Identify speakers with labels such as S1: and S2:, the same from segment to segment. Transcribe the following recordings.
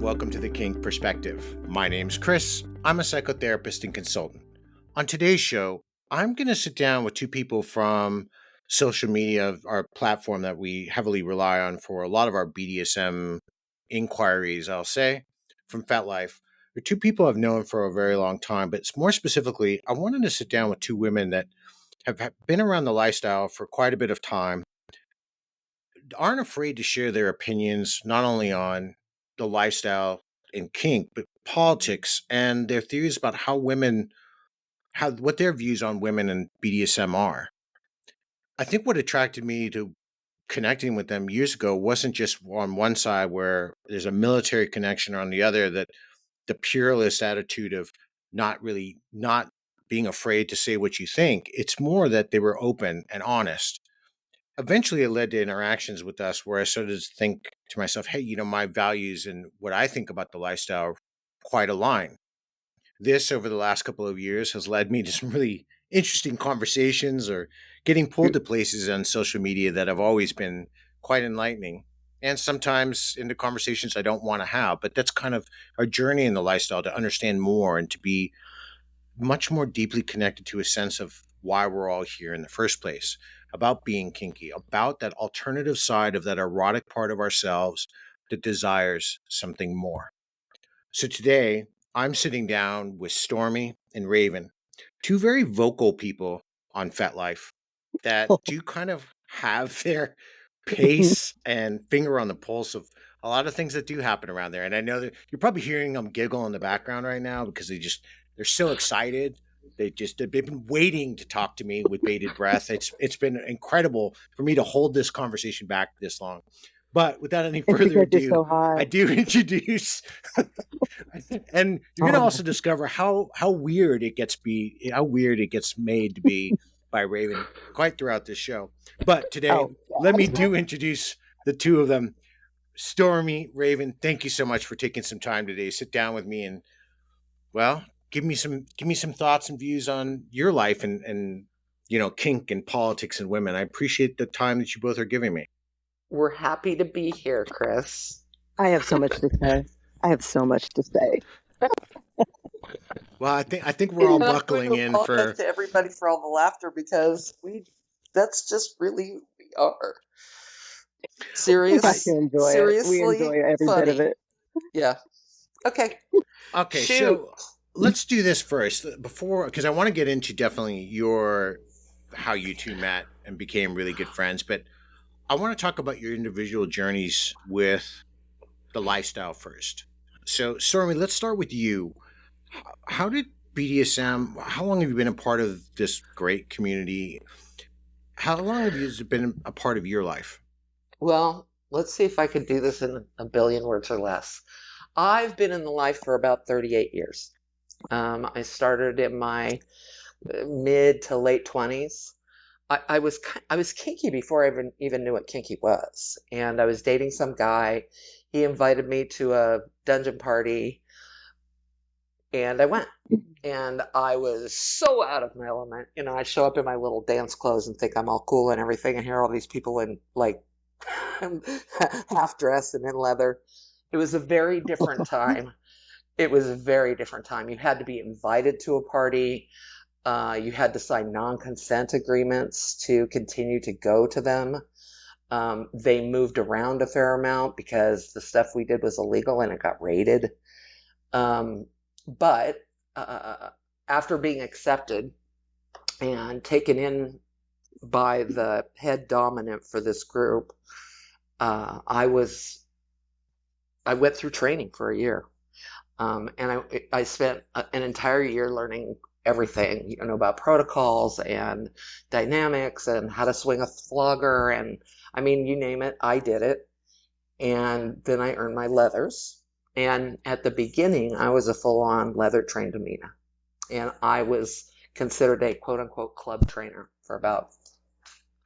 S1: welcome to the Kink Perspective. My name's Chris. I'm a psychotherapist and consultant. On today's show, I'm going to sit down with two people from social media, our platform that we heavily rely on for a lot of our BDSM inquiries, I'll say, from Fetlife. They're two people I've known for a very long time, but more specifically, I wanted to sit down with two women that have been around the lifestyle for quite a bit of time, aren't afraid to share their opinions, not only on the lifestyle in kink, but politics and their theories about what their views on women and BDSM are. I think what attracted me to connecting with them years ago wasn't just on one side where there's a military connection, or on the other that the purist attitude of not being afraid to say what you think. It's more that they were open and honest. Eventually it led to interactions with us where I started to think to myself, hey, my values and what I think about the lifestyle quite align. This, over the last couple of years, has led me to some really interesting conversations or getting pulled to places on social media that have always been quite enlightening. And sometimes into conversations I don't want to have, but that's kind of our journey in the lifestyle, to understand more and to be much more deeply connected to a sense of why we're all here in the first place, about being kinky, about that alternative side of that erotic part of ourselves that desires something more. So today, I'm sitting down with Stormy and Raven, two very vocal people on Fetlife that do kind of have their pace and finger on the pulse of a lot of things that do happen around there. And I know that you're probably hearing them giggle in the background right now because they're so excited. They've been waiting to talk to me with bated breath. It's been incredible for me to hold this conversation back this long. But without any further ado,
S2: so
S1: I do introduce, and you're going to also discover how weird it gets made to be by Raven quite throughout this show. But today, let me introduce the two of them. Stormy, Raven, thank you so much for taking some time today. Sit down with me and, well, give me some thoughts and views on your life and kink and politics and women. I appreciate the time that you both are giving me.
S3: We're happy to be here, Chris.
S2: I have so much to say.
S1: Well, I think we're all buckling in for
S3: to everybody for all the laughter, because that's just really who we are. Seriously,
S2: we enjoy every
S3: funny.
S2: bit of it.
S3: Yeah. Okay.
S1: Okay.
S3: Shoot.
S1: So let's do this first because I want to get into definitely how you two met and became really good friends, but I want to talk about your individual journeys with the lifestyle first. So, Stormy, let's start with you. How did BDSM, how long have you been a part of this great community? How long have you been a part of your life?
S3: Well, let's see if I could do this in a billion words or less. I've been in the life for about 38 years. I started in my mid to late 20s. I was kinky before I even knew what kinky was. And I was dating some guy. He invited me to a dungeon party, and I went. And I was so out of my element. I show up in my little dance clothes and think I'm all cool and everything, and hear all these people in like half dressed and in leather. It was a very different time. It was a very different time. You had to be invited to a party. You had to sign non-consent agreements to continue to go to them. They moved around a fair amount because the stuff we did was illegal and it got raided. But after being accepted and taken in by the head dominant for this group, I went through training for a year. And I spent an entire year learning everything, about protocols and dynamics and how to swing a flogger. And I mean, you name it, I did it. And then I earned my leathers. And at the beginning, I was a full-on leather trained Amina. And I was considered a quote-unquote club trainer for about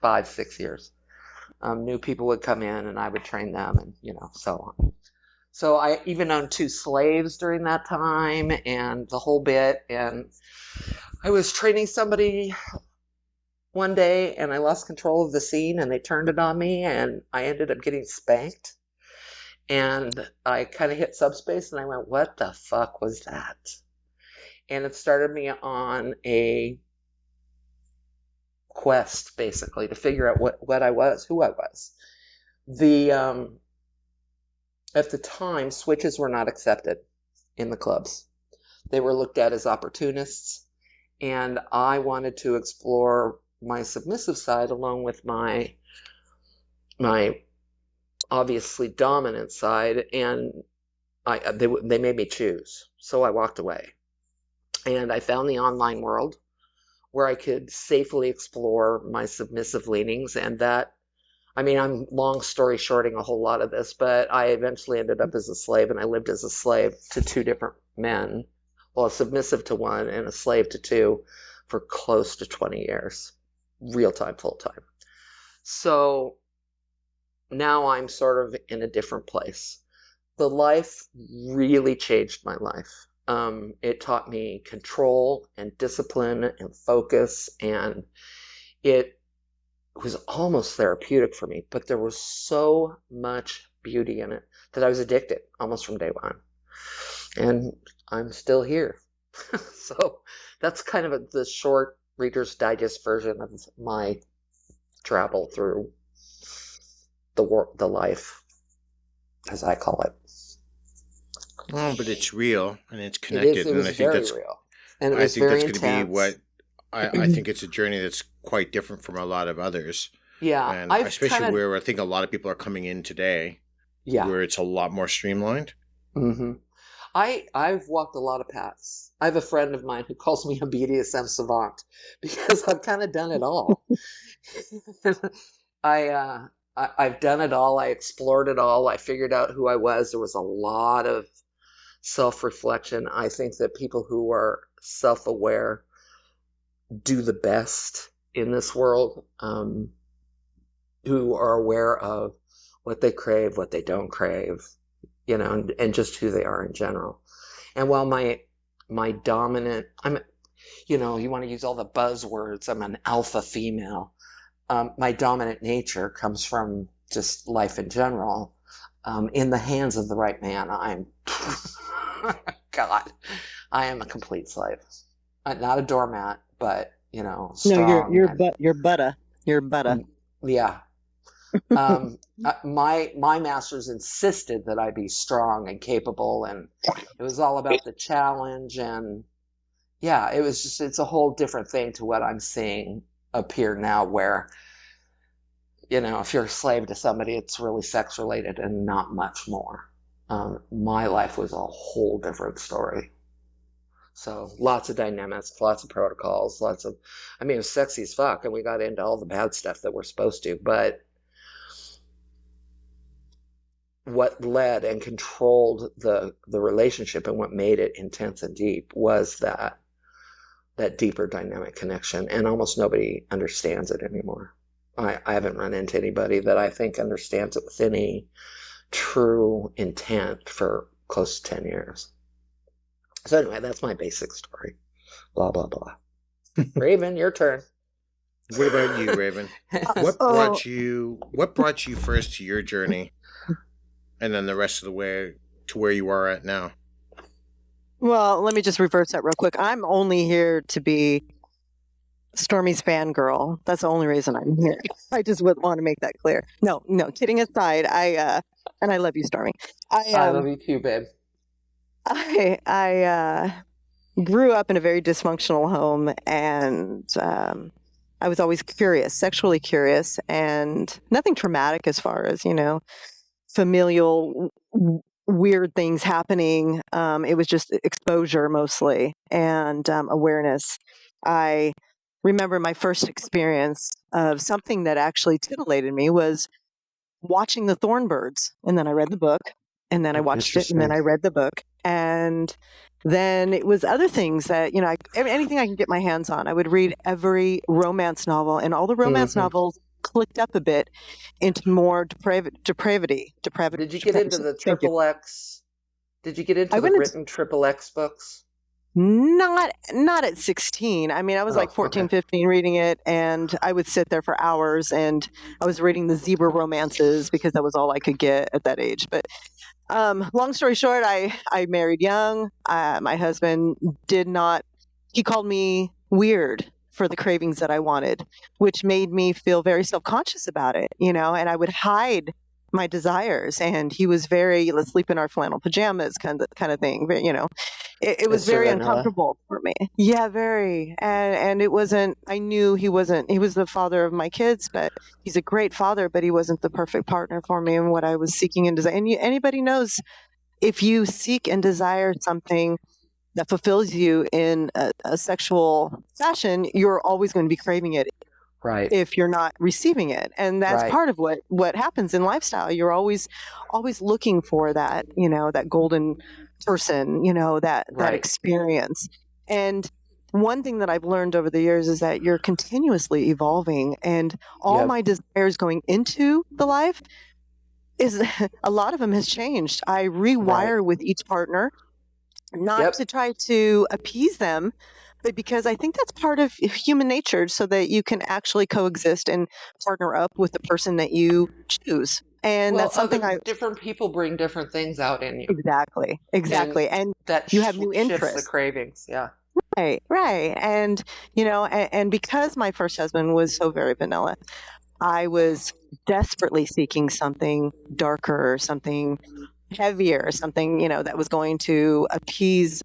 S3: 5-6 years. New people would come in and I would train them, and so on. So I even owned 2 slaves during that time and the whole bit. And I was training somebody one day and I lost control of the scene and they turned it on me and I ended up getting spanked. And I kind of hit subspace and I went, what the fuck was that? And it started me on a quest, basically, to figure out what I was, who I was. At the time, switches were not accepted in the clubs. They were looked at as opportunists, and I wanted to explore my submissive side along with my obviously dominant side, and they made me choose. So I walked away, and I found the online world where I could safely explore my submissive leanings, and that, I mean, I'm long story shorting a whole lot of this, but I eventually ended up as a slave, and I lived as a slave to two different men. Well, a submissive to one and a slave to two for close to 20 years, real time, full time. So now I'm sort of in a different place. The life really changed my life. It taught me control and discipline and focus, and it was almost therapeutic for me, but there was so much beauty in it that I was addicted almost from day one. And I'm still here. So that's kind of the short Reader's Digest version of my travel through the life, as I call it.
S1: Oh, but it's real and it's connected.
S3: It was
S1: and I think
S3: very
S1: that's
S3: real. And it
S1: I
S3: was
S1: think
S3: very
S1: that's going to be what
S3: intense.
S1: I think it's a journey that's quite different from a lot of others.
S3: Yeah,
S1: And
S3: I've kind
S1: especially
S3: of,
S1: where I think a lot of people are coming in today,
S3: yeah.
S1: where it's a lot more streamlined.
S3: hmm I've walked a lot of paths. I have a friend of mine who calls me a BDSM savant because I've kind of done it all. I've done it all. I explored it all. I figured out who I was. There was a lot of self-reflection. I think that people who are self-aware do the best in this world, who are aware of what they crave, what they don't crave, and just who they are in general. And while my dominant, you want to use all the buzzwords, I'm an alpha female. My dominant nature comes from just life in general. In the hands of the right man, God, I am a complete slave. Not a doormat, but
S2: No,
S3: strong.
S2: you're butta. You're butta.
S3: Yeah. My masters insisted that I be strong and capable, and it was all about the challenge. And yeah, it's a whole different thing to what I'm seeing appear now, where if you're a slave to somebody, it's really sex related and not much more. My life was a whole different story. So lots of dynamics, lots of protocols, it was sexy as fuck, and we got into all the bad stuff that we're supposed to, but what led and controlled the relationship and what made it intense and deep was that deeper dynamic connection, and almost nobody understands it anymore. I haven't run into anybody that I think understands it with any true intent for close to 10 years. So anyway, that's my basic story. Blah, blah, blah. Raven, your turn.
S1: What about you, Raven? What brought you first to your journey, and then the rest of the way to where you are at now?
S2: Well, let me just reverse that real quick. I'm only here to be Stormy's fangirl. That's the only reason I'm here. I just would want to make that clear. No, kidding aside, and I love you, Stormy.
S3: I love you too, babe.
S2: I grew up in a very dysfunctional home, and I was always curious, sexually curious, and nothing traumatic as far as, familial weird things happening. It was just exposure mostly, and awareness. I remember my first experience of something that actually titillated me was watching the Thornbirds. And then I read the book, and then I watched it, and then I read the book. And then it was other things that, anything I can get my hands on. I would read every romance novel, and all the romance novels clicked up a bit into more depravity.
S3: Did you get into the triple X? Did you get into the written triple X books?
S2: Not at 16. I mean, I was like 14,
S3: okay.
S2: 15 reading it, and I would sit there for hours, and I was reading the zebra romances because that was all I could get at that age. But long story short, I married young. My husband he called me weird for the cravings that I wanted, which made me feel very self-conscious about it, and I would hide my desires. And he was very, let's sleep in our flannel pajamas kind of thing. But, it was
S3: Mr.
S2: very
S3: Vanilla.
S2: uncomfortable for me. Yeah, very. And it wasn't, I knew he was the father of my kids, but he's a great father, but he wasn't the perfect partner for me and what I was seeking and desire. And anybody knows, if you seek and desire something that fulfills you in a sexual fashion, you're always going to be craving it
S3: Right.
S2: if you're not receiving it. And that's
S3: Right.
S2: part of what happens in lifestyle. You're always looking for that, that golden person, that
S3: Right.
S2: experience. And one thing that I've learned over the years is that you're continuously evolving, and all
S3: Yep.
S2: my desires going into the life is a lot of them has changed. I rewire with each partner, not
S3: Yep.
S2: to try to appease them, but because I think that's part of human nature, so that you can actually coexist and partner up with the person that you choose. And
S3: Well,
S2: that's something
S3: different people bring different things out in you,
S2: exactly. And
S3: that
S2: you have new
S3: shifts the
S2: interests.
S3: cravings. Yeah.
S2: Right. And, and because my first husband was so very vanilla, I was desperately seeking something darker, something heavier, something, that was going to appease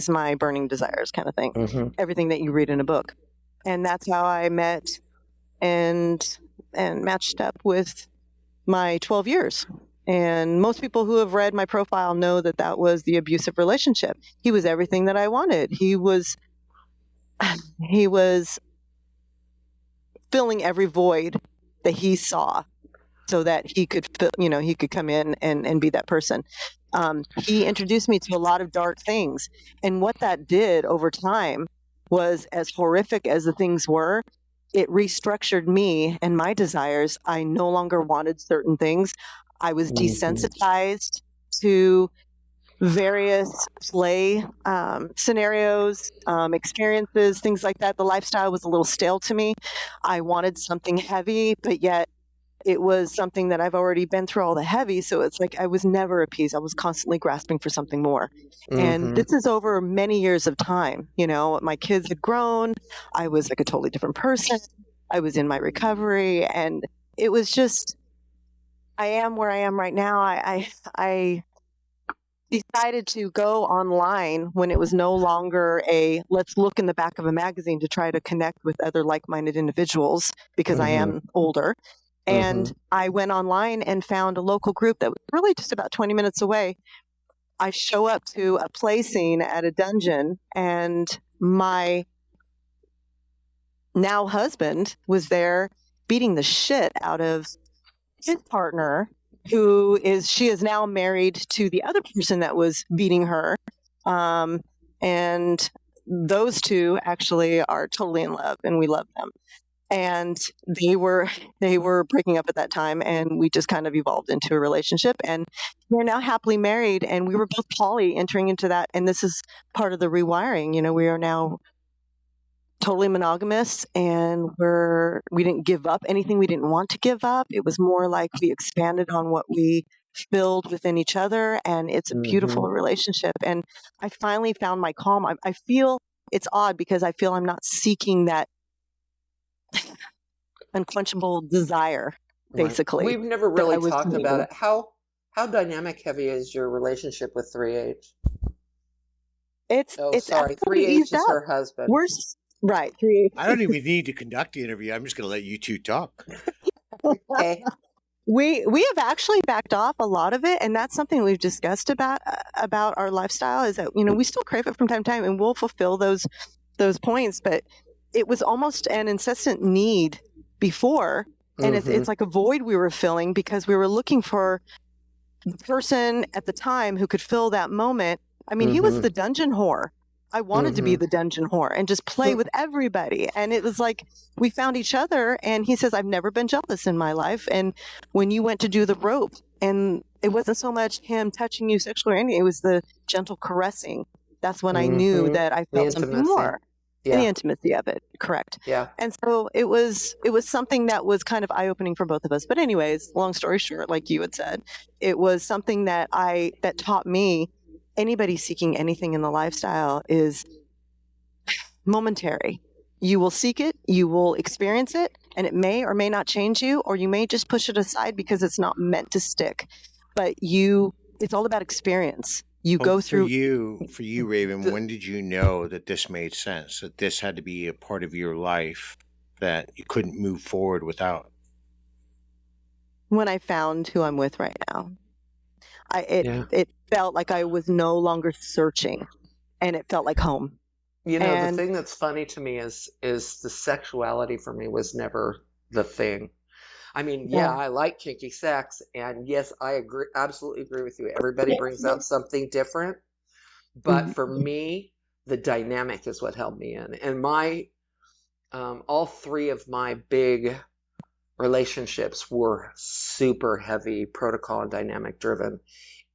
S2: my burning desires, kind of thing.
S3: Mm-hmm.
S2: Everything that you read in a book. And that's how I met and matched up with my 12 years. And most people who have read my profile know that was the abusive relationship. He was everything that I wanted. He was filling every void that he saw, so that he could he could come in and be that person. He introduced me to a lot of dark things. And what that did over time was, as horrific as the things were, it restructured me and my desires. I no longer wanted certain things. I was desensitized to various play scenarios, experiences, things like that. The lifestyle was a little stale to me. I wanted something heavy, but yet it was something that I've already been through all the heavy. So it's like I was never appeased. I was constantly grasping for something more. And this is over many years of time. My kids had grown. I was like a totally different person. I was in my recovery, and it was just, I am where I am right now. I decided to go online when it was no longer let's look in the back of a magazine to try to connect with other like-minded individuals, because I am older. And I went online and found a local group that was really just about 20 minutes away. I show up to a play scene at a dungeon, and my now husband was there beating the shit out of his partner, she is now married to the other person that was beating her. And those two actually are totally in love, and we love them. And they were breaking up at that time, and we just kind of evolved into a relationship, and we're now happily married, and we were both poly entering into that. And this is part of the rewiring. We are now totally monogamous, and we didn't give up anything we didn't want to give up. It was more like we expanded on what we filled within each other, and it's a beautiful relationship. And I finally found my calm. I feel it's odd, because I feel I'm not seeking that unquenchable desire, basically.
S3: We've never really talked about it. How dynamic heavy is your relationship with 3H?
S2: It's
S3: 3H is her husband.
S2: Right, 3H.
S1: I don't even need to conduct the interview. I'm just going to let you two talk.
S3: Okay.
S2: We have actually backed off a lot of it, and that's something we've discussed about our lifestyle, is that we still crave it from time to time, and we'll fulfill those points, but it was almost an incessant need before, and it's like a void we were filling, because we were looking for the person at the time who could fill that moment. I mean, he was the dungeon whore. I wanted to be the dungeon whore and just play with everybody. And it was like we found each other, and he says, I've never been jealous in my life. And when you went to do the rope, and it wasn't so much him touching you sexually or anything, it was the gentle caressing That's when I knew that I
S3: The
S2: felt something
S3: intimacy.
S2: more.
S3: Yeah.
S2: And the intimacy of it, correct.
S3: Yeah.
S2: And so it was something that was kind of eye-opening for both of us. But anyways, long story short, like you had said, it was something that taught me anybody seeking anything in the lifestyle is momentary. You will seek it, you will experience it, and it may or may not change you, or you may just push it aside because it's not meant to stick. But it's all about experience. You go through.
S1: For you, Raven, when did you know that this made sense? That this had to be a part of your life that you couldn't move forward without?
S2: When I found who I'm with right now, it felt like I was no longer searching, and it felt like home.
S3: The thing that's funny to me is the sexuality for me was never the thing. I mean, I like kinky sex, and yes, I absolutely agree with you. Everybody brings out something different, but for me, the dynamic is what held me in. And all three of my big relationships were super heavy protocol and dynamic driven,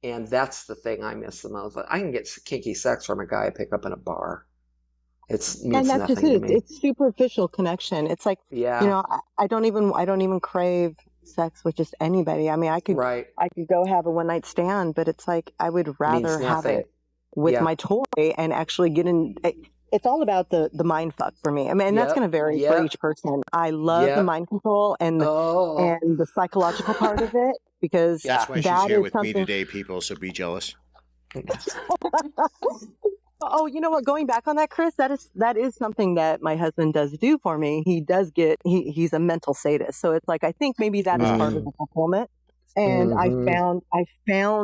S3: and that's the thing I miss the most. I can get kinky sex from a guy I pick up in a bar. It means nothing to me.
S2: It's superficial connection. It's like, I don't even crave sex with just anybody. I mean, I could go have a one night stand, but it's like I would rather have it with my toy and actually get in. It's all about the mind fuck for me. I mean, and that's going to vary for each person. I love the mind control and the psychological part of it, because
S1: that's why she's here with me today, people. So be jealous.
S2: Oh, you know what? Going back on that, Chris, that is something that my husband does do for me. He does he's a mental sadist. So it's like, I think maybe that is part of the fulfillment. And I found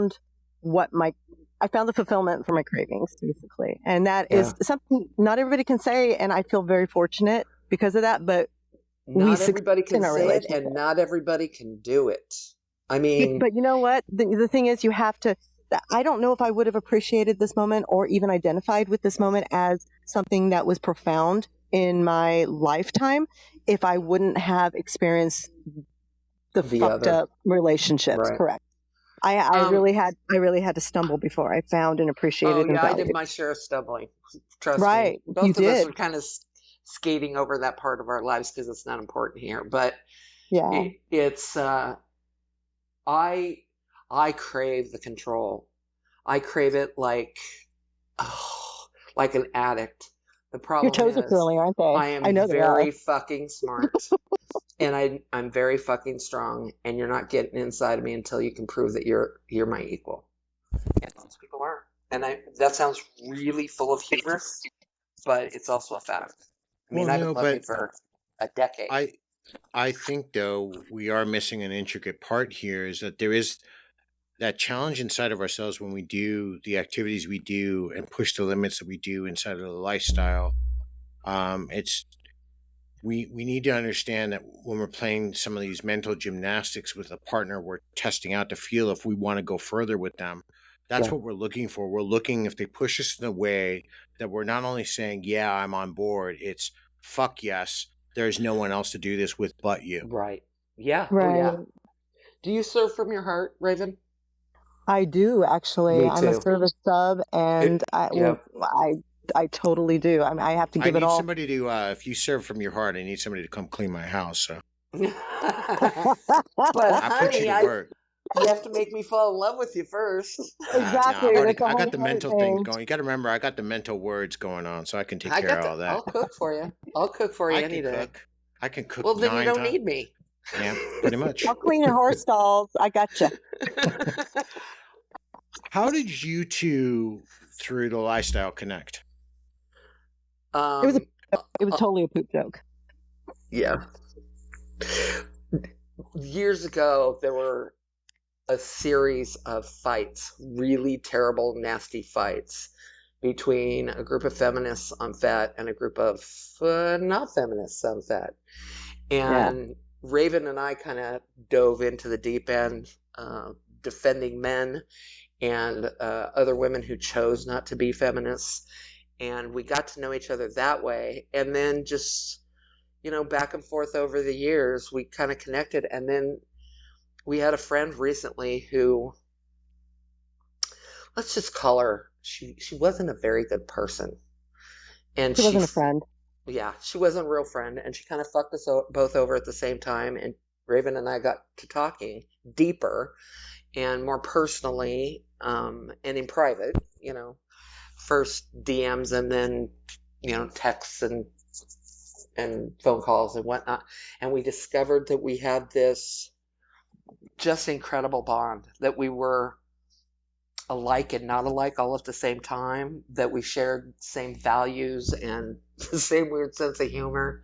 S2: the fulfillment for my cravings, basically. And that is something not everybody can say. And I feel very fortunate because of that, but
S3: not everybody can say it and not everybody can do it. I mean,
S2: but you know what? The thing is, you have to, I don't know if I would have appreciated this moment or even identified with this moment as something that was profound in my lifetime if I wouldn't have experienced the fucked up relationships. Right. Correct. I really had to stumble before I found and appreciated.
S3: Oh yeah, I did my share of stumbling. Trust me. Both of us are kind of skating over that part of our lives because it's not important here. But it's I crave the control. I crave it like an addict. The problem
S2: your toes are curly, aren't they?
S3: I am very fucking smart, and I'm very fucking strong. And you're not getting inside of me until you can prove that you're my equal. And most people aren't. And that sounds really full of hubris, but it's also a fact. I mean, I've been looking for a decade.
S1: I think though we are missing an intricate part here, is that there is that challenge inside of ourselves when we do the activities we do and push the limits that we do inside of the lifestyle. We need to understand that when we're playing some of these mental gymnastics with a partner, we're testing out to feel if we want to go further with them. That's what we're looking for. We're looking if they push us in a way that we're not only saying, yeah, I'm on board. It's fuck yes, there's no one else to do this with but you.
S3: Right. Yeah.
S2: Right.
S3: Oh, yeah. Do you serve from your heart, Raven?
S2: I do, actually. I'm a service sub, and I totally do. I mean, I have to give it all.
S1: I need somebody to, if you serve from your heart, I need somebody to come clean my house. So.
S3: But
S1: I put you to work.
S3: You have to make me fall in love with you first.
S2: Exactly.
S1: I got the mental thing going. You got to remember, I got the mental words going on, so I can take care of all that.
S3: I'll cook for you. I'll cook for you any day.
S1: I can cook.
S3: Well, then you don't need me.
S1: Yeah, pretty much.
S2: I'll clean your horse stalls. I gotcha.
S1: How did you two, through the lifestyle, connect?
S2: It was totally a poop joke.
S3: Yeah. Years ago, there were a series of fights, really terrible, nasty fights between a group of feminists on Fat and a group of not feminists on Fat. And Raven and I kind of dove into the deep end, defending men and other women who chose not to be feminists. And we got to know each other that way. And then just, back and forth over the years, we kind of connected. And then we had a friend recently who, let's just call her she wasn't a very good person, and
S2: She wasn't a friend.
S3: yeah, she wasn't a real friend, and she kind of fucked us both over at the same time. And Raven and I got to talking deeper and more personally, and in private, first DMs and then, texts and phone calls and whatnot. And we discovered that we had this just incredible bond, that we were alike and not alike all at the same time, that we shared the same values and the same weird sense of humor.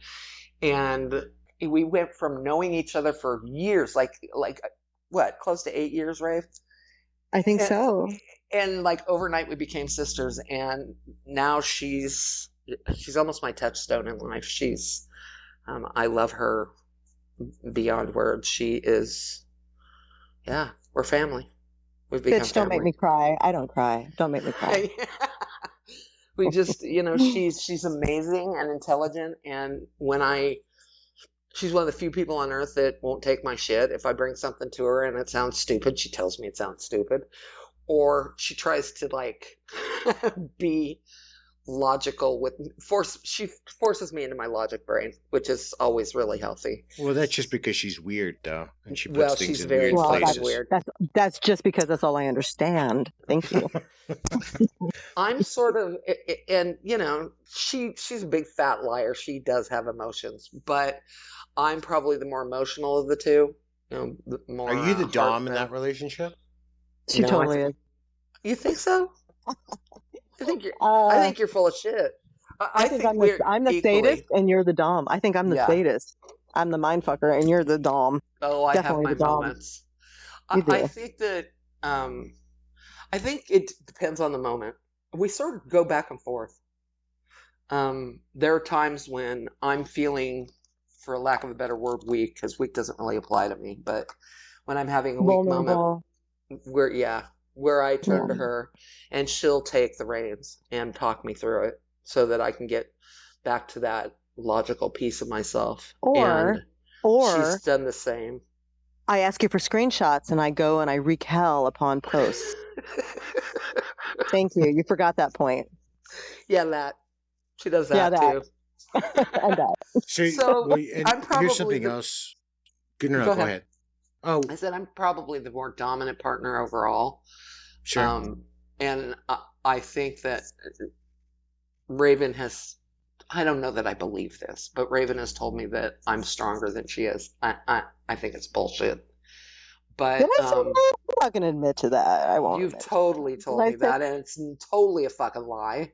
S3: And we went from knowing each other for years, like what, close to 8 years, Rafe?
S2: I think so.
S3: And like overnight we became sisters, and now she's almost my touchstone in life. She's I love her beyond words. She is, yeah, we're family. We've become
S2: Bitch, don't
S3: family.
S2: make me cry. I don't cry. Don't make me cry.
S3: We just, she's amazing and intelligent, and she's one of the few people on earth that won't take my shit. If I bring something to her and it sounds stupid, she tells me it sounds stupid. Or she tries to be logical she forces me into my logic brain, which is always really healthy.
S1: Well, that's just because she's weird, though, and she puts things
S3: she's
S1: in
S3: very
S1: weird places.
S3: weird.
S2: That's just because that's all I understand. Thank you.
S3: I'm sort of, and she's a big fat liar. She does have emotions, but I'm probably the more emotional of the two. More.
S1: Are you the dom in that relationship?
S2: She totally is.
S3: You think so? I think you're full of shit. I think
S2: I'm the sadist and you're the dom. I think I'm the sadist. I'm the mindfucker and you're the dom.
S3: Oh, I
S2: Definitely
S3: have my moments.
S2: You do.
S3: I think that I think it depends on the moment. We sort of go back and forth. There are times when I'm feeling, for lack of a better word, weak, because weak doesn't really apply to me, but when I'm having a weak moment where I turn to her and she'll take the reins and talk me through it so that I can get back to that logical piece of myself. Or she's done the same.
S2: I ask you for screenshots and I go and I wreak hell upon posts. Thank you. You forgot that point.
S3: Yeah, that. She does that too.
S2: And that.
S3: So
S1: here's something else. Go ahead. Oh,
S3: I said I'm probably the more dominant partner overall.
S1: Sure.
S3: And I think that Raven I don't know that I believe this, but Raven has told me that I'm stronger than she is. I think it's bullshit. But
S2: did I say that? I'm not going to admit to that. I won't.
S3: You've totally told me that, and it's totally a fucking lie.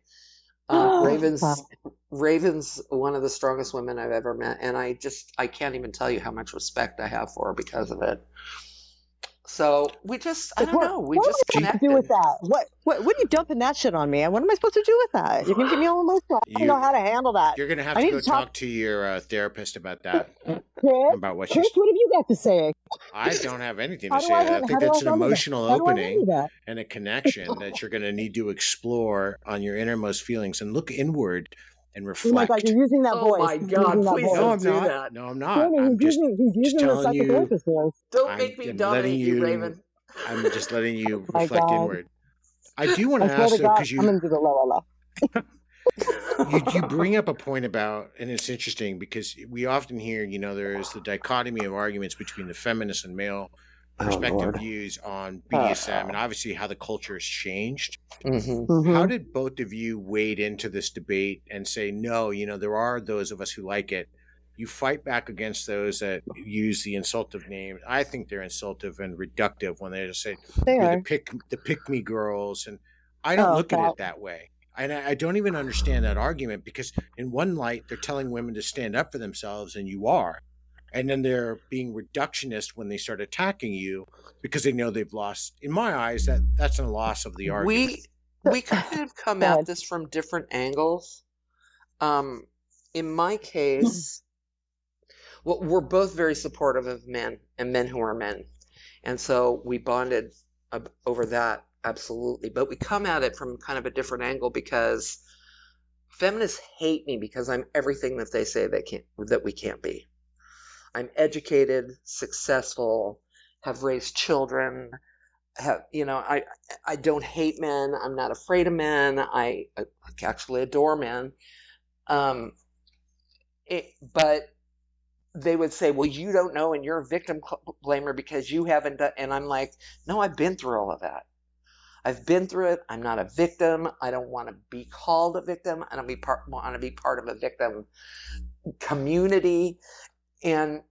S3: Raven's one of the strongest women I've ever met, and I can't even tell you how much respect I have for her because of it. So I don't know. We just connected.
S2: What do with that? What are you dumping that shit on me? What am I supposed to do with that? You're going to get me all emotional. I don't know how to handle that.
S1: You're going to have to go talk to your therapist about that.
S2: Chris,
S1: about what
S2: what have you got to say?
S1: I don't have anything to say. I think that's an emotional opening and a connection that you're going to need to explore on your innermost feelings and look inward and reflect.
S2: Oh my God, you're using that voice.
S3: Oh my God, please don't do that.
S1: No, I'm not. I'm just telling you.
S3: Don't make me dominate you, Raven.
S1: I'm just letting you reflect inward. I do want to ask, though, because
S2: I'm going to do the la.
S1: You bring up a point about, and it's interesting because we often hear, there's the dichotomy of arguments between the feminist and male perspective views on BDSM and obviously how the culture has changed.
S3: Mm-hmm.
S1: How did both of you wade into this debate and say, no, there are those of us who like it? You fight back against those that use the insultive names. I think they're insultive and reductive when they just say the pick me girls, and I don't look at it that way. And I don't even understand that argument because in one light, they're telling women to stand up for themselves, and you are. And then they're being reductionist when they start attacking you because they know they've lost. In my eyes, that's a loss of the argument.
S3: We kind of come at this from different angles. In my case, we're both very supportive of men and men who are men. And so we bonded over that. Absolutely. But we come at it from kind of a different angle because feminists hate me because I'm everything that they say that we can't be. I'm educated, successful, have raised children, have, I don't hate men. I'm not afraid of men. I actually adore men. But they would say, well, you don't know, and you're a victim blamer because you haven't done, and I'm like, no, I've been through all of that. I've been through it. I'm not a victim. I don't want to be called a victim. I don't want to be part of a victim community. And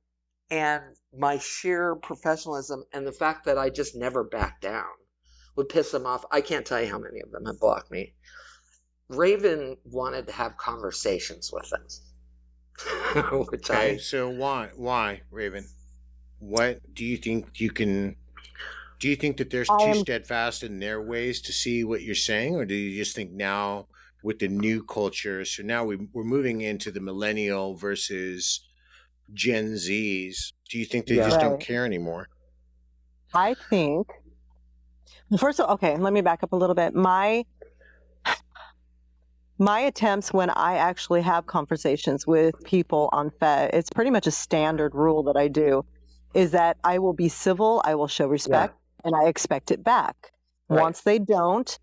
S3: my sheer professionalism and the fact that I just never back down would piss them off. I can't tell you how many of them have blocked me. Raven wanted to have conversations with them.
S1: Okay, so why, Raven? What do you think you can? Do you think that they're too steadfast in their ways to see what you're saying, or do you just think now with the new culture? So now we're moving into the millennial versus Gen Zs. Do you think they just don't care anymore?
S2: I think. First of all, okay, let me back up a little bit. My attempts when I actually have conversations with people on Fet, it's pretty much a standard rule that I do, is that I will be civil, I will show respect, and I expect it back. Right. Once they don't,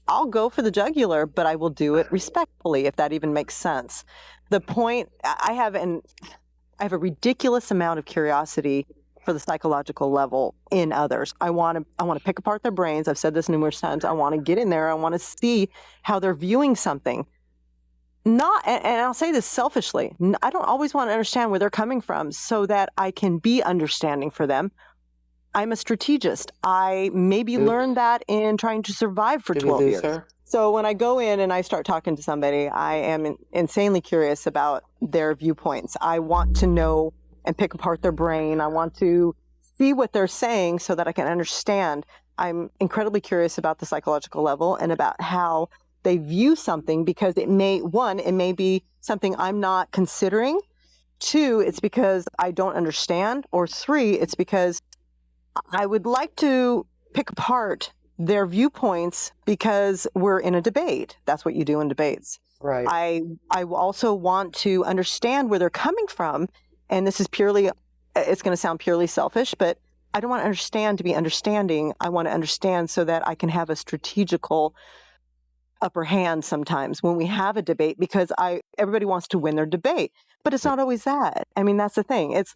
S2: I'll go for the jugular, but I will do it respectfully, if that even makes sense. The point, I have a ridiculous amount of curiosity for the psychological level in others. I want to pick apart their brains. I've said this numerous times. I want to get in there. I want to see how they're viewing something. And I'll say this selfishly, I don't always want to understand where they're coming from so that I can be understanding for them. I'm a strategist. I maybe learned that in trying to survive for 12 years. Her? So when I go in and I start talking to somebody, I am insanely curious about their viewpoints. I want to know and pick apart their brain. I want to see what they're saying so that I can understand. I'm incredibly curious about the psychological level and about how they view something, because it may be something I'm not considering. 2, it's because I don't understand. Or 3, it's because I would like to pick apart their viewpoints because we're in a debate. That's what you do in debates. Right. I also want to understand where they're coming from. And this is it's going to sound purely selfish, but I don't want to understand to be understanding. I want to understand so that I can have a strategical upper hand sometimes when we have a debate, because everybody wants to win their debate, but it's not always that. I mean, that's the thing. It's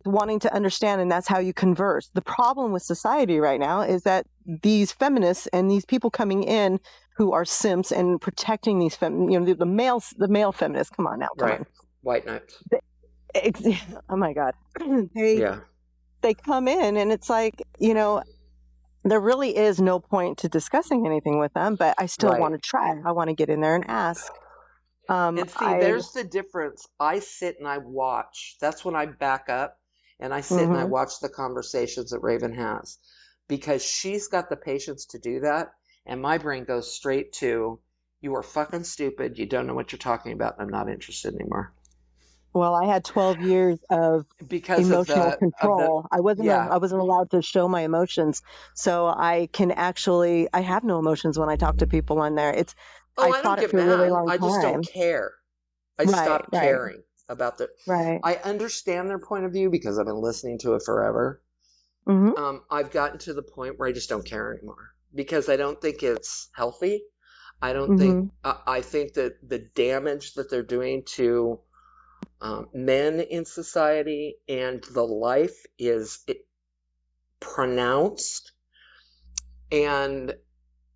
S2: wanting to understand, and that's how you converse. The problem with society right now is that these feminists and these people coming in who are simps and protecting these the male feminists. Come on now, come on.
S3: White knights.
S2: Oh my God. They come in and it's like, there really is no point to discussing anything with them, but I still want to try. I want to get in there and ask.
S3: And see, there's the difference. I sit and I watch. That's when I back up and I sit and I watch the conversations that Raven has, because she's got the patience to do that. And my brain goes straight to, you are fucking stupid. You don't know what you're talking about. I'm not interested anymore.
S2: Well, I had 12 years of emotional control. I wasn't allowed to show my emotions. So I have no emotions when I talk to people on there.
S3: I don't get mad. Really long time. I just don't care. I stopped caring about the. Right. I understand their point of view because I've been listening to it forever. Mm-hmm. I've gotten to the point where I just don't care anymore because I don't think it's healthy. I don't think. I think that the damage that they're doing to men in society and the life is pronounced, and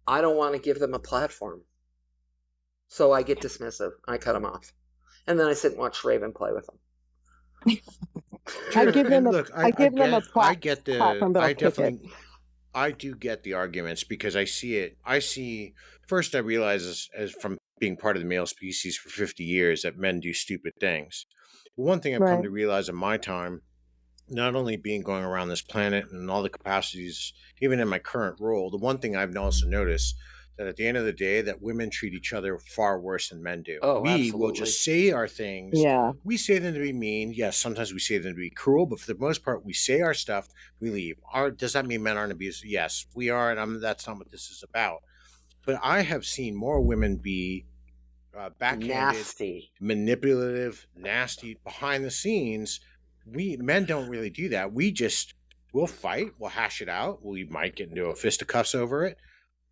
S3: I don't want to give them a platform. So I get dismissive. I cut them off. And then I sit and watch Raven play with them.
S2: I give them a platform,
S1: I do get the arguments because I see it. First I realize as from being part of the male species for 50 years that men do stupid things. One thing I've come to realize in my time, not only going around this planet and all the capacities, even in my current role, the one thing I've also noticed that at the end of the day that women treat each other far worse than men do. We will just say our things. Yeah. We say them to be mean. Yes, sometimes we say them to be cruel, but for the most part, we say our stuff, we leave. Does that mean men aren't abusive? Yes, we are, and that's not what this is about. But I have seen more women be backhanded, nasty, manipulative, nasty behind the scenes. Men don't really do that. We just We'll fight. We'll hash it out. We might get into a fisticuffs over it.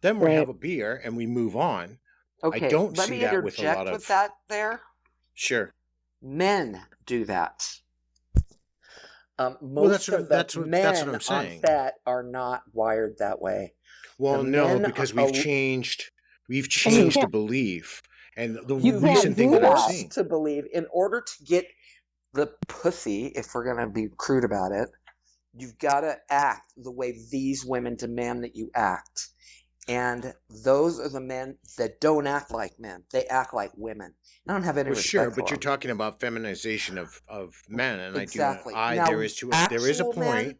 S1: Then we
S2: Right.
S1: have a beer and we move on. I
S3: Okay,
S1: don't
S3: let
S1: see
S3: me
S1: that with a lot
S3: interject with
S1: of.
S3: that there.
S1: Sure.
S3: Men do that.
S1: Well,
S3: Most of the
S1: that's what
S3: men
S1: I'm
S3: on
S1: saying.
S3: Fet are not wired that way.
S1: Well,
S3: The
S1: no,
S3: men
S1: because
S3: are-
S1: we've changed
S2: And you
S1: to
S2: can't
S1: believe. And the
S3: You've
S1: recent
S3: been
S1: thing that I'm
S3: forced
S1: seeing.
S3: to believe, in order to get the pussy, if we're going to be crude about it, you've got to act the way these women demand that you act. And those are the men that don't act like men. They act like women. I don't have any
S1: Well,
S3: respect
S1: sure,
S3: for
S1: but you're
S3: them.
S1: talking about feminization of men, and
S3: Exactly.
S1: there
S3: Now,
S1: is a
S3: actual men,
S1: point.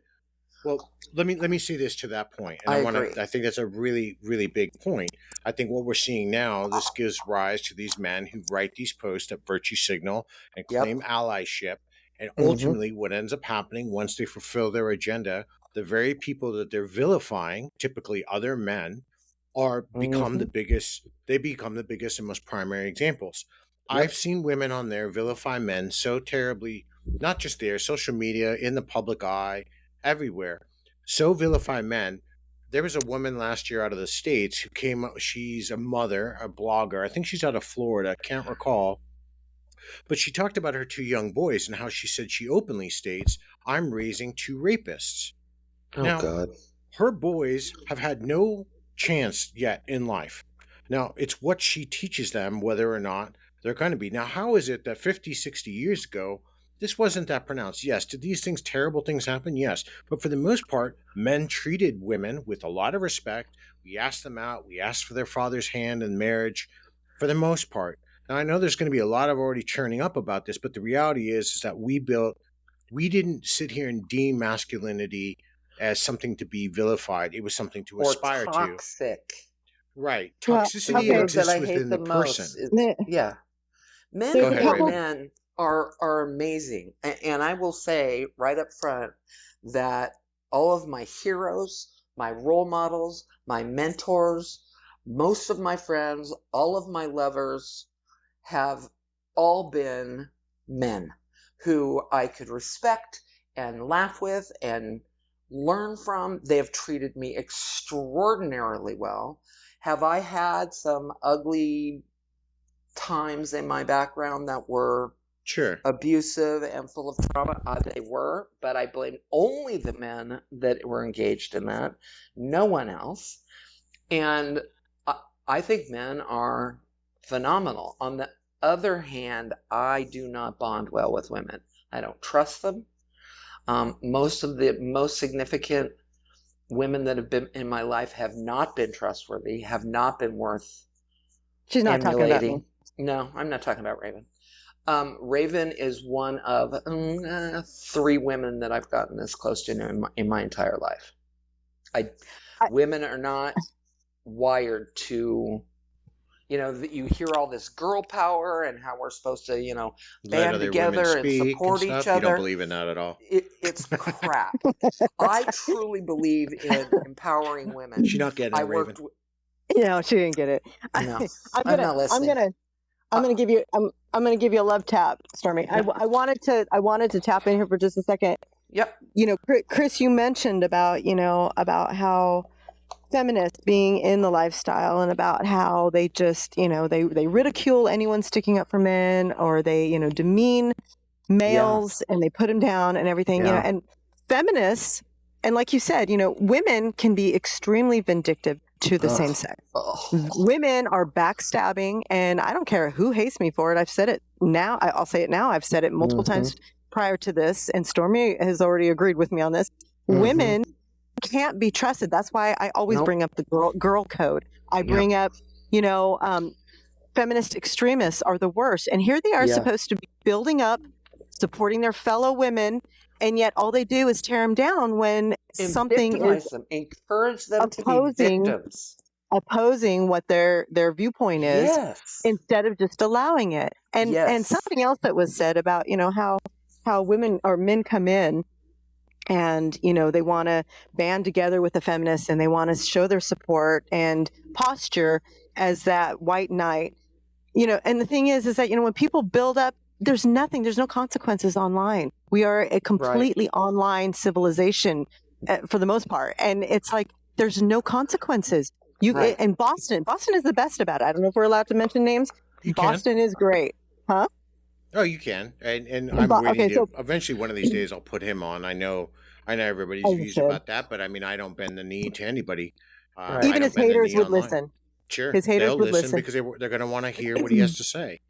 S1: Well, let me see this to that point, and
S3: I agree.
S1: I think that's a really really big point. I think what we're seeing now, this gives rise to these men who write these posts that virtue signal and
S3: Yep.
S1: claim allyship, and
S3: Mhm.
S1: ultimately, what ends up happening once they fulfill their agenda, the very people that they're vilifying, typically other men, are become the
S3: Mhm.
S1: biggest. They become the biggest and most primary examples. I've
S3: Yep.
S1: seen women on there vilify men so terribly, not just there, social media, in the public eye, everywhere. So vilify men. There was a woman last year out of the States who came up, she's a mother, a blogger. I think she's out of Florida, can't recall. But she talked about her two young boys and how she said she openly states, I'm raising two rapists.
S3: Oh,
S1: Now,
S3: God.
S1: her boys have had no chance yet in life. Now, it's what she teaches them whether or not they're going to be. Now, how is it that 50, 60 years ago, this wasn't that pronounced? Yes. Did these things, terrible things happen? Yes. But for the most part, men treated women with a lot of respect. We asked them out. We asked for their father's hand in marriage for the most part. Now, I know there's going to be a lot of already churning up about this, but the reality is that we didn't sit here and deem masculinity as something to be vilified. It was something to
S3: Or
S1: aspire to.
S3: toxic.
S1: Right.
S2: Well,
S3: The
S1: Toxicity
S2: okay.
S3: word that
S1: exists
S3: I hate
S1: within
S3: the
S1: the
S3: most
S1: person.
S3: is,
S2: There-
S3: yeah. Men
S2: There's
S1: Go
S2: a
S1: ahead,
S3: who are
S2: couple.
S1: Raven.
S3: men are amazing. And I will say right up front that all of my heroes, my role models, my mentors, most of my friends, all of my lovers have all been men who I could respect and laugh with and learn from. They have treated me extraordinarily well. Have I had some ugly times in my background that were
S1: Sure.
S3: abusive and full of trauma? They were, but I blame only the men that were engaged in that, no one else. And I think men are phenomenal. On the other hand, I do not bond well with women. I don't trust them. Most of the most significant women that have been in my life have not been trustworthy, have not been worth
S2: She's not talking about me.
S3: emulating. No, I'm not talking about Raven. Raven is one of 3 women that I've gotten this close to in my entire life. Women are not wired to, you hear all this girl power and how we're supposed to,
S1: Let
S3: band
S1: other women
S3: together and
S1: speak and
S3: support each
S1: stuff. You don't
S3: other.
S1: believe in that at all.
S3: It's crap. I truly believe in empowering women.
S1: She's not getting
S3: I
S1: it, Raven.
S3: worked with,
S2: No, she didn't get it.
S3: no,
S2: I'm
S3: I'm not listening.
S2: gonna give you. I'm gonna give you a love tap, Stormy. I wanted to tap in here for just a second.
S3: Yep.
S2: Chris, you mentioned about how feminists being in the lifestyle and about how they just they ridicule anyone sticking up for men, or they demean males and they put them down and everything.
S3: Yeah.
S2: And feminists, and like you said, women can be extremely vindictive to the same sex. Women are backstabbing, and I don't care who hates me for it. I've said it now. I'll say it now. I've said it multiple times prior to this, and Stormy has already agreed with me on this. Women can't be trusted. That's why I always bring up the girl code. I bring up, feminist extremists are the worst, and here they are supposed to be building up, supporting their fellow women, and yet all they do is tear them down when something is
S3: them, encourage them to be victims,
S2: opposing what their viewpoint is, instead of just allowing it. And something else that was said about how women or men come in and they want to band together with the feminists and they want to show their support and posture as that white knight, and the thing is that when people build up, there's no consequences online. We are a completely online civilization. for the most part. And it's like, there's no consequences.
S3: Right.
S2: And Boston is the best about it. I don't know if we're allowed to mention names.
S1: You can.
S2: Boston is great. Huh?
S1: Oh, you can. And I'm waiting
S2: Okay,
S1: to
S2: so
S1: eventually one of these days I'll put him on. I know everybody's
S2: oh, you
S1: views
S2: should.
S1: about that, but I mean I don't bend the knee to anybody.
S3: Right.
S1: I
S2: Even
S1: don't
S2: his
S1: bend the
S2: haters
S1: knee
S2: would
S1: online.
S2: listen.
S1: Sure,
S2: His haters
S1: they'll
S2: would
S1: listen
S2: listen.
S1: because they're going to want to hear what he has to say.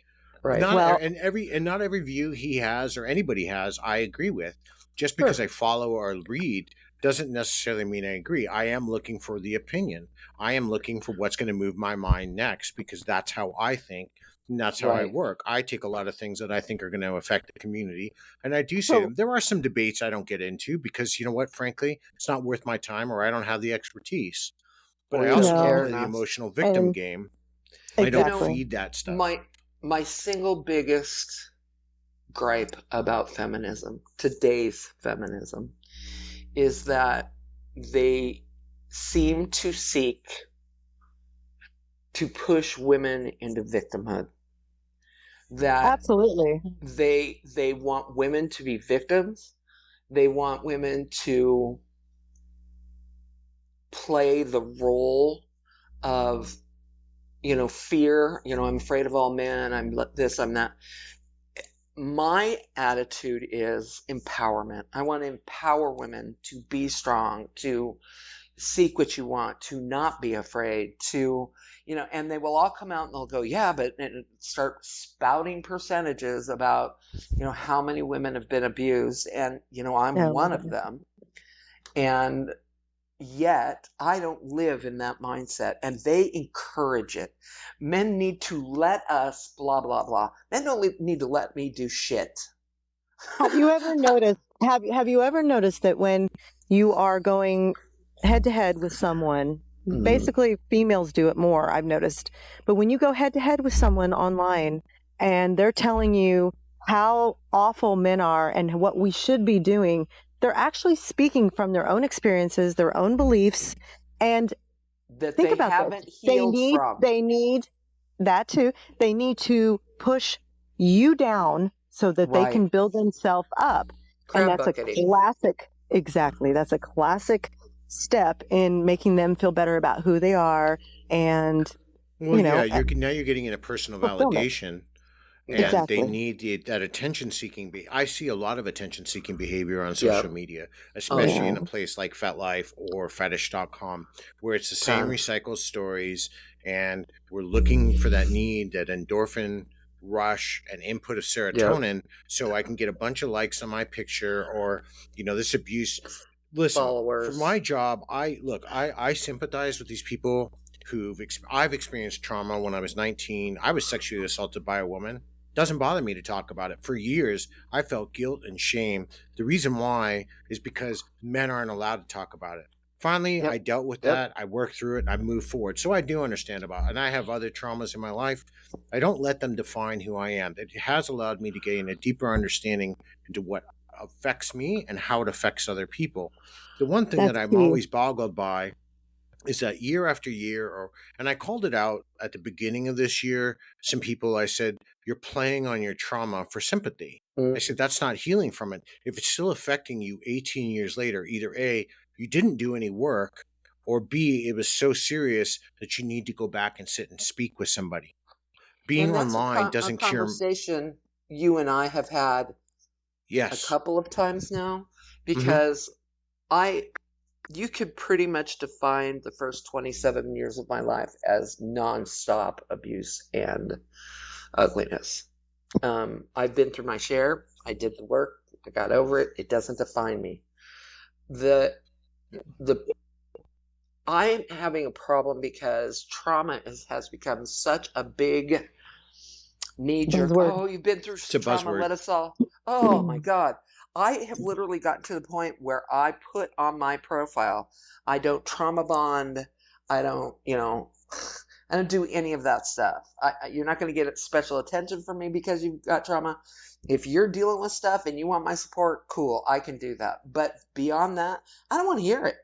S3: Right.
S1: Not
S2: Well-
S1: and not every view he has or anybody has I agree with. Just because I follow or read doesn't necessarily mean I agree. I am looking for the opinion. I am looking for what's going to move my mind next because that's how I think and that's how I
S3: Right.
S1: work. I take a lot of things that I think are going to affect the community and I do say them. There are some debates I don't get into because you know what, frankly, it's not worth my time or I don't have the expertise. But
S3: Or
S1: I
S3: you
S1: also
S3: don't
S1: don't
S3: care
S1: play the
S3: enough.
S1: emotional victim
S2: And-
S1: game. I don't
S2: Exactly.
S1: feed that stuff.
S3: My single biggest gripe about feminism, today's feminism, is that they seem to seek to push women into victimhood. That
S2: Absolutely.
S3: they want women to be victims. They want women to play the role of, fear. I'm afraid of all men. I'm this, I'm that. My attitude is empowerment. I want to empower women to be strong, to seek what you want, to not be afraid, to, and they will all come out and they'll go, yeah, but and start spouting percentages about, how many women have been abused. And, I'm
S2: Yeah,
S3: one of them. And yet I don't live in that mindset, and they encourage it. Men need to let us blah, blah, blah. Men don't need to let me do shit.
S2: Have you ever noticed? Have you ever noticed that when you are going head to head with someone, basically females do it more, I've noticed. But when you go head to head with someone online and they're telling you how awful men are and what we should be doing, they're actually speaking from their own experiences, their own beliefs, and
S3: That
S2: think
S3: they
S2: about
S3: haven't
S2: this.
S3: healed from.
S2: They need that too. They need to push you down so that they
S3: Right.
S2: can build themselves up.
S3: Crab
S2: And that's
S3: bucketing.
S2: a classic, exactly. That's a classic step in making them feel better about who they are. And,
S1: Well,
S2: you know,
S1: yeah, now you're getting into personal
S2: fulfillment.
S1: validation, and
S2: Exactly.
S1: they need that attention-seeking. I see a lot of attention-seeking behavior on social media, especially in a place like Fetlife or Fetish.com, where it's the same
S3: Tons.
S1: recycled stories, and we're looking for that need, that endorphin rush and input of serotonin, so I can get a bunch of likes on my picture or this abuse. Listen,
S3: Followers.
S1: for my job, I sympathize with these people I've experienced trauma when I was 19. I was sexually assaulted by a woman. Doesn't bother me to talk about it. For years, I felt guilt and shame. The reason why is because men aren't allowed to talk about it. Finally, I dealt with that. I worked through it. I moved forward. So I do understand about it. And I have other traumas in my life. I don't let them define who I am. It has allowed me to gain a deeper understanding into what affects me and how it affects other people. The one thing that I'm always boggled by is that year after year, and I called it out at the beginning of this year, some people, I said, you're playing on your trauma for sympathy. I said, that's not healing from it. If it's still affecting you 18 years later, either A, you didn't do any work, or B, it was so serious that you need to go back and sit and speak with somebody. Being online doesn't cure.
S3: Conversation you and I have had a couple of times now, because you could pretty much define the first 27 years of my life as nonstop abuse and ugliness. I've been through my share. I did the work. I got over it. It doesn't define me. I'm having a problem because trauma has become such a big knee-jerk. Oh, you've been through trauma. Let us all. Oh my God. I have literally gotten to the point where I put on my profile, I don't trauma bond. I don't, I don't do any of that stuff. You're not going to get special attention from me because you've got trauma. If you're dealing with stuff and you want my support, cool, I can do that. But beyond that, I don't want to hear it.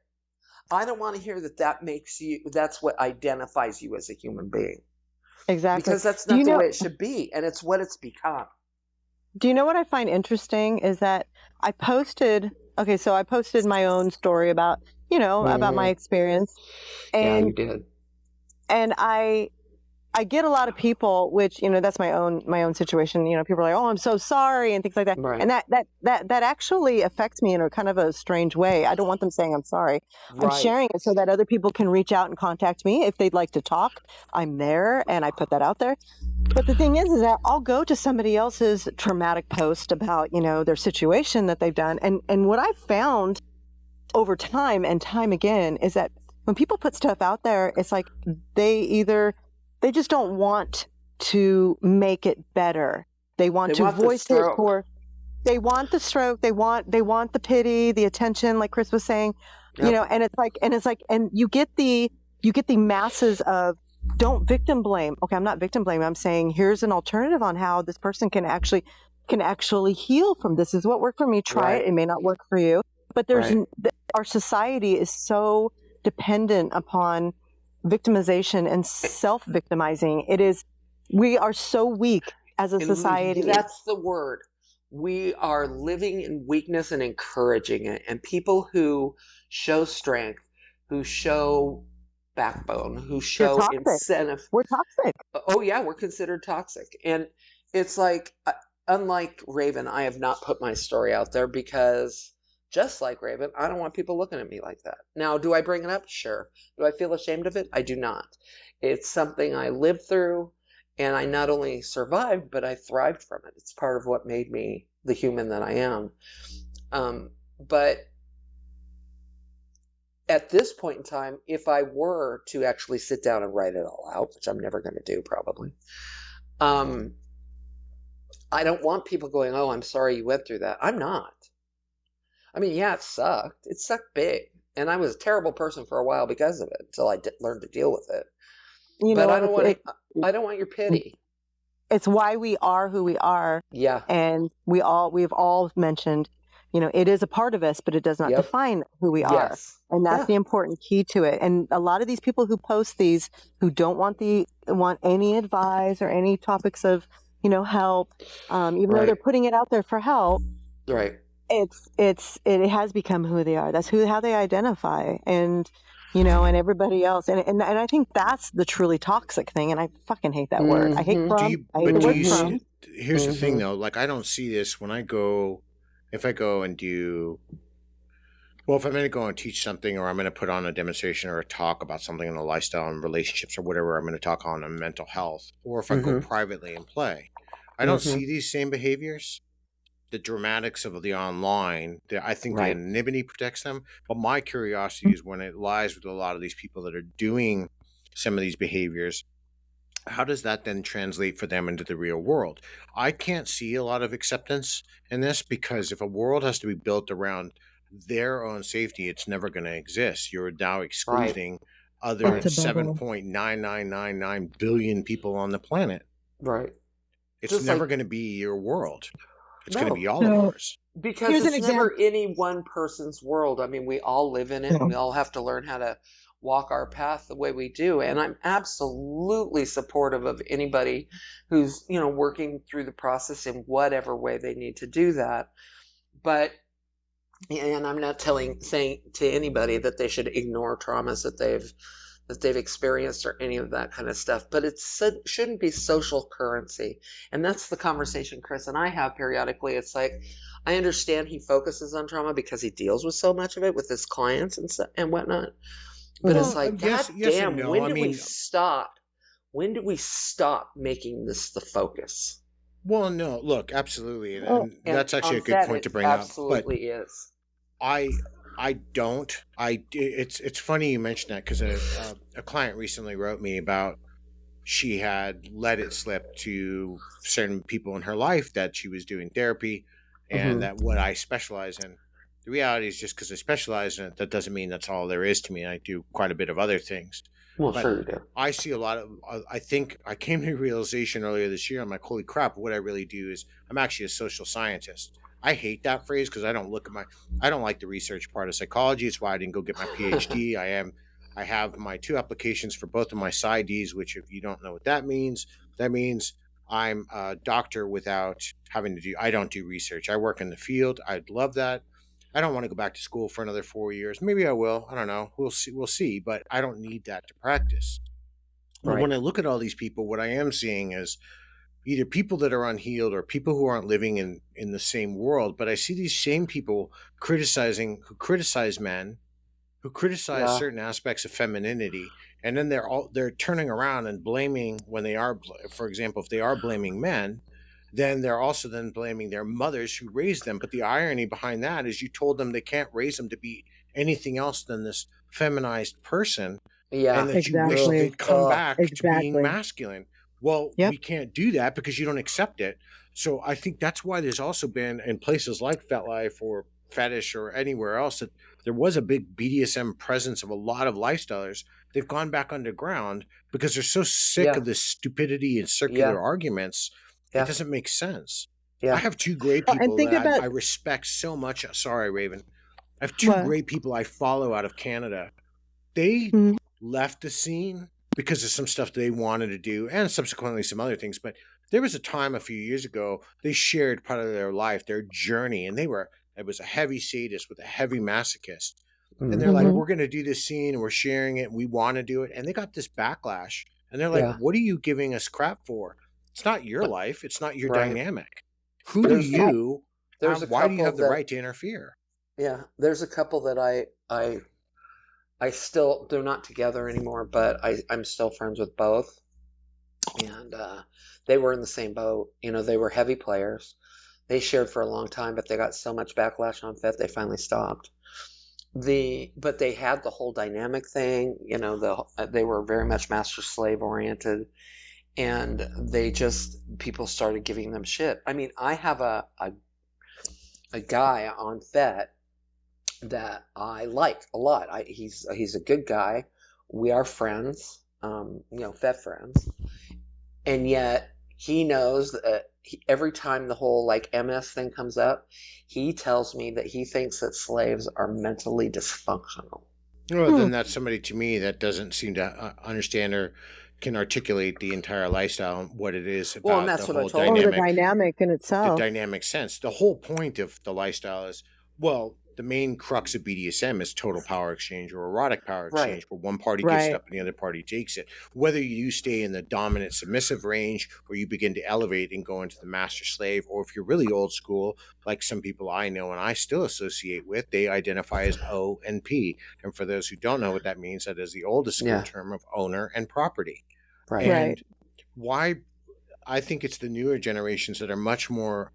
S3: I don't want to hear that makes you, that's what identifies you as a human being.
S2: Exactly.
S3: Because that's not the way it should be. And it's what it's become.
S2: Do you know what I find interesting is that I posted Okay, so I posted my own story about, about my experience.
S3: Yeah, you
S2: And
S3: did.
S2: and I get a lot of people, which, that's my own situation. People are like, "Oh, I'm so sorry," and things like that.
S3: Right.
S2: And that actually affects me in a kind of a strange way. I don't want them saying I'm sorry. I'm
S3: Right.
S2: sharing it so that other people can reach out and contact me if they'd like to talk. I'm there, and I put that out there. But the thing is that I'll go to somebody else's traumatic post about, their situation that they've done. And what I've found over time and time again is that when people put stuff out there, it's like they just don't want to make it better. They want to voice it for, they want the stroke. They want the pity, the attention, like Chris was saying,
S3: Yep.
S2: and you get the masses of, don't victim blame. Okay, I'm not victim blaming. I'm saying here's an alternative on how this person can actually heal from this. Is what worked for me. Try it. It may not work for you. But our society is so dependent upon victimization and self-victimizing. We are so weak as a society.
S3: That's the word. We are living in weakness and encouraging it. And people who show strength, who show backbone, who show incentive.
S2: We're toxic.
S3: Oh yeah, we're considered toxic. And it's like, unlike Raven, I have not put my story out there because, just like Raven, I don't want people looking at me like that. Now, do I bring it up? Sure. Do I feel ashamed of it? I do not. It's something I lived through, and I not only survived, but I thrived from it. It's part of what made me the human that I am. But at this point in time, if I were to actually sit down and write it all out, which I'm never going to do probably, I don't want people going, "Oh, I'm sorry you went through that." I'm not. I mean, yeah, it sucked. It sucked big. And I was a terrible person for a while because of it until I learned to deal with it. But I don't want your pity.
S2: It's why we are who we are.
S3: Yeah.
S2: And we've all mentioned, it is a part of us, but it does not define who we are. And that's the important key to it. And a lot of these people who post these, who don't want any advice or any topics of, help, even though they're putting it out there for help.
S3: Right.
S2: It has become who they are. That's how they identify, and and everybody else, and I think that's the truly toxic thing. And I fucking hate that word. I hate from.
S1: Here's the thing, though. Like, I don't see this when if I go and do. Well, if I'm going to go and teach something, or I'm going to put on a demonstration or a talk about something in a lifestyle and relationships or whatever, I'm going to talk on mental health, or if I go privately and play, I don't see these same behaviors. The dramatics of the online, I think the anonymity protects them. But my curiosity is when it lies with a lot of these people that are doing some of these behaviors, how does that then translate for them into the real world? I can't see a lot of acceptance in this, because if a world has to be built around their own safety, it's never going to exist. You're now excluding other 7.9999 billion people on the planet.
S3: Right.
S1: It's just never going to be your world. It's going to be all of ours.
S3: Because it's never any one person's world. I mean, we all live in it, and we all have to learn how to walk our path the way we do. And I'm absolutely supportive of anybody who's, working through the process in whatever way they need to do that. But, and I'm not saying to anybody that they should ignore traumas that they've experienced or any of that kind of stuff, but it shouldn't be social currency. And that's the conversation Chris and I have periodically. It's like, I understand he focuses on trauma because he deals with so much of it with his clients and whatnot. But it's like, God damn, no. When do we stop? When do we stop making this the focus?
S1: Well, no, look, absolutely. And that's actually a good point to bring up.
S3: Absolutely is.
S1: It's funny you mentioned that, because a client recently wrote me about, she had let it slip to certain people in her life that she was doing therapy, and that what I specialize in. The reality is, just because I specialize in it, that doesn't mean that's all there is to me. I do quite a bit of other things.
S3: Well, sure you do.
S1: I see a lot of, I think I came to a realization earlier this year. I'm like, holy crap, what I really do is I'm actually a social scientist. I hate that phrase because I don't like the research part of psychology. It's why I didn't go get my PhD. I have my 2 applications for both of my PsyDs, which, if you don't know what that means I'm a doctor without having to I don't do research. I work in the field. I'd love that. I don't want to go back to school for another 4 years. Maybe I will. I don't know. We'll see. We'll see. But I don't need that to practice. But
S3: Right.
S1: when I look at all these people, what I am seeing is either people that are unhealed or people who aren't living in the same world. But I see these same people who criticize men, who criticize
S3: Yeah.
S1: certain aspects of femininity, and then they're turning around and blaming when they are, for example, if they are blaming men, then they're also then blaming their mothers who raised them. But the irony behind that is you told them they can't raise them to be anything else than this feminized person, and
S3: Yeah.
S1: that you wish
S3: Ugh.
S2: Exactly.
S1: they'd come
S3: Ugh.
S1: back to being
S2: Exactly.
S1: masculine. Well,
S2: Yep.
S1: we can't do that because you don't accept it. So I think that's why there's also been in places like Fetlife or Fetish or anywhere else that there was a big BDSM presence of a lot of lifestylers. They've gone back underground because they're so sick
S3: Yeah.
S1: of this stupidity and
S3: Yeah.
S1: circular arguments. It
S3: Yeah.
S1: doesn't make sense. I
S3: Yeah.
S1: have two great
S2: Well, and
S1: people
S2: think
S1: that
S2: about
S1: I respect so much. Sorry, Raven. I have two
S2: what.
S1: great people I follow out of Canada. They
S2: Mm,
S1: left the scene because of some stuff they wanted to do and subsequently some other things. But there was a time a few years ago they shared part of their life, their journey, and it was a heavy sadist with a heavy masochist. And they're like,
S3: Mm-hmm.
S2: mhm.
S1: we're going to do this scene and we're sharing it and we want to do it. And they got this backlash. And they're like,
S3: Yeah.
S1: what are you giving us crap for? It's not your life. It's not your
S3: Right.
S1: dynamic. Who do
S3: There's
S2: Right.
S1: you,
S3: there's a
S1: why do you
S3: couple
S1: have the
S3: that
S1: right to interfere?
S3: yeah, there's a couple that I still, they're not together anymore, but I'm still friends with both. And they were in the same boat. You know, they were heavy players. They shared for a long time, but they got so much backlash on Fet they finally stopped. But they had the whole dynamic thing. You know, they were very much master slave oriented, and people started giving them shit. I mean, I have a guy on Fet that I like a lot. He's a good guy. We are friends, Fet friends, and yet he knows that every time the whole like MS thing comes up, he tells me that he thinks that slaves are mentally dysfunctional.
S1: Well,
S2: Hmm.
S1: then that's somebody to me that doesn't seem to understand or can articulate the entire lifestyle and what it is
S3: Well, and
S1: about the
S3: that's what I
S1: whole
S3: told
S2: Or the
S3: him.
S2: dynamic in
S1: the
S2: itself.
S1: dynamic sense. The whole point of the lifestyle is, well, the main crux of BDSM is total power exchange or erotic power
S3: Right.
S1: exchange, where one party gives it
S2: Right.
S1: up and the other party takes it. Whether you stay in the dominant submissive range or you begin to elevate and go into the master slave, or if you're really old school, like some people I know and I still associate with, they identify as O and P. And for those who don't know what that means, that is the oldest school
S3: Yeah.
S1: term of owner and property.
S3: Right.
S2: Right.
S1: And why I think it's the newer generations that are much more.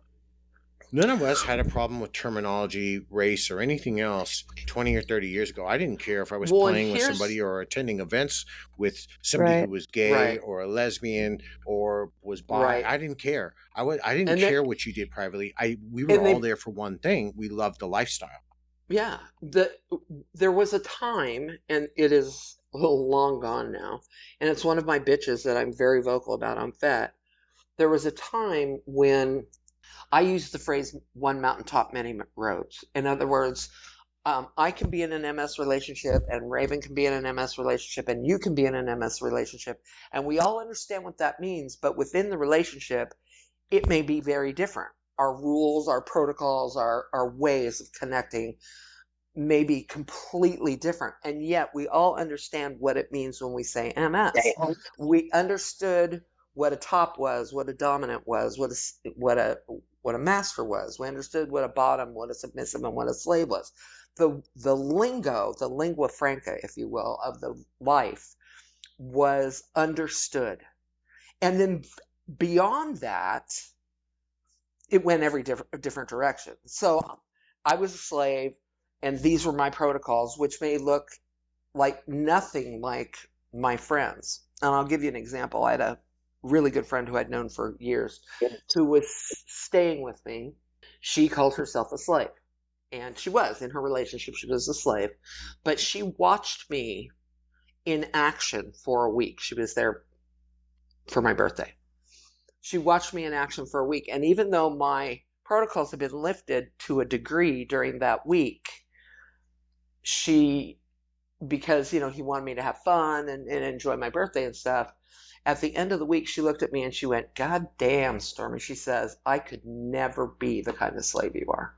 S1: None of us had a problem with terminology, race, or anything else 20 or 30 years ago. I didn't care if I was
S3: Well, and
S1: playing with
S3: here's
S1: somebody or attending events with somebody who
S2: Right.
S1: was gay
S3: right,
S1: or a lesbian or was bi.
S3: right,
S1: I didn't care. I didn't
S3: and
S1: care
S3: they
S1: what you did privately. We were
S3: and
S1: all
S3: they
S1: there for one thing. We loved the lifestyle.
S3: yeah, there was a time, and it is a little long gone now, and it's one of my bitches that I'm very vocal about on Fet. There was a time when I used the phrase "one mountaintop, many roads." In other words, I can be in an MS relationship, and Raven can be in an MS relationship, and you can be in an MS relationship, and we all understand what that means. But within the relationship, it may be very different. Our rules, our protocols, our ways of connecting may be completely different. And yet we all understand what it means when we say MS. We understood what a top was, what a dominant was, what a master was. We understood what a bottom, what a submissive, and what a slave was. The lingo, the lingua franca, if you will, of the life was understood. And then beyond that, it went every different direction. So I was a slave, and these were my protocols, which may look like nothing like my friends. And I'll give you an example. I had a really good friend who I'd known for years who was staying with me. She called herself a slave, and she was in her relationship. She was a slave, but she watched me in action for a week. She was there for my birthday. She watched me in action for a week. And even though my protocols had been lifted to a degree during that week, because, he wanted me to have fun and enjoy my birthday and stuff, at the end of the week, she looked at me and she went, "God damn, Stormy," she says, "I could never be the kind of slave you are."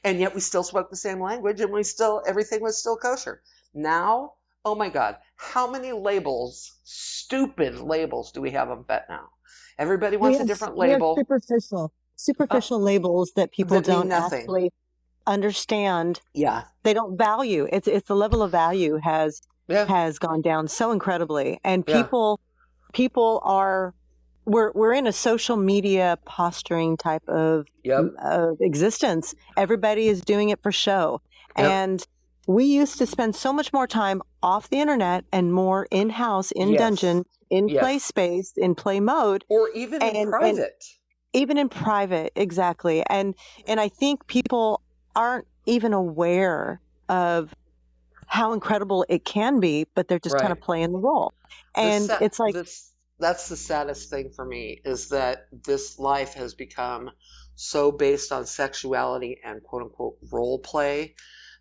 S3: And yet we still spoke the same language, and everything was still kosher. Now, oh my God, how many labels, stupid labels, do we have on Fet now? Everybody wants a different label.
S2: We have superficial labels that people
S3: that mean
S2: don't
S3: nothing.
S2: actually understand.
S3: Yeah.
S2: They don't value. It's the level of value has gone down so incredibly, and people are we're in a social media posturing type of existence. Everybody is doing it for show, and we used to spend so much more time off the internet and more in-house, in dungeon, in play space, in play mode,
S3: or even in private.
S2: Even in private, exactly. And I think people aren't even aware of how incredible it can be, but they're just kind of playing the role. And it's like
S3: that's the saddest thing for me, is that this life has become so based on sexuality and quote unquote role play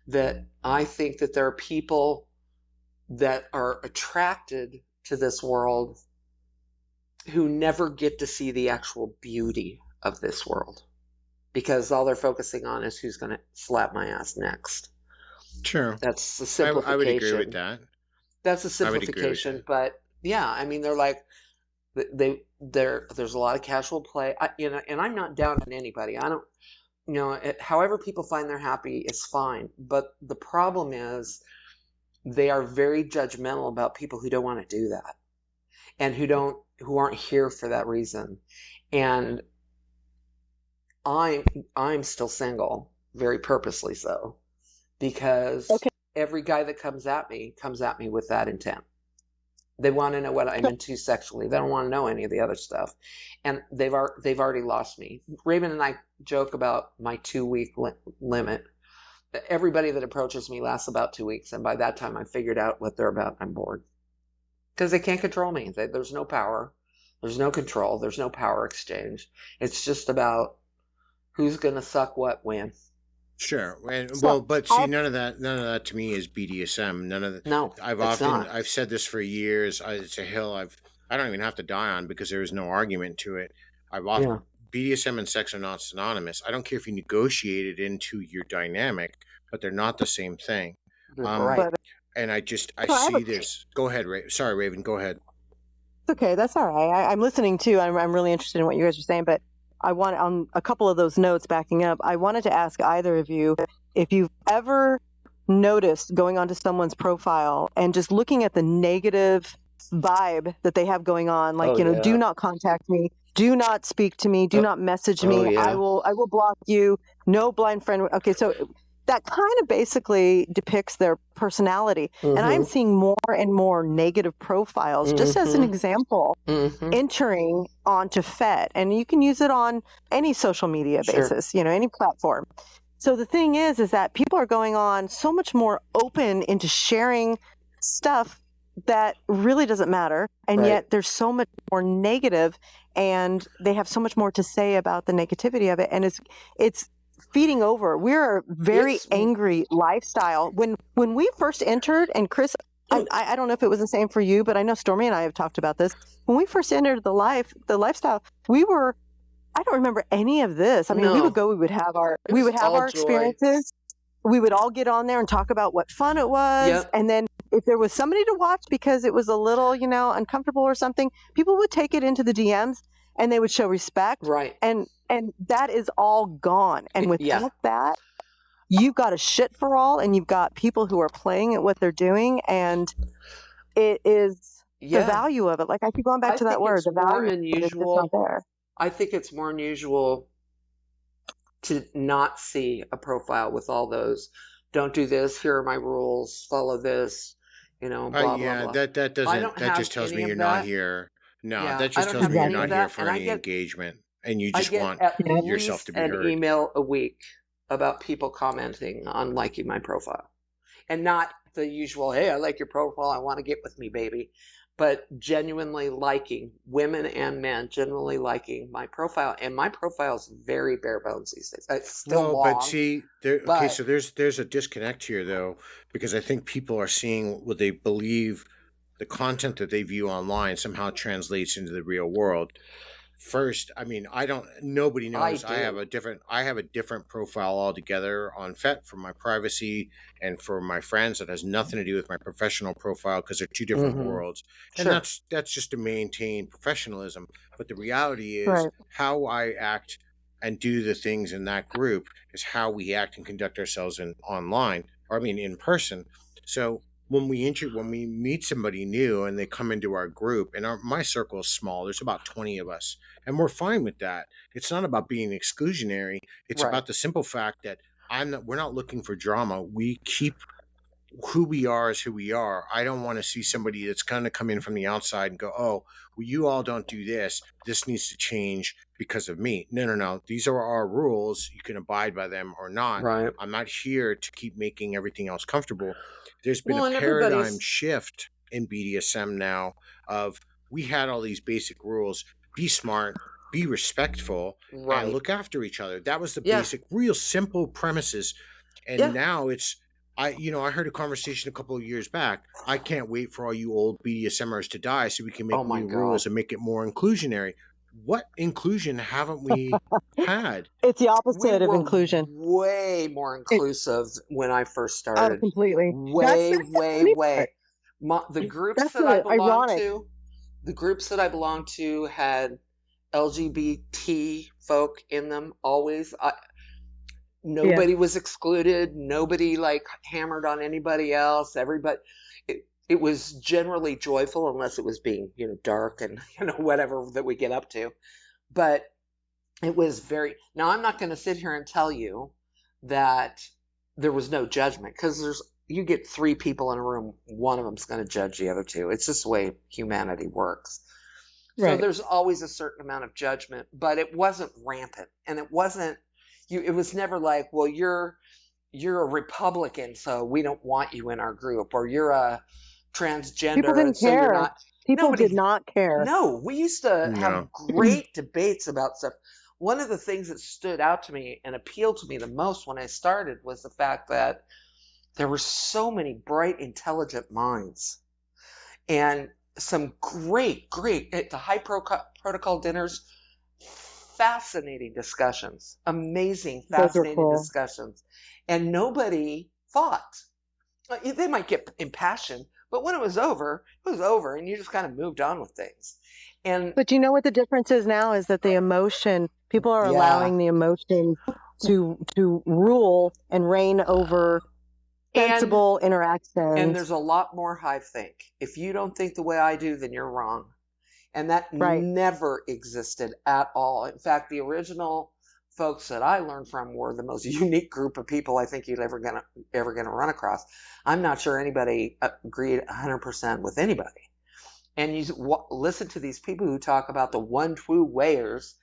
S3: that I think that there are people that are attracted to this world who never get to see the actual beauty of this world, because all they're focusing on is who's going to slap my ass next.
S1: True.
S3: That's the simplification.
S1: I would agree with that.
S3: That's a simplification, but yeah, I mean, they're like, there's a lot of casual play, and I'm not down on anybody. I don't, however people find they're happy is fine. But the problem is they are very judgmental about people who don't want to do that, and who aren't here for that reason. And I'm still single, very purposely so, because every guy that comes at me with that intent. They want to know what I'm into sexually. They don't want to know any of the other stuff, and they've already lost me. Raven and I joke about my 2-week limit. Everybody that approaches me lasts about 2 weeks, and by that time I figured out what they're about. I'm bored, because they can't control me. There's no power, there's no control, there's no power exchange. It's just about who's gonna suck what when.
S1: Sure. But see, none of that to me is BDSM. None of that.
S3: No,
S1: I've said this for years. It's a hill I don't even have to die on, because there is no argument to it. BDSM and sex are not synonymous. I don't care if you negotiate it into your dynamic, but they're not the same thing.
S3: Right.
S1: And I see this. Go ahead, Sorry, Raven. Go ahead.
S2: It's okay. That's all right. I'm listening too. I'm really interested in what you guys are saying, but I want, on a couple of those notes backing up, I wanted to ask either of you if you've ever noticed going onto someone's profile and just looking at the negative vibe that they have going on, like, do not contact me, do not speak to me, do not message me, I will block you, no blind friend. Okay, so that kind of basically depicts their personality. And I'm seeing more and more negative profiles, just as an example, entering onto Fet. And you can use it on any social media basis, any platform. So the thing is that people are going on so much more open into sharing stuff that really doesn't matter. And yet there's so much more negative, and they have so much more to say about the negativity of it. And it's feeding over. We're a very angry lifestyle. When we first entered, and Chris, I don't know if it was the same for you, but I know Stormy and I have talked about this. When we first entered the lifestyle, I don't remember any of this. I mean, we would have our experiences. We would all get on there and talk about what fun it was. And then if there was somebody to watch because it was a little, uncomfortable or something, people would take it into the DMs and they would show respect.
S3: Right.
S2: And that is all gone. And without that, you've got a shit for all, and you've got people who are playing at what they're doing. And it is the value of it. Like, I keep going back to that word, the value is not there.
S3: I think it's more unusual to not see a profile with all those, don't do this, here are my rules, follow this, blah, blah, blah.
S1: That just tells me you're not here. No, that just tells me you're not here for any engagement, and you just want yourself to be heard.
S3: I get an email a week about people commenting on liking my profile, and not the usual, hey, I like your profile, I want to get with me, baby. But genuinely liking, women and men genuinely liking my profile, and my profile is very bare bones these days. It's still long.
S1: But see, so there's a disconnect here, though, because I think people are seeing what they believe the content that they view online somehow translates into the real world. first, nobody
S3: I
S1: knows I have
S3: do.
S1: a different profile altogether on Fet for my privacy and for my friends. That has nothing to do with my professional profile because they're two different
S3: Hmm.
S1: worlds. And
S3: Sure.
S1: that's just to maintain professionalism. But the reality is
S2: Right.
S1: how I act and do the things in that group is how we act and conduct ourselves in person. So when we meet somebody new and they come into our group, and my circle is small, there's about 20 of us, and we're fine with that. It's not about being exclusionary. It's
S3: Right.
S1: about the simple fact that we're not looking for drama. We keep who we are is who we are. I don't want to see somebody that's going to come in from the outside and go, "Oh, well, you all don't do this. This needs to change because of me." No, no, no. These are our rules. You can abide by them or not.
S3: Right.
S1: I'm not here to keep making everything else comfortable. There's been a
S3: Well, and
S1: paradigm
S3: everybody's
S1: shift in BDSM now of we had all these basic rules. Be smart, be respectful, and
S3: right.
S1: look after each other. That was the
S3: Yeah.
S1: basic, real simple premises. And
S3: Yeah.
S1: now I heard a conversation a couple of years back. I can't wait for all you old BDSMers to die so we can
S3: Oh
S1: make
S3: my
S1: new
S3: God.
S1: rules and make it more inclusionary. What inclusion haven't we had?
S2: It's the
S3: We
S2: opposite of
S3: were
S2: inclusion.
S3: way more
S2: It,
S3: inclusive when I first
S2: oh,
S3: started.
S2: completely.
S3: Way,
S2: That's the
S3: way,
S2: funny part.
S3: way. The groups
S2: That's
S3: that I
S2: the
S3: belonged
S2: ironic.
S3: to, had LGBT folk in them always.
S2: Yeah.
S3: Nobody was excluded. Nobody like hammered on anybody else. Everybody, it was generally joyful unless it was being, dark and, whatever that we get up to. But it was now I'm not going to sit here and tell you that there was no judgment because you get three people in a room, one of them's going to judge the other two. It's just the way humanity works. So
S2: Right.
S3: there's always a certain amount of judgment, but it wasn't rampant, and it wasn't it was never like, well, you're a Republican, so we don't want you in our group, or you're a
S2: People
S3: transgender,
S2: didn't
S3: and so you're
S2: care.
S3: not.
S2: People did
S3: Nobody.
S2: not care.
S3: No, we used to
S1: No.
S3: have great debates about stuff. One of the things that stood out to me and appealed to me the most when I started was the fact that there were so many bright, intelligent minds and some great at the high protocol dinners, fascinating discussions, amazing,
S2: Those are
S3: fascinating
S2: cool.
S3: discussions. And nobody fought. They might get impassioned, but when it was over, and you just kind of moved on with things. And
S2: But you know what the difference is now is that the emotion, people are
S3: Yeah.
S2: allowing the emotion to rule and reign over sensible interactions.
S3: And there's a lot more hive think. If you don't think the way I do, then you're wrong. And that
S2: Right.
S3: never existed at all. In fact, the original folks that I learned from were the most unique group of people I think you're ever gonna run across. I'm not sure anybody agreed 100% with anybody. And you listen to these people who talk about the one true wayers.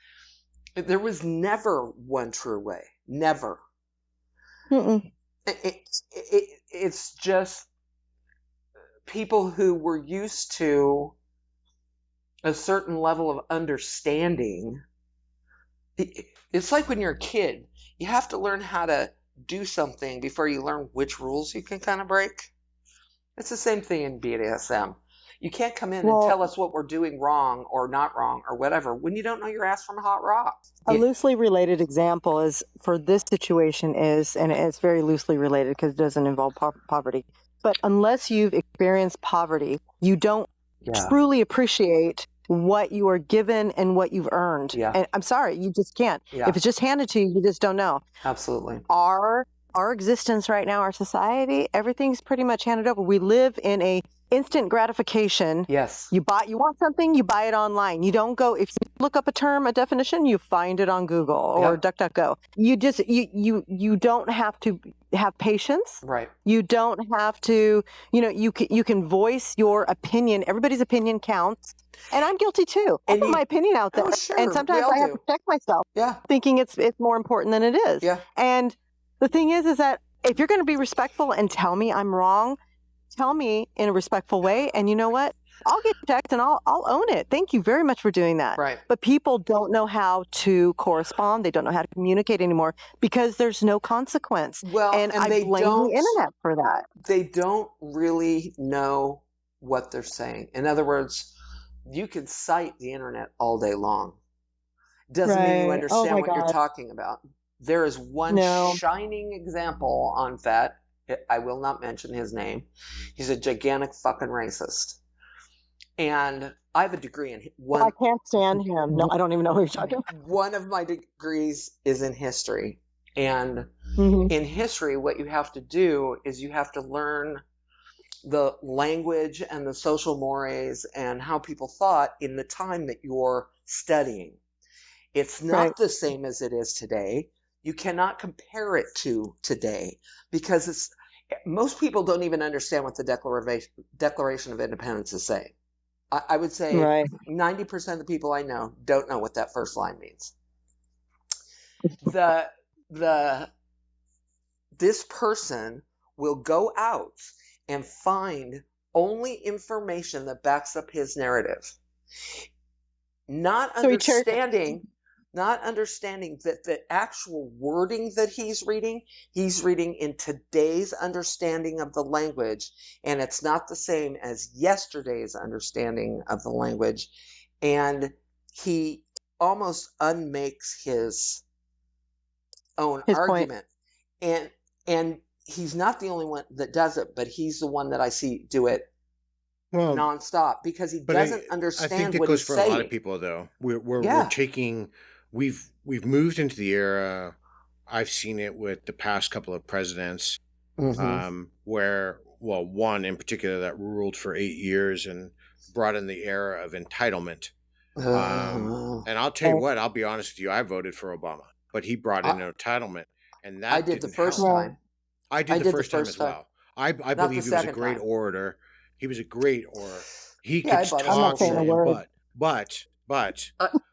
S3: There was never one true way. Never.
S2: Mm-mm.
S3: It's just people who were used to a certain level of understanding. It's like when you're a kid, you have to learn how to do something before you learn which rules you can kind of break. It's the same thing in BDSM. You can't come in and tell us what we're doing wrong or not wrong or whatever when you don't know your ass from a hot rock.
S2: A loosely related example is for this situation and it's very loosely related because it doesn't involve poverty. But unless you've experienced poverty, you don't truly appreciate what you are given and what you've earned.
S3: Yeah.
S2: And I'm sorry, you just can't.
S3: Yeah.
S2: If it's just handed to you, you just don't know.
S3: Absolutely.
S2: Our existence right now, our society, everything's pretty much handed over. We live in a instant gratification.
S3: Yes.
S2: You want something, you buy it online. You don't go, if you look up a term, a definition, you find it on Google or DuckDuckGo. You just, you don't have to have patience.
S3: Right.
S2: You don't have to, you can voice your opinion. Everybody's opinion counts. And I'm guilty too. I put my opinion out there.
S3: Oh, sure.
S2: And sometimes I have to check myself.
S3: Yeah.
S2: Thinking it's more important than it is.
S3: Yeah.
S2: And the thing is that if you're going to be respectful and tell me I'm wrong, tell me in a respectful way. And you know what? I'll get checked and I'll own it. Thank you very much for doing that.
S3: Right.
S2: But people don't know how to correspond. They don't know how to communicate anymore because there's no consequence.
S3: Well,
S2: and I blame the internet for that.
S3: They don't really know what they're saying. In other words, you can cite the internet all day long. doesn't mean you
S2: Right. Oh
S3: understand
S2: my
S3: what you're
S2: God.
S3: talking about. There is one
S2: No.
S3: shining example on Fet. I will not mention his name. He's a gigantic fucking racist. And I have a degree in
S2: I can't stand him. No, I don't even know who you're talking about.
S3: one of my degrees is in history. And
S2: Mhm.
S3: in history, what you have to do is you have to learn the language and the social mores and how people thought in the time that you're studying. It's
S2: Right.
S3: not the same as it is today. You cannot compare it to today because most people don't even understand what the Declaration of Independence is saying. I would say
S2: Right.
S3: 90% of the people I know don't know what that first line means. This person will go out and find only information that backs up his narrative. Not
S2: So he cherry picks.
S3: understanding that the actual wording that he's reading in today's understanding of the language, and it's not the same as yesterday's understanding of the language, and he almost unmakes his own
S2: His point.
S3: argument. And he's not the only one that does it, but he's the one that I see do it
S1: Well,
S3: nonstop because he
S1: but
S3: doesn't
S1: I
S3: understand
S1: think that
S3: what
S1: goes
S3: he's
S1: for a lot of
S3: saying.
S1: people, though. We're
S3: Yeah.
S1: taking we've moved into the era. I've seen it with the past couple of presidents, where one in particular that ruled for 8 years and brought in the era of entitlement. And I'll tell you what, I'll be honest with you, I voted for Obama, but he brought in entitlement, and that
S3: I did the
S1: didn't
S3: first
S1: help.
S3: time.
S1: I did the first time as well. I
S3: Not the
S1: believe he was a
S3: second
S1: great
S3: time.
S1: orator. He was a great orator. He
S3: Yeah, I
S1: could
S3: bought his
S2: I'm not
S1: talk,
S2: saying a
S3: bullshit.
S2: word.
S1: but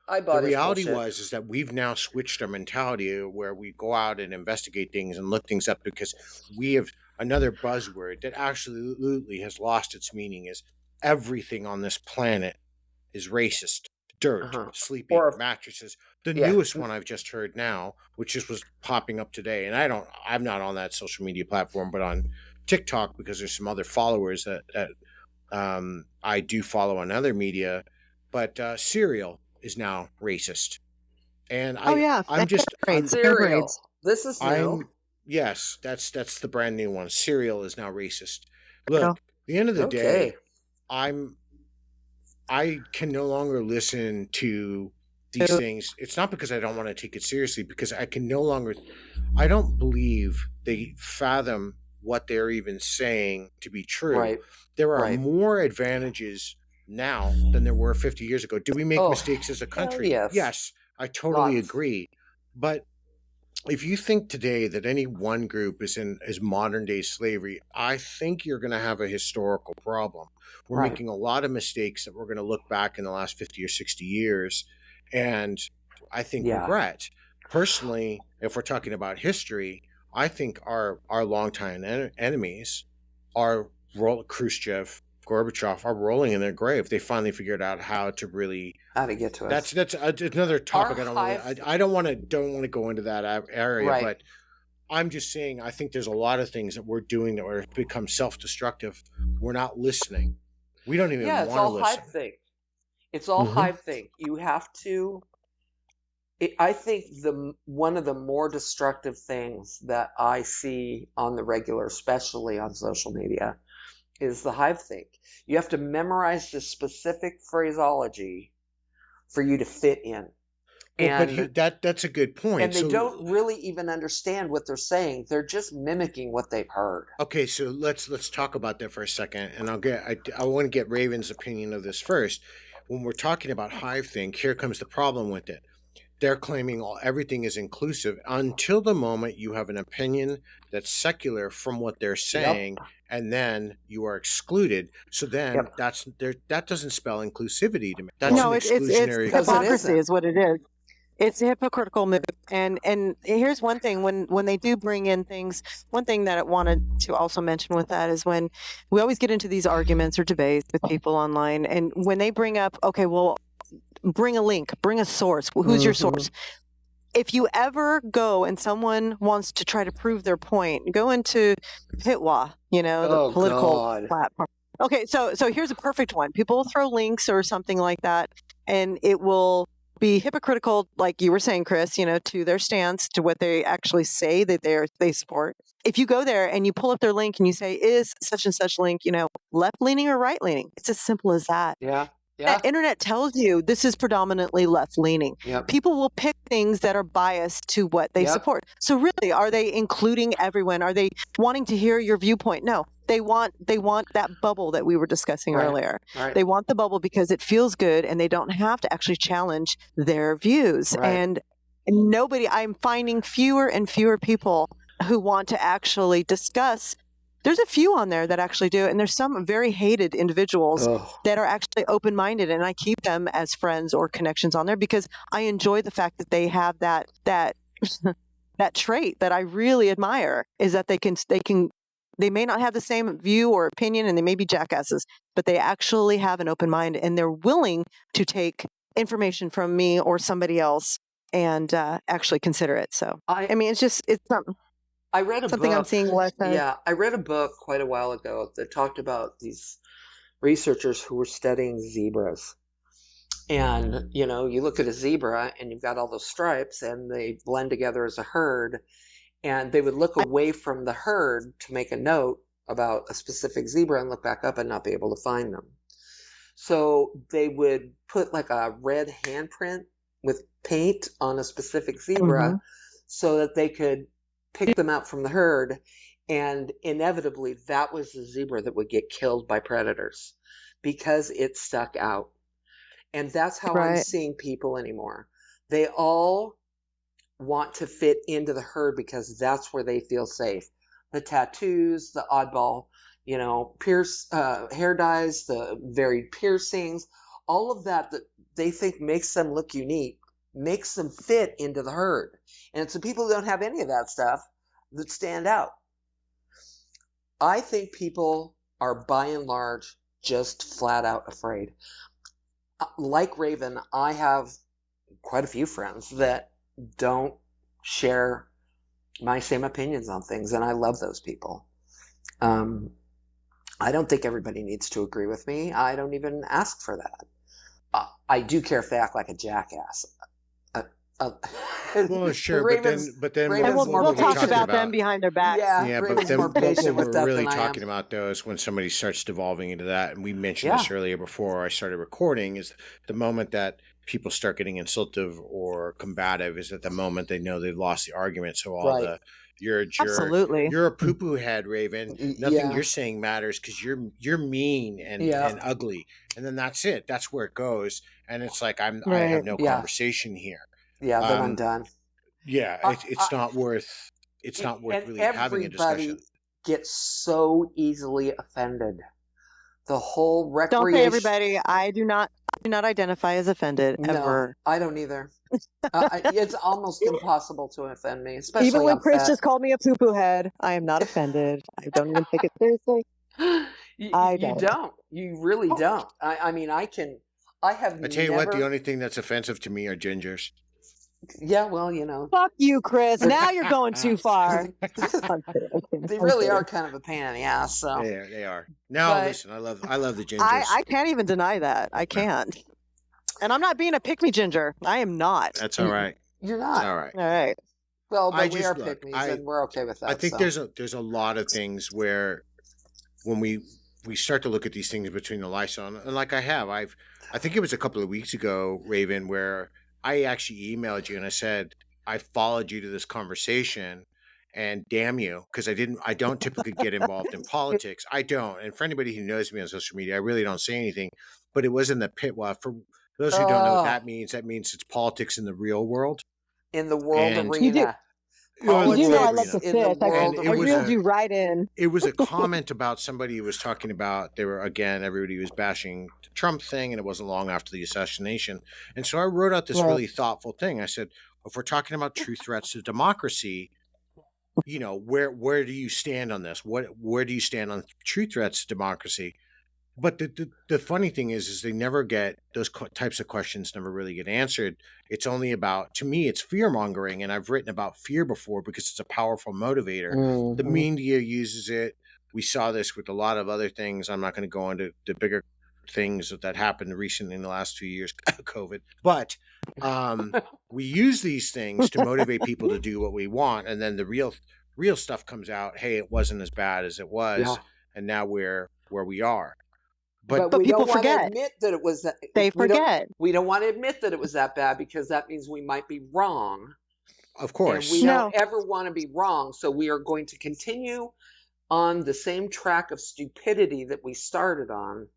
S3: I
S1: the
S3: bought his
S1: reality
S3: bullshit.
S1: is that we've now switched our mentality where we go out and investigate things and look things up because we have another buzzword that absolutely has lost its meaning is everything on this planet is racist. Dirt, sleeping, mattresses. The newest one I've just heard now, which just was popping up today, and I'm not on that social media platform, but on TikTok because there's some other followers that I do follow on other media, but cereal is now racist, and I'm just
S3: cereal. This is new.
S1: Yes, that's the brand new one. Cereal is now racist. Look, at the end of the day, I can no longer listen to these things. It's not because I don't want to take it seriously, because I don't believe they fathom what they're even saying to be true.
S3: Right.
S1: There are more advantages now than there were 50 years ago. Do we make mistakes as a country? Yes, I totally agree. But if you think today that any one group is modern day slavery, I think you're going to have a historical problem. We're making a lot of mistakes that we're going to look back in the last 50 or 60 years and I think regret. Personally, if we're talking about history, I think our longtime enemies are Khrushchev, Gorbachev are rolling in their grave. They finally figured out how to
S3: get to us.
S1: That's another topic. I don't want to go into that area, but I'm just saying I think there's a lot of things that we're doing that are become self-destructive. We're not listening. We don't even want to listen.
S3: It's all hive thing. You have to. I think one of the more destructive things that I see on the regular, especially on social media, is the hive thing. You have to memorize the specific phraseology for you to fit in.
S1: That's a good point.
S3: And they don't really even understand what they're saying. They're just mimicking what they've heard.
S1: Okay, so let's talk about that for a second, and I want to get Raven's opinion of this first. When we're talking about hive thing, here comes the problem with it. They're claiming everything is inclusive until the moment you have an opinion that's secular from what they're saying, and then you are excluded. So then that doesn't spell inclusivity to me. That's an exclusionary.
S2: It's hypocrisy is what it is. It's a hypocritical move. And here's one thing, when they do bring in things, one thing that I wanted to also mention with that is when we always get into these arguments or debates with people online, and when they bring up, okay, well, bring a link, bring a source. Who's your source? If you ever go and someone wants to try to prove their point, go into Pitwa, the political platform. Okay, so here's a perfect one. People will throw links or something like that, and it will be hypocritical, like you were saying, Chris, to their stance, to what they actually say that they support. If you go there and you pull up their link and you say, is such and such link, left leaning or right leaning? It's as simple as that.
S3: Yeah.
S2: That internet tells you this is predominantly left leaning.
S3: Yep.
S2: People will pick things that are biased to what they support. So really, are they including everyone? Are they wanting to hear your viewpoint? No, they want that bubble that we were discussing earlier.
S3: Right.
S2: They want the bubble because it feels good and they don't have to actually challenge their views.
S3: Right.
S2: And I'm finding fewer and fewer people who want to actually discuss. There's a few on there that actually do, and there's some very hated individuals that are actually open-minded, and I keep them as friends or connections on there because I enjoy the fact that they have that that trait that I really admire, is that they may not have the same view or opinion, and they may be jackasses, but they actually have an open mind, and they're willing to take information from me or somebody else and actually consider it. So it's something.
S3: I read a
S2: something
S3: book.
S2: I'm seeing less of.
S3: Yeah, I read a book quite a while ago that talked about these researchers who were studying zebras. And, you look at a zebra and you've got all those stripes and they blend together as a herd. And they would look away from the herd to make a note about a specific zebra and look back up and not be able to find them. So they would put like a red handprint with paint on a specific zebra so that they could pick them out from the herd, and inevitably that was the zebra that would get killed by predators because it stuck out. And that's how I'm seeing people anymore. They all want to fit into the herd because that's where they feel safe. The tattoos, the oddball, hair dyes, the varied piercings, all of that they think makes them look unique, makes them fit into the herd. And it's the people who don't have any of that stuff that stand out. I think people are by and large just flat out afraid. Like Raven, I have quite a few friends that don't share my same opinions on things, and I love those people. I don't think everybody needs to agree with me. I don't even ask for that. I do care if they act like a jackass.
S1: Well, sure, but then
S2: we'll talk about them behind their backs.
S1: Yeah, but then
S3: more patient
S1: what
S3: with
S1: we're
S3: that
S1: really
S3: than I
S1: talking
S3: am.
S1: about, though, is when somebody starts devolving into that, and we mentioned this earlier before I started recording, is the moment that people start getting insultive or combative is at the moment they know they've lost the argument. So all the you're a jerk,
S2: absolutely,
S1: you're a poo-poo head, Raven. Nothing you're saying matters because you're mean and ugly, and then that's it. That's where it goes, and it's like I have no conversation here.
S3: Yeah, then I'm done.
S1: Yeah, it's not worth really having a discussion.
S3: Everybody gets so easily offended. The whole recreation.
S2: Don't say everybody. I do not identify as offended ever.
S3: No, I don't either. It's almost impossible to offend me, especially
S2: even when Chris just called me a poo-poo head. I am not offended. I don't even take it seriously.
S3: You don't. You really don't. I mean, I have.
S1: I tell you what, the only thing that's offensive to me are gingers.
S3: Yeah, well,
S2: Fuck you, Chris. Now you're going too far.
S3: They really are kind of a pain in the ass. So
S1: they are. No, listen, I love the gingers.
S2: I can't even deny that. I can't. And I'm not being a pick-me ginger. I am not.
S1: That's all right.
S3: You're not.
S1: All right.
S2: All right.
S3: Well, but we are pick-me's, and we're okay with that.
S1: I think there's a lot of things where when we start to look at these things between the lifestyle, and like I think it was a couple of weeks ago, Raven, where I actually emailed you and I said, I followed you to this conversation and damn you, because I don't typically get involved in politics. I don't. And for anybody who knows me on social media, I really don't say anything, but it was in the pit. Well, for those who don't know what that means it's politics in the real world.
S3: In the world arena.
S2: You do know I like to fish. I reeled you right in.
S1: It was a comment about somebody who was talking about, everybody was bashing the Trump thing, and it wasn't long after the assassination. And so I wrote out this really thoughtful thing. I said, if we're talking about true threats to democracy, where do you stand on this? Where do you stand on true threats to democracy? But the funny thing is they never get those types of questions never really get answered. It's only about, to me, it's fear mongering. And I've written about fear before because it's a powerful motivator. Mm-hmm. The media uses it. We saw this with a lot of other things. I'm not going to go into the bigger things that happened recently in the last few years, COVID. But we use these things to motivate people to do what we want, and then the real stuff comes out. Hey, it wasn't as bad as it was, and now we're where we are.
S3: But
S2: But
S3: we
S2: people
S3: don't want to
S2: forget.
S3: admit that it was that.
S2: They forget.
S3: We don't want to admit that it was that bad, because that means we might be wrong.
S1: Of course.
S3: And we don't ever want to be wrong. So we are going to continue on the same track of stupidity that we started on.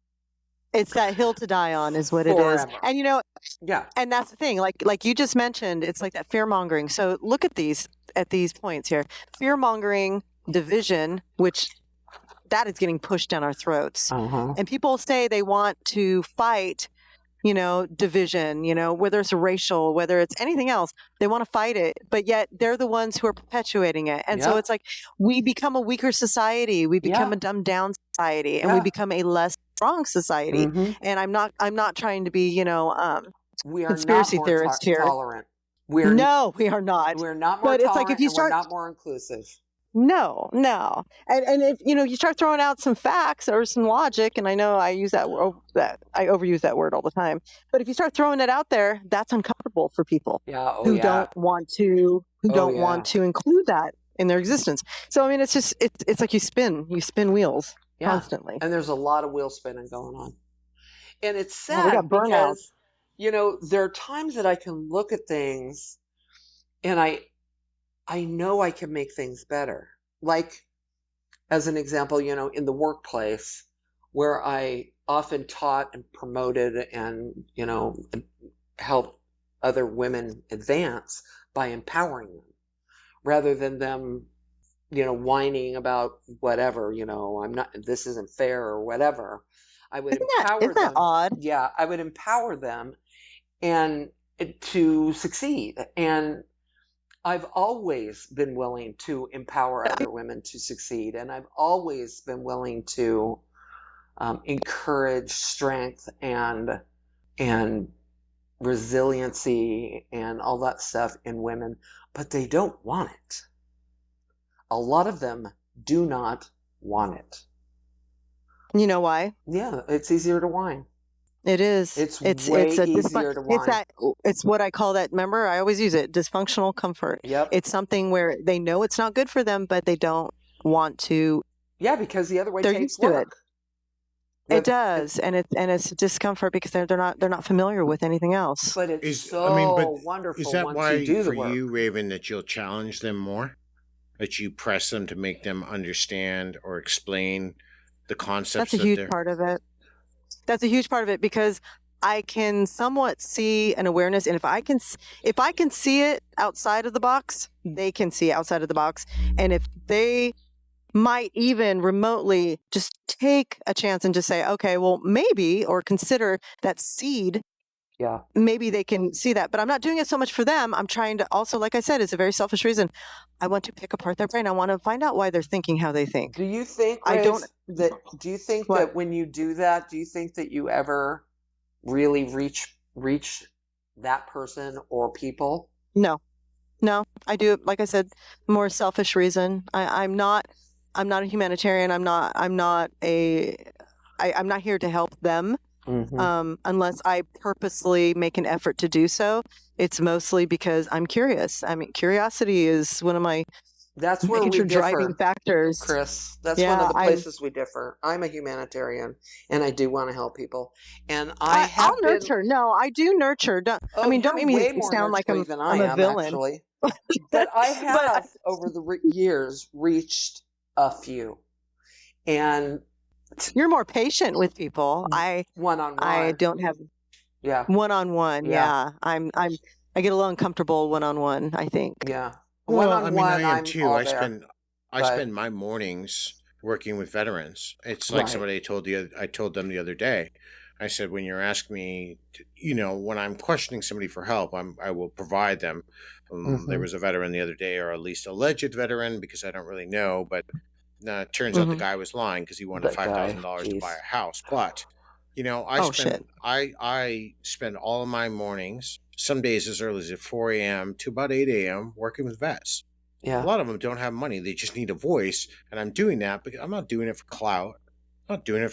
S2: It's that hill to die on is what
S3: Forever.
S2: it is. And, you know,
S3: Yeah.
S2: and that's the thing, like you just mentioned, it's like that fear mongering. So look at these points here. Fear mongering, division, which that is getting pushed down our throats. And people say they want to fight, you know, division, you know, whether it's racial, whether it's anything else, they want to fight it, but yet they're the ones who are perpetuating it. And so it's like we become a weaker society, we become a dumbed down society, and we become a less strong society. And I'm not trying to be, you know,
S3: we are
S2: conspiracy
S3: not more
S2: theorist here.
S3: Tolerant.
S2: No, we are not.
S3: We're not more
S2: but
S3: tolerant,
S2: it's like if you start,
S3: we're not more inclusive.
S2: No. And if, you know, you start throwing out some facts or some logic, and I know I use that I overuse that word all the time, but if you start throwing it out there, that's uncomfortable for people who don't want to want to include that in their existence. So I mean, it's just it's like you spin wheels constantly.
S3: And there's a lot of wheel spinning going on. And it's sad
S2: we got burnout.
S3: Because, you know, there are times that I can look at things and I know I can make things better. Like, as an example, you know, in the workplace where I often taught and promoted and, you know, helped other women advance by empowering them rather than them, you know, whining about whatever, you know, this isn't fair or whatever. I would empower them.
S2: Isn't that odd?
S3: Yeah, I would empower them and to succeed. And I've always been willing to empower other women to succeed, and I've always been willing to encourage strength and resiliency and all that stuff in women, but they don't want it. A lot of them do not want it.
S2: You know why?
S3: Yeah, it's easier to whine.
S2: It is.
S3: It's way easier to whine.
S2: It's what I call that. Remember, I always use it. Dysfunctional comfort.
S3: Yep.
S2: It's something where they know it's not good for them, but they don't want to.
S3: Yeah, because the other way
S2: they're
S3: takes
S2: used to
S3: work.
S2: It does, and it's discomfort because they're not familiar with anything else.
S3: But it's wonderful.
S1: Is that
S3: once
S1: why
S3: you do the
S1: for
S3: work.
S1: you, Raven, that you'll challenge them more? That you press them to make them understand or explain the concepts?
S2: That's a huge part of it. That's a huge part of it because I can somewhat see an awareness, and if I can see it outside of the box, they can see outside of the box, and if they might even remotely just take a chance and just say, okay, well, maybe, or consider that seed.
S3: Yeah.
S2: Maybe they can see that, but I'm not doing it so much for them. I'm trying to also, like I said, it's a very selfish reason. I want to pick apart their brain. I want to find out why they're thinking how they think.
S3: Do you think, do you think that when you do that, do you think that you ever really reach that person or people?
S2: No, I do it, like I said, more selfish reason. I'm not a humanitarian. I'm not here to help them. Unless I purposely make an effort to do so. It's mostly because I'm curious. I mean, curiosity is one of my major driving factors.
S3: Chris, that's one of the places we differ. I'm a humanitarian, and I do want to help people. And I'll
S2: nurture. No, I do nurture. Don't make me sound like I'm a villain.
S3: Actually. But I have, over the years, reached a few. And
S2: you're more patient with people.
S3: One-on-one.
S2: I don't have. Yeah. One-on-one. Yeah. I get a little uncomfortable one-on-one, I think.
S3: Yeah.
S1: One-on-one. I am too. I spend my mornings working with veterans. It's like somebody I told them the other day. I said, when you're asking me, when I'm questioning somebody for help, I will provide them. There was a veteran the other day, or at least alleged veteran, because I don't really know, but it turns out the guy was lying because he wanted $5,000 to buy a house. But I spend all of my mornings, some days as early as at 4 a.m. to about 8 a.m. working with vets.
S3: Yeah.
S1: A lot of them don't have money; they just need a voice, and I'm doing that because I'm not doing it for clout. I'm not doing it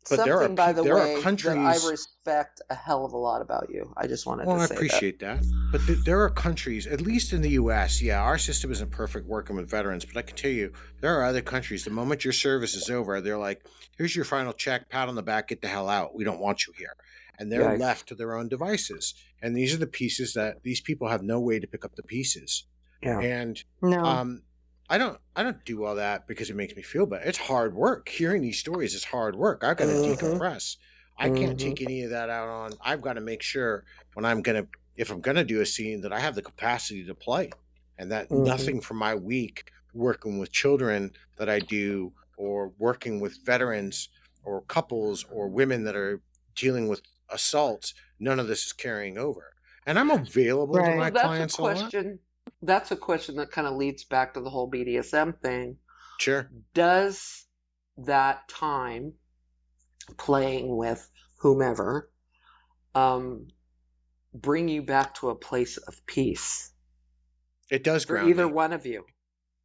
S1: But
S3: Something, by the
S1: there are
S3: way, that I
S1: countries.
S3: respect a hell of a lot about you. I just wanted
S1: Well,
S3: to
S1: I
S3: say that.
S1: appreciate that. But there are countries, at least in the US, yeah, our system isn't perfect working with veterans, but I can tell you, there are other countries, the moment your service is over, they're like, here's your final check, pat on the back, get the hell out. We don't want you here. And they're
S3: Yikes.
S1: left to their own devices. And these are the pieces that these people have no way to pick up the pieces.
S3: Yeah.
S1: And
S2: No.
S1: I don't do all that because it makes me feel better. It's hard work. Hearing these stories is hard work. I've got to decompress. I can't take any of that out on. I've got to make sure when if I'm gonna do a scene, that I have the capacity to play, and that nothing from my week working with children that I do, or working with veterans or couples or women that are dealing with assaults, none of this is carrying over. And I'm available to
S2: Right.
S1: my
S3: So that's a
S1: clients a lot.
S3: question. That's a question that kind of leads back to the whole BDSM thing.
S1: Sure.
S3: Does that time playing with whomever bring you back to a place of peace
S1: It does
S3: for
S1: ground
S3: either
S1: me.
S3: one of you?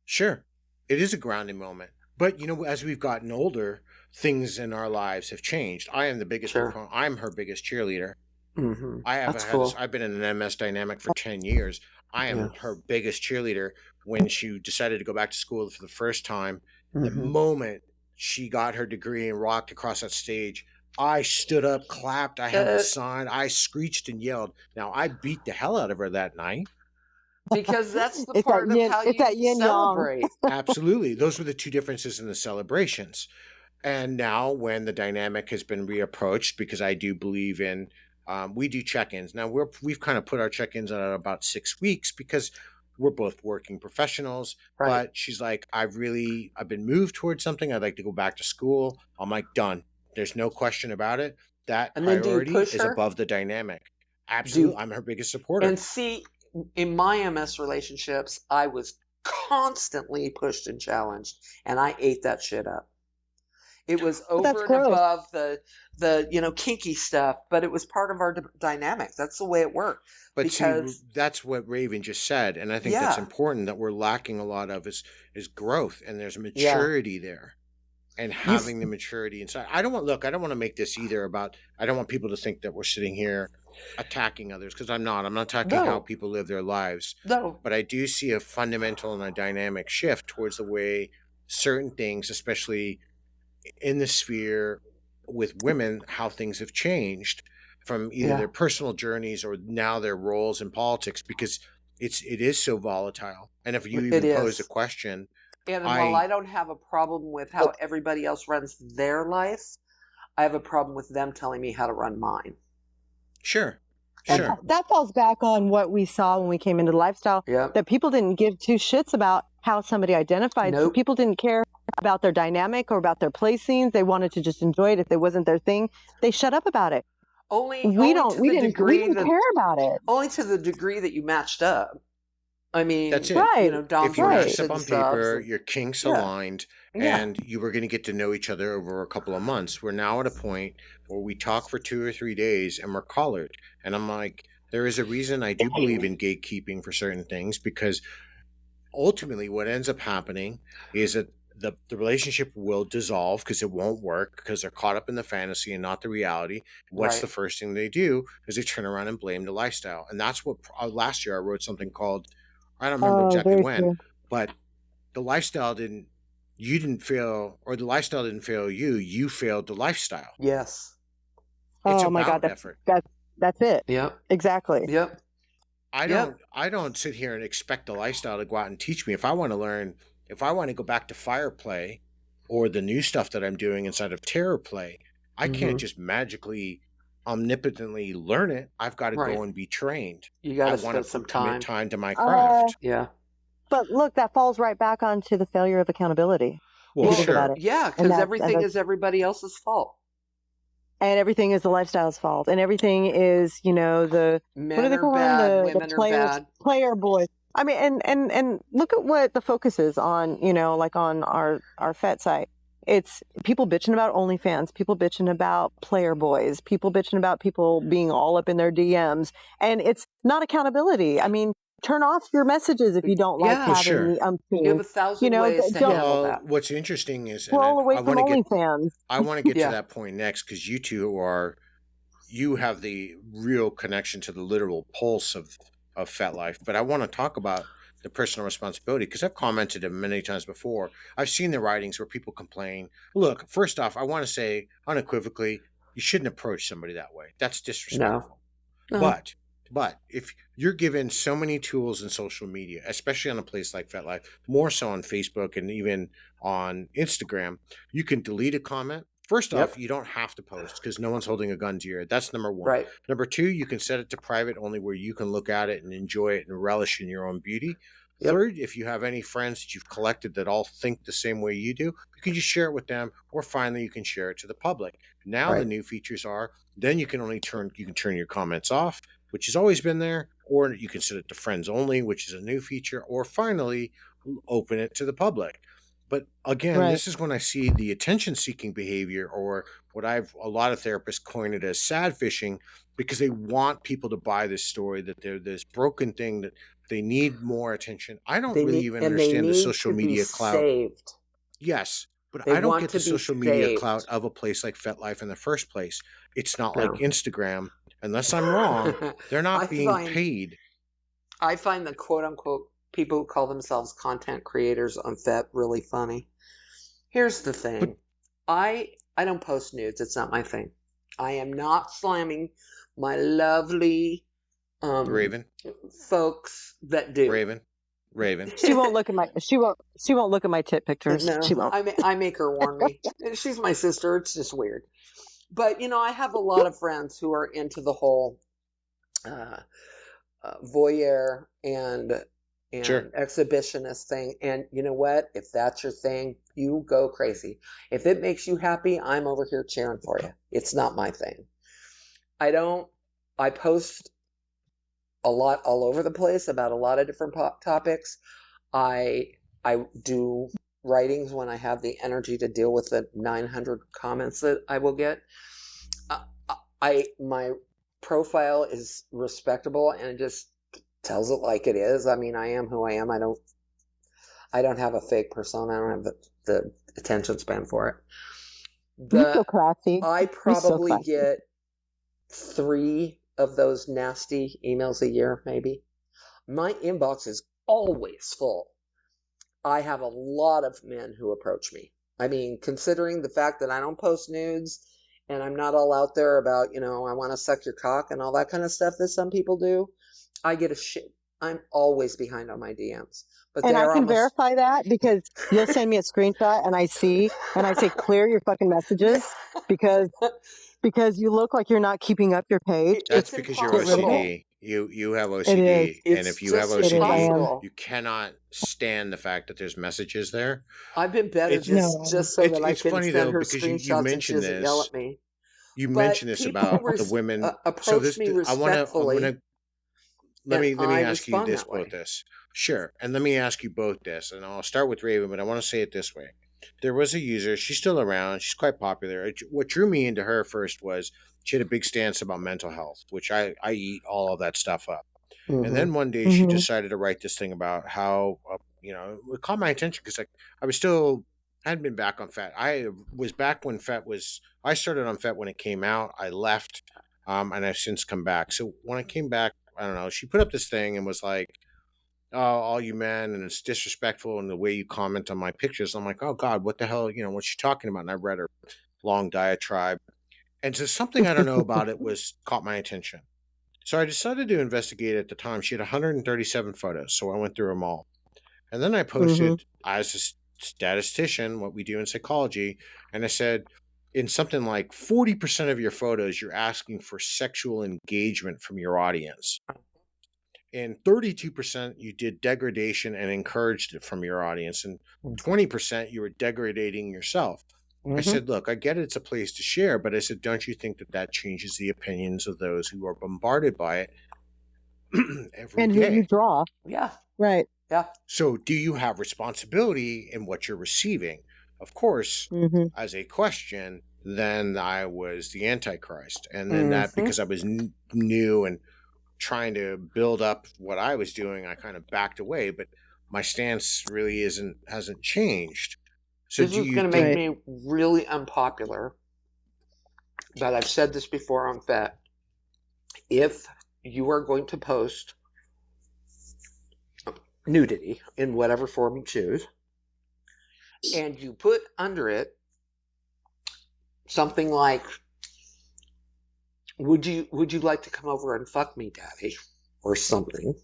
S1: Sure. It is a grounding moment. But as we've gotten older, things in our lives have changed. I am the biggest
S3: Sure.
S1: proponent. I'm her biggest cheerleader.
S3: That's cool.
S1: I've been in an MS dynamic for 10 years. I am
S3: Yeah.
S1: her biggest cheerleader. When she decided to go back to school for the first time, the moment she got her degree and walked across that stage, I stood up, clapped, I held the sign, I screeched and yelled. Now, I beat the hell out of her that night.
S3: Because that's the
S2: It's
S3: part
S2: that
S3: of
S2: yin,
S3: how
S2: it's that
S3: you
S2: yin yang.
S3: celebrate.
S1: Absolutely. Those were the two differences in the celebrations. And now, when the dynamic has been reapproached, because I do believe in, we do check-ins. Now we've kind of put our check-ins at about 6 weeks because we're both working professionals.
S3: Right.
S1: But she's like, I've been moved towards something. I'd like to go back to school. I'm like, done. There's no question about it. That
S3: And then do you
S1: priority
S3: push
S1: is
S3: her?
S1: above the dynamic. Absolutely, I'm her biggest supporter.
S3: And see, in my MS relationships, I was constantly pushed and challenged, and I ate that shit up. It was over
S2: that's
S3: and
S2: gross.
S3: above the kinky stuff, but it was part of our dynamics. That's the way it worked.
S1: But
S3: Because
S1: see, that's what Raven just said, and I think that's important. That we're lacking a lot of is growth, and there's maturity there, and having the maturity inside. I don't want to make this either about. I don't want people to think that we're sitting here attacking others, because I'm not. I'm not attacking how people live their lives.
S3: No.
S1: But I do see a fundamental and a dynamic shift towards the way certain things, especially in the sphere with women, how things have changed from either their personal journeys or now their roles in politics, because it is so volatile. And if you even pose a question,
S3: and while I don't have a problem with how everybody else runs their life, I have a problem with them telling me how to run mine.
S1: Sure.
S2: And that falls back on what we saw when we came into the lifestyle, that people didn't give two shits about how somebody identified. So people didn't care about their dynamic or about their play scenes. They wanted to just enjoy it. If it wasn't their thing, they shut up about it. We didn't care about it.
S3: Only to the degree that you matched up. I mean,
S1: that's it.
S2: Right.
S3: Dom
S1: if you matched up on paper, your kinks aligned, and you were going to get to know each other over a couple of months. We're now at a point where we talk for 2 or 3 days and we're collared. And I'm like, there is a reason I do believe in gatekeeping for certain things, because ultimately what ends up happening is that the relationship will dissolve because it won't work, because they're caught up in the fantasy and not the reality. What's the first thing they do is they turn around and blame the lifestyle. And that's what last year I wrote something called, I don't remember exactly when, but the lifestyle didn't fail, or the lifestyle didn't fail you. You failed the lifestyle.
S3: Yes.
S1: It's
S2: my God,
S1: effort.
S2: That's it.
S3: Yep.
S2: Exactly.
S3: Yep.
S1: I don't sit here and expect the lifestyle to go out and teach me. If I want to learn, if I want to go back to fire play or the new stuff that I'm doing inside of terror play, I can't just magically, omnipotently learn it. I've got to go and be trained.
S3: You got to
S1: spend
S3: some time.
S1: Commit time to my craft.
S2: But look, that falls right back onto the failure of accountability.
S1: Well, sure.
S3: Yeah, because everything is everybody else's fault.
S2: And everything is the lifestyle's fault. And everything is, the
S3: men
S2: what do they call them?
S3: Women
S2: the players,
S3: are bad.
S2: Player boys. I mean, and look at what the focus is on, like on our FET site. It's people bitching about OnlyFans, people bitching about player boys, people bitching about people being all up in their DMs. And it's not accountability. I mean, turn off your messages if you don't like
S3: Yeah.
S1: Well,
S2: having
S1: sure.
S2: the
S3: You have
S2: umpteen.
S3: 1,000 ways to
S2: Don't
S3: handle that.
S1: What's interesting is, and
S2: scroll away
S1: I
S2: from
S1: want to get
S2: OnlyFans.
S1: to
S3: Yeah.
S1: that point next, because you have the real connection to the literal pulse of Fetlife. But I want to talk about the personal responsibility, because I've commented it many times before. I've seen the writings where people complain. Look, first off, I want to say unequivocally, you shouldn't approach somebody that way. That's disrespectful.
S3: No.
S1: But if you're given so many tools in social media, especially on a place like FetLife, more so on Facebook and even on Instagram, you can delete a comment. First
S3: Yep.
S1: off, you don't have to post because no one's holding a gun to your head. That's number one.
S3: Right.
S1: Number two, you can set it to private only, where you can look at it and enjoy it and relish in your own beauty.
S3: Yep.
S1: Third, if you have any friends that you've collected that all think the same way you do, you can just share it with them, or finally you can share it to the public. Now the
S3: Right.
S1: new features are, then you can turn your comments off, which has always been there, or you can set it to friends only, which is a new feature, or finally open it to the public. But again,
S2: Right.
S1: this is when I see the attention-seeking behavior, or what a lot of therapists coin it as sad fishing, because they want people to buy this story that they're this broken thing, that they need more attention. I don't really even understand the social media clout.
S3: Saved.
S1: Yes, but
S3: They
S1: I don't
S3: want
S1: get
S3: to
S1: the
S3: be
S1: social media
S3: saved.
S1: clout of a place like FetLife in the first place. It's not
S3: No.
S1: like Instagram. Unless I'm wrong, they're not being paid.
S3: I find the quote unquote people who call themselves content creators on Fet really funny. Here's the thing. I don't post nudes. It's not my thing. I am not slamming my lovely
S1: Raven
S3: folks that do.
S1: Raven.
S2: She won't look at my she won't look at my tit pictures.
S3: No,
S2: She won't.
S3: I make her warn me. She's my sister. It's just weird. But I have a lot of friends who are into the whole voyeur and
S1: Sure.
S3: exhibitionist thing. And you know what? If that's your thing, you go crazy. If it makes you happy, I'm over here cheering for you. It's not my thing. I post a lot all over the place about a lot of different topics. I do writings when I have the energy to deal with the 900 comments that I will get. My profile is respectable and it just tells it like it is. I mean, I am who I am. I don't have a fake persona. I don't have the attention span for it.
S2: You're so classy.
S3: I probably get 3 of those nasty emails a year, maybe. My inbox is always full. I have a lot of men who approach me. I mean, considering the fact that I don't post nudes and I'm not all out there about, I want to suck your cock and all that kind of stuff that some people do, I get a shit. I'm always behind on my DMs. But
S2: and I can verify that because you'll send me a screenshot and I say, clear your fucking messages because you look like you're not keeping up your page.
S1: That's because you're OCD. You have OCD, and if you have OCD, you cannot stand the fact that there's messages there.
S3: I've been better just so that I can
S1: funny,
S3: send
S1: though,
S3: her
S1: because
S3: screenshots
S1: you mentioned
S3: and she doesn't yell at me.
S1: You mentioned this about the women.
S3: Approach me respectfully.
S1: Let me ask you this about this. Sure, and let me ask you both this, and I'll start with Raven, but I want to say it this way. There was a user, she's still around, she's quite popular. What drew me into her first was she had a big stance about mental health, which I eat all of that stuff up. Mm-hmm. And then one day she decided to write this thing about how, it caught my attention because I hadn't been back on Fet. I was back when I started on Fet when it came out. I left, and I've since come back. So when I came back, I don't know, she put up this thing and was like, oh, all you men, and it's disrespectful in the way you comment on my pictures. I'm like, oh God, what the hell, what's she talking about? And I read her long diatribe. And so something I don't know about it caught my attention. So I decided to investigate at the time. She had 137 photos. So I went through them all. And then I posted as a statistician, what we do in psychology. And I said, in something like 40% of your photos, you're asking for sexual engagement from your audience. And 32% you did degradation and encouraged it from your audience. And 20% you were degrading yourself. I said, look, I get it's a place to share, but I said, don't you think that changes the opinions of those who are bombarded by it every
S2: day? And who you draw.
S3: Yeah.
S2: Right.
S3: Yeah.
S1: So do you have responsibility in what you're receiving? Of course, as a question, then I was the Antichrist. And then that, because I was new and trying to build up what I was doing, I kind of backed away, but my stance really hasn't changed. So
S3: This
S1: do
S3: is
S1: you
S3: going to make
S1: think?
S3: me really unpopular, but I've said this before on Fet. If you are going to post nudity in whatever form you choose, and you put under it something like, would you like to come over and fuck me, daddy, or something,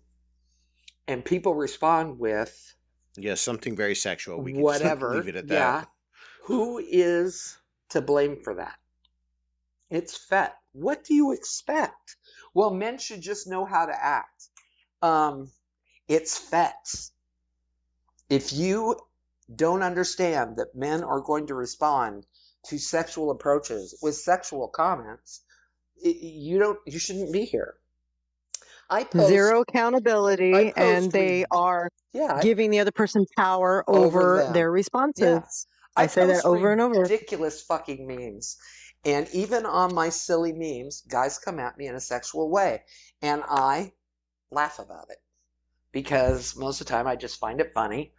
S3: and people respond with
S1: Yeah, something very sexual. We could just
S3: whatever,
S1: leave it at
S3: yeah,
S1: that.
S3: who is to blame for that? It's Fet. What do you expect? Well, men should just know how to act. It's Fets. If you don't understand that men are going to respond to sexual approaches with sexual comments, you shouldn't be here. I post
S2: Zero accountability, and they are giving the other person power over their responses.
S3: Yeah.
S2: I say that over and over.
S3: Ridiculous fucking memes. And even on my silly memes, guys come at me in a sexual way. And I laugh about it. Because most of the time I just find it funny.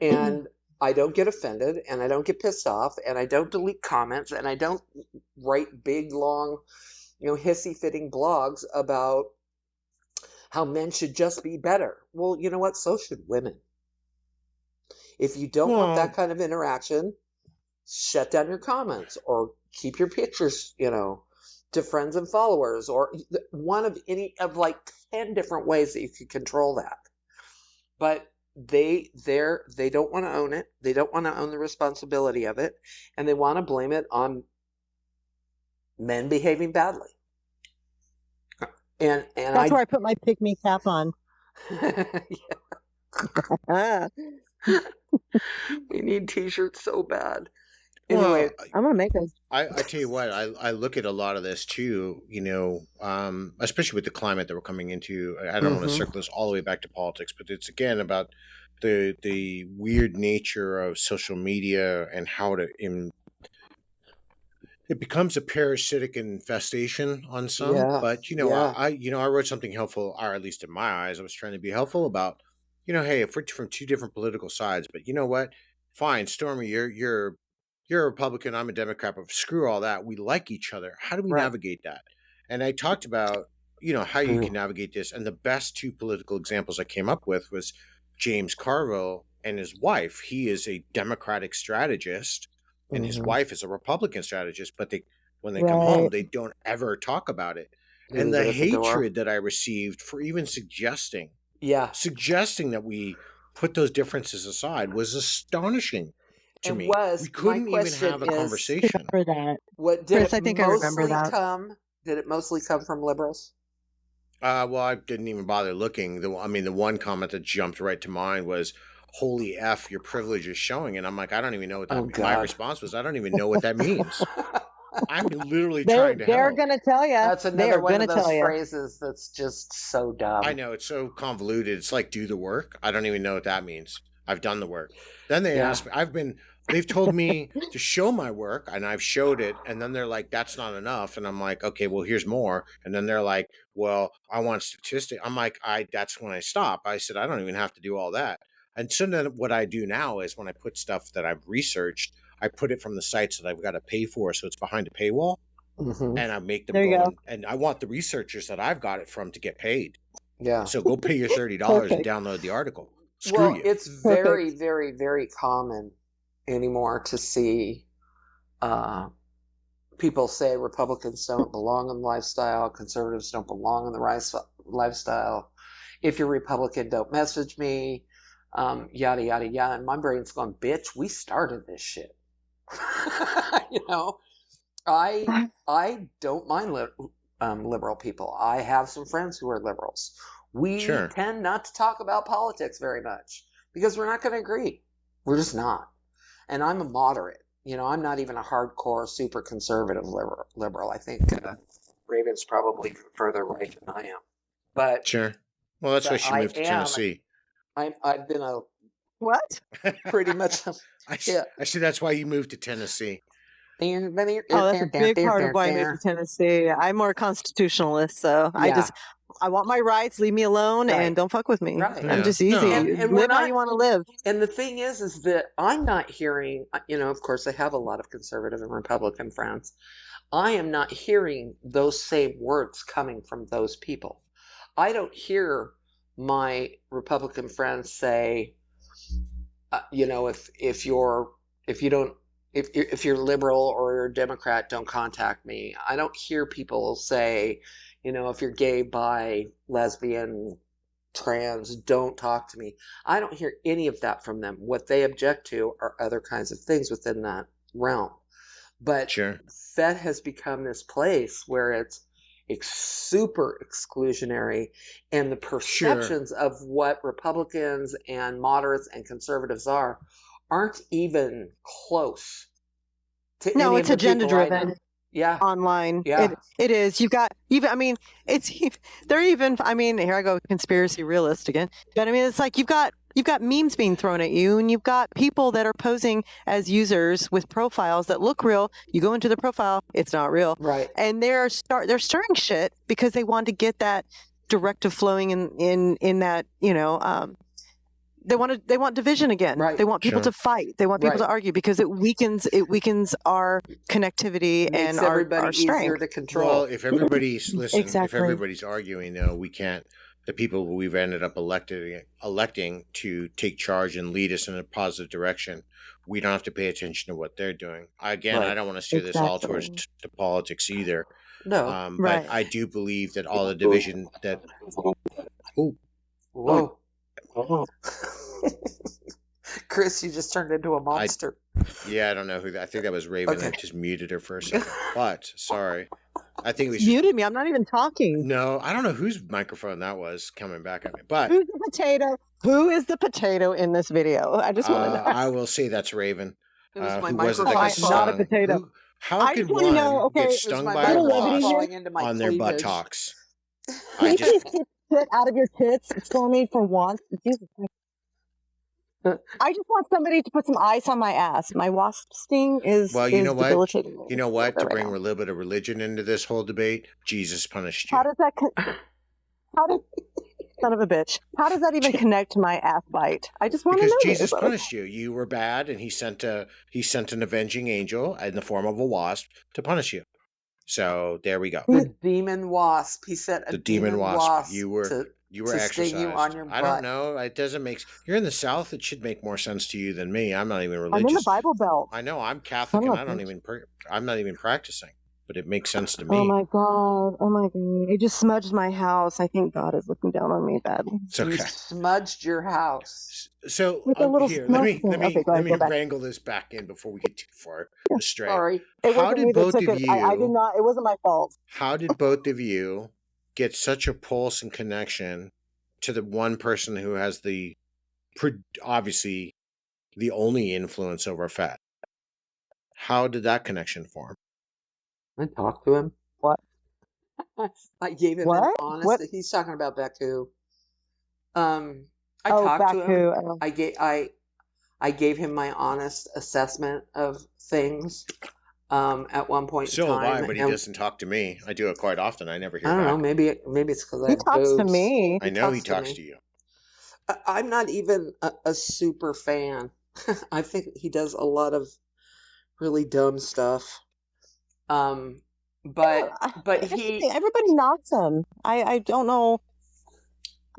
S3: And I don't get offended. And I don't get pissed off. And I don't delete comments. And I don't write big, long, hissy-fitting blogs about how men should just be better. Well, you know what? So should women. If you don't want that kind of interaction, shut down your comments or keep your pictures, to friends and followers, or one of any of like 10 different ways that you can control that. But they don't want to own it. They don't want to own the responsibility of it, and they want to blame it on men behaving badly. And
S2: that's where I put my pick me cap on.
S1: We
S3: need t-shirts so bad.
S2: Anyway, I'm gonna make them.
S1: I tell you what, I look at a lot of this too, especially with the climate that we're coming into. I don't want to circle this all the way back to politics, but it's again about the weird nature of social media and how it becomes a parasitic infestation on some.
S3: Yeah.
S1: But I wrote something helpful, or at least in my eyes, I was trying to be helpful about, hey, if we're from two different political sides, but you know what? Fine, Stormy, you're a Republican, I'm a Democrat, but screw all that. We like each other. How do we navigate that? And I talked about, how you can navigate this. And the best two political examples I came up with was James Carville and his wife. He is a Democratic strategist, and his wife is a Republican strategist, but when they come home, they don't ever talk about it. And the hatred that I received for even suggesting that we put those differences aside was astonishing to me. We couldn't even have a conversation.
S2: For that.
S3: What did Chris, I think I remember that. Did it mostly come from liberals?
S1: Well, I didn't even bother looking. The one comment that jumped right to mind was, "Holy F, your privilege is showing." And I'm like, I don't even know what that means. My response was, I don't even know what that means. I'm literally trying to help.
S2: They're going to tell you.
S3: That's another one of those phrases that's just so dumb.
S1: I know, it's so convoluted. It's like, do the work. I don't even know what that means. I've done the work. Then they asked me, they've told me to show my work, and I've showed it. And then they're like, that's not enough. And I'm like, okay, well, here's more. And then they're like, well, I want statistics. I'm like, that's when I stop. I said, I don't even have to do all that. And so then what I do now is when I put stuff that I've researched, I put it from the sites that I've got to pay for. So it's behind a paywall. And I make them go. And I want the researchers that I've got it from to get paid.
S3: Yeah.
S1: So go pay your $30 and download the article. Screw you.
S3: It's very, very, very common anymore to see people say Republicans don't belong in the lifestyle, conservatives don't belong in the lifestyle. If you're Republican, don't message me, yada, yada, yada. And my brain's going, bitch, we started this shit. I don't mind liberal people. I have some friends who are liberals. We tend not to talk about politics very much because we're not going to agree. We're just not. And I'm a moderate. I'm not even a hardcore, super conservative liberal. I think Raven's probably further right than I am. But
S1: sure. Well, that's why she moved to Tennessee.
S3: I've been a
S2: what?
S3: Pretty much.
S1: I see. That's why you moved to Tennessee.
S2: Oh, that's a big part of why I moved to Tennessee. I'm more constitutionalist, so I just I want my rights. Leave me alone
S3: Right.
S2: and don't fuck with me.
S3: Right.
S2: I'm
S1: Yeah.
S2: just easy.
S1: No.
S3: And we're
S2: live how
S3: not-
S2: you want to live.
S3: And the thing is that I'm not hearing, of course, I have a lot of conservative and Republican friends. I am not hearing those same words coming from those people. I don't hear my Republican friends say, if you're liberal or you're a Democrat, don't contact me. I don't hear people say, if you're gay, bi, lesbian, trans, don't talk to me. I don't hear any of that from them. What they object to are other kinds of things within that realm. But
S1: Sure.
S3: Fet has become this place where it's super exclusionary, and the perceptions of what Republicans and moderates and conservatives aren't even close to
S2: No,
S3: any
S2: it's
S3: of the people I
S2: agenda-driven.
S3: know. Yeah.
S2: Online.
S3: Yeah.
S2: It is. You've got even, they're even, here I go, conspiracy realist again. But it's like you've got memes being thrown at you, and you've got people that are posing as users with profiles that look real. You go into the profile, it's not real.
S3: Right.
S2: And they're stirring shit because they want to get that directive flowing in that, they want division again.
S3: Right.
S2: They want people
S1: Sure.
S2: to fight. They want people
S3: Right.
S2: to argue because it weakens our connectivity
S3: It makes
S2: and
S3: everybody
S2: our strength.
S3: easier to control.
S1: Well, if everybody's if
S2: Exactly.
S1: everybody's arguing, though, we can't. The people we've ended up electing to take charge and lead us in a positive direction, we don't have to pay attention to what they're doing. Again,
S3: Right.
S1: I don't want to steer this all towards
S2: Exactly.
S1: to politics either.
S3: No.
S2: Right.
S1: But I do believe that all the division that. Oh,
S3: Whoa. Chris, you just turned into a monster.
S1: yeah, I don't know who that. I think that was Raven.
S3: Okay.
S1: I just muted her for a second. But sorry, I think it was
S2: You muted me. I'm not even talking.
S1: No, I don't know whose microphone that was coming back at me. But
S2: Who's the potato? Who is the potato in this video? I just want to know.
S1: I will say that's Raven.
S3: It was my
S1: Who was it that
S3: microphone
S1: got
S2: I'm not a
S1: stung?
S2: potato.
S1: How
S2: I
S1: could
S2: just wanna
S1: one
S2: know, okay,
S1: get
S2: it was
S1: stung
S3: my
S1: by a
S2: microphone
S3: microphone
S1: wasp
S3: falling into my
S1: on their
S3: cleavage.
S1: buttocks?
S2: Can
S1: I
S2: you
S1: just
S2: please get out of your tits, Stormy, for once? Jesus Christ. I just want somebody to put some ice on my ass. My wasp sting is
S1: well, you know what?
S2: debilitating me.
S1: You know what? To
S2: Right
S1: bring
S2: now.
S1: a little bit of religion into this whole debate, Jesus punished you.
S2: How does that? Son of a bitch. How does that even connect to my ass bite? I just want to
S1: Because
S2: know.
S1: Jesus
S2: this.
S1: punished you. You were bad, and he sent an avenging angel in the form of a wasp to punish you. So there we go.
S3: The demon wasp. He said a
S1: The demon wasp. You were
S3: to
S1: exercised.
S3: sting you on your
S1: I don't
S3: butt.
S1: know. It doesn't make. You're in the South. It should make more sense to you than me. I'm not even religious.
S2: I'm in the Bible Belt.
S1: I know. I'm Catholic,
S2: I'm
S1: and
S2: not
S1: I don't even. I'm not even practicing. But it makes sense to me.
S2: Oh my god! Oh my god! It just smudged my house. I think God is looking down on me badly.
S1: It's okay.
S3: You smudged your house.
S1: So
S2: With a little
S1: here,
S2: smoke
S1: let me
S2: thing. Okay, go ahead, go back.
S1: wrangle this back in before we get too far astray.
S3: Sorry.
S2: It
S1: How
S2: wasn't
S1: did
S2: me that
S1: both
S2: took
S1: of
S2: it.
S1: you?
S2: I did not. It wasn't my fault.
S1: How did both of you get such a pulse and connection to the one person who has obviously the only influence over Fat? How did that connection form?
S3: I talked to him.
S2: What?
S3: I gave him
S2: What?
S3: an honest.
S2: What?
S3: He's talking about Baku. I
S2: Oh,
S3: talked to him.
S2: Baku.
S3: I gave him my honest assessment of things. At one point
S1: So
S3: in
S1: have
S3: time,
S1: I, but he
S3: and
S1: doesn't talk to me. I do it quite often. I never hear
S3: I don't
S1: back.
S3: know. Maybe it's because I
S2: He
S3: have
S2: talks to
S3: boobs.
S2: me.
S1: I know he
S3: talks
S1: talks
S3: to
S1: to
S3: me.
S1: you.
S3: I'm not even a super fan. I think he does a lot of really dumb stuff. But
S2: Everybody knocks him. I don't know.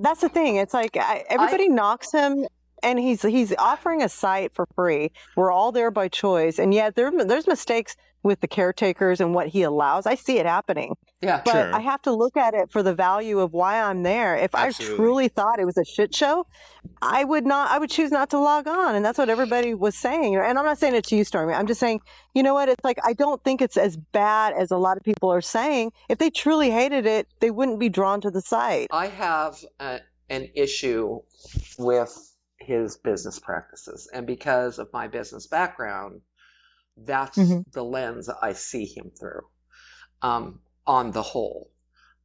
S2: That's the thing. It's like everybody knocks him, and he's offering a site for free. We're all there by choice, and yet there's mistakes with the caretakers and what he allows. I see it happening.
S3: Yeah,
S2: But
S1: Sure.
S2: I have to look at it for the value of why I'm there. If
S1: Absolutely.
S2: I truly thought it was a shit show, I would choose not to log on. And that's what everybody was saying. And I'm not saying it to you, Stormy. I'm just saying, you know what? It's like, I don't think it's as bad as a lot of people are saying. If they truly hated it, they wouldn't be drawn to the site.
S3: I have an issue with his business practices, and because of my business background, that's the lens I see him through. On the whole,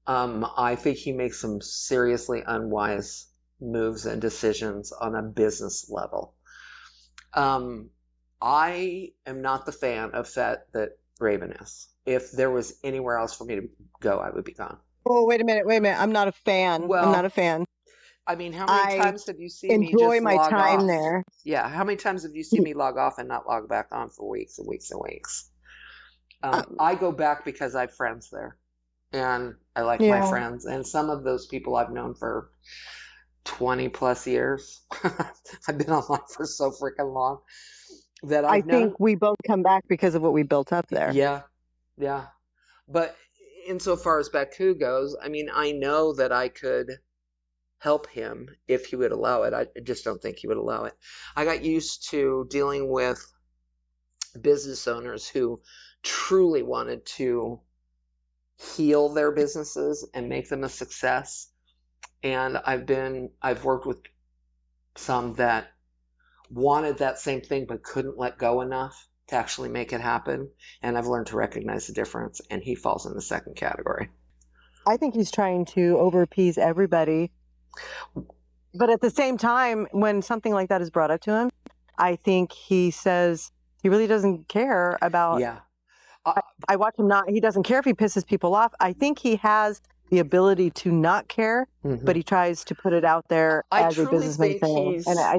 S3: I think he makes some seriously unwise moves and decisions on a business level. I am not the fan of that Raven is. If there was anywhere else for me to go, I would be gone.
S2: Oh, wait a minute. I'm not a fan. I'm
S3: Well,
S2: not a fan.
S3: I mean, how many
S2: I
S3: times have you seen me
S2: enjoy
S3: just
S2: my
S3: log
S2: time
S3: off?
S2: there.
S3: Yeah, how many times have you seen me log off and not log back on for weeks and weeks and weeks? I go back because I have friends there, and I like my
S2: Yeah.
S3: friends, and some of those people I've known for 20 plus years. I've been online for so freaking long that
S2: I
S3: I've known.
S2: think we both come back because of what we built up there.
S3: Yeah, yeah. But insofar as Baku goes, I mean, I know that I could help him if he would allow it. I just don't think he would allow it. I got used to dealing with business owners who truly wanted to heal their businesses and make them a success. And I've worked with some that wanted that same thing but couldn't let go enough to actually make it happen. And I've learned to recognize the difference, and he falls in the second category.
S2: I think he's trying to over-appease everybody. But at the same time, when something like that is brought up to him, I think he says he really doesn't care about.
S3: Yeah.
S2: I watch him not. He doesn't care if he pisses people off. I think he has the ability to not care, but he tries to put it out there as a businessman thing. And I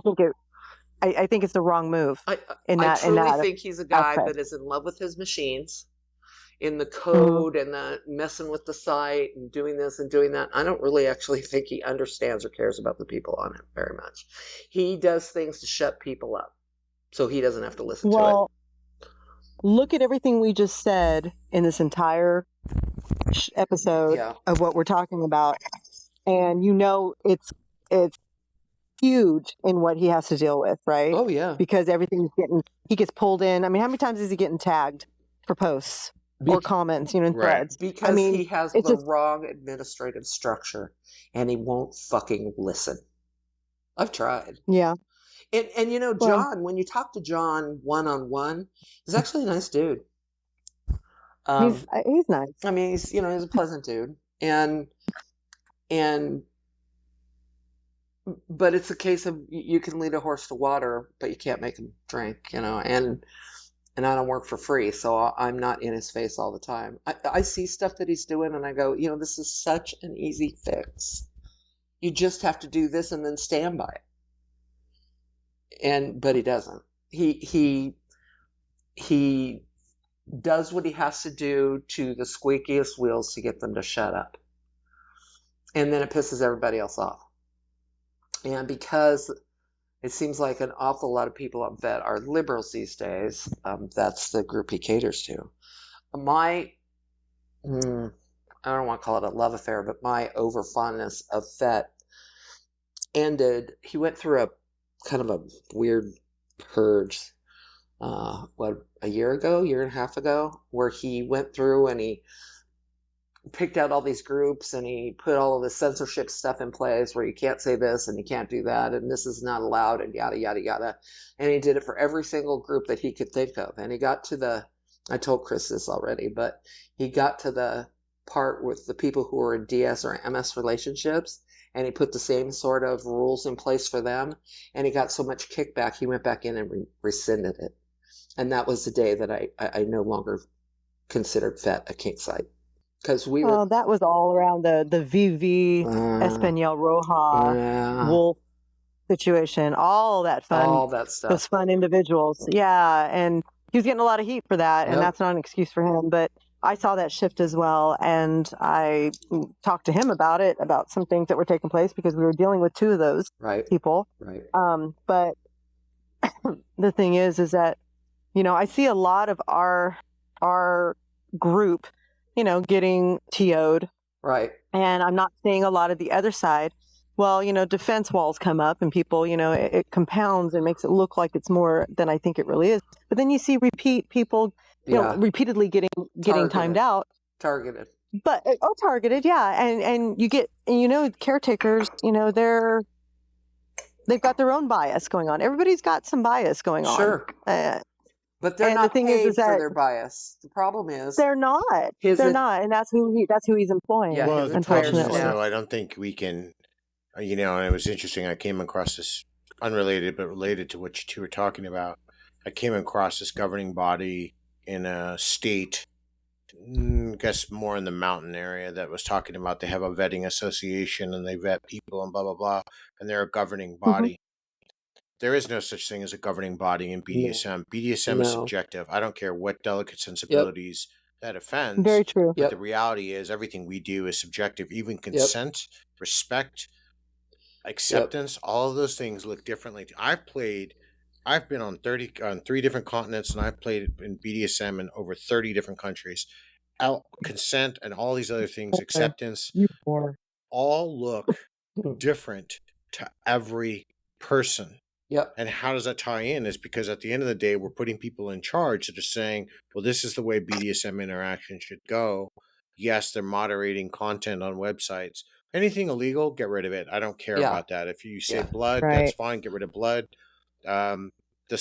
S2: think it's the wrong move.
S3: I truly think he's a guy that is in love with his machines, in the code and the messing with the site and doing this and doing that. I don't really actually think he understands or cares about the people on it very much. He does things to shut people up so he doesn't have to listen to it.
S2: Look at everything we just said in this entire episode of what we're talking about, and it's huge in what he has to deal with, right?
S3: Oh yeah,
S2: because he gets pulled in. I mean, how many times is he getting tagged for posts or comments, in threads?
S3: Because he has the wrong administrative structure and he won't fucking listen. I've tried.
S2: Yeah.
S3: And John, when you talk to John one-on-one, he's actually a nice dude.
S2: He's nice.
S3: I mean, he's a pleasant dude. But it's a case of you can lead a horse to water, but you can't make him drink, and I don't work for free, so I'm not in his face all the time. I see stuff that he's doing and I go, this is such an easy fix. You just have to do this and then stand by it. But he doesn't. He does what he has to do to the squeakiest wheels to get them to shut up. And then it pisses everybody else off. And because it seems like an awful lot of people on Vet are liberals these days, that's the group he caters to. I don't want to call it a love affair, but my over-fondness of Vet ended. He went through a kind of a weird purge, a year and a half ago, where he went through and he picked out all these groups and he put all of the censorship stuff in place where you can't say this and you can't do that and this is not allowed and yada, yada, yada. And he did it for every single group that he could think of. And he got to I told Chris this already, but he got to the part with the people who were in DS or MS relationships, and he put the same sort of rules in place for them. And he got so much kickback, he went back in and rescinded it. And that was the day that I no longer considered Vet a kink site.
S2: That was all around the VV Espanol Roja Wolf situation, all that fun,
S3: all that stuff,
S2: those fun individuals. Yeah. And he was getting a lot of heat for that. And that's not an excuse for him, but I saw that shift as well. And I talked to him about it, about some things that were taking place because we were dealing with two of those people.
S3: Right.
S2: But the thing is that, I see a lot of our group, getting TO'd.
S3: Right.
S2: And I'm not seeing a lot of the other side. Well, defense walls come up and people, it compounds and makes it look like it's more than I think it really is. But then you see people, repeatedly getting timed out.
S3: Targeted.
S2: But, targeted, yeah. And you get, caretakers, they've got their own bias going on. Everybody's got some bias going on.
S3: Sure. But they're not paid for their biais. The problem is
S2: they're not. They're not, and that's who he's employing.
S1: Yeah, well,
S2: unfortunately,
S1: I don't think we can. And it was interesting. I came across this unrelated but related to what you two were talking about. I came across this governing body in a state I guess more in the mountain area, that was talking about they have a vetting association and they vet people and blah blah blah, and they're a governing
S2: Hmm.
S1: body. There is no such thing as a governing body in
S3: No.
S1: BDSM. BDSM is
S3: No.
S1: subjective. I don't care what delicate
S3: Yep.
S1: sensibilities that offends,
S2: Very true.
S1: but the
S3: Yep.
S1: reality is everything we do is subjective. Even
S3: Yep.
S1: consent, respect,
S3: Yep.
S1: acceptance, all of those things look differently. I've been on 3 different continents, and I've played in BDSM in over 30 different countries. Consent and all these other things, acceptance,
S2: You more.
S1: all look
S3: Hmm.
S1: different to every person.
S3: Yep.
S1: And how does that tie in? Is because at the end of the day, we're putting people in charge that are saying, well, this is the way BDSM interaction should go. Yes, they're moderating content on websites. Anything illegal, get rid of it. I don't care
S3: Yeah.
S1: about that. If you say
S3: Yeah.
S1: blood,
S2: Right.
S1: that's fine. Get rid of blood. Um, the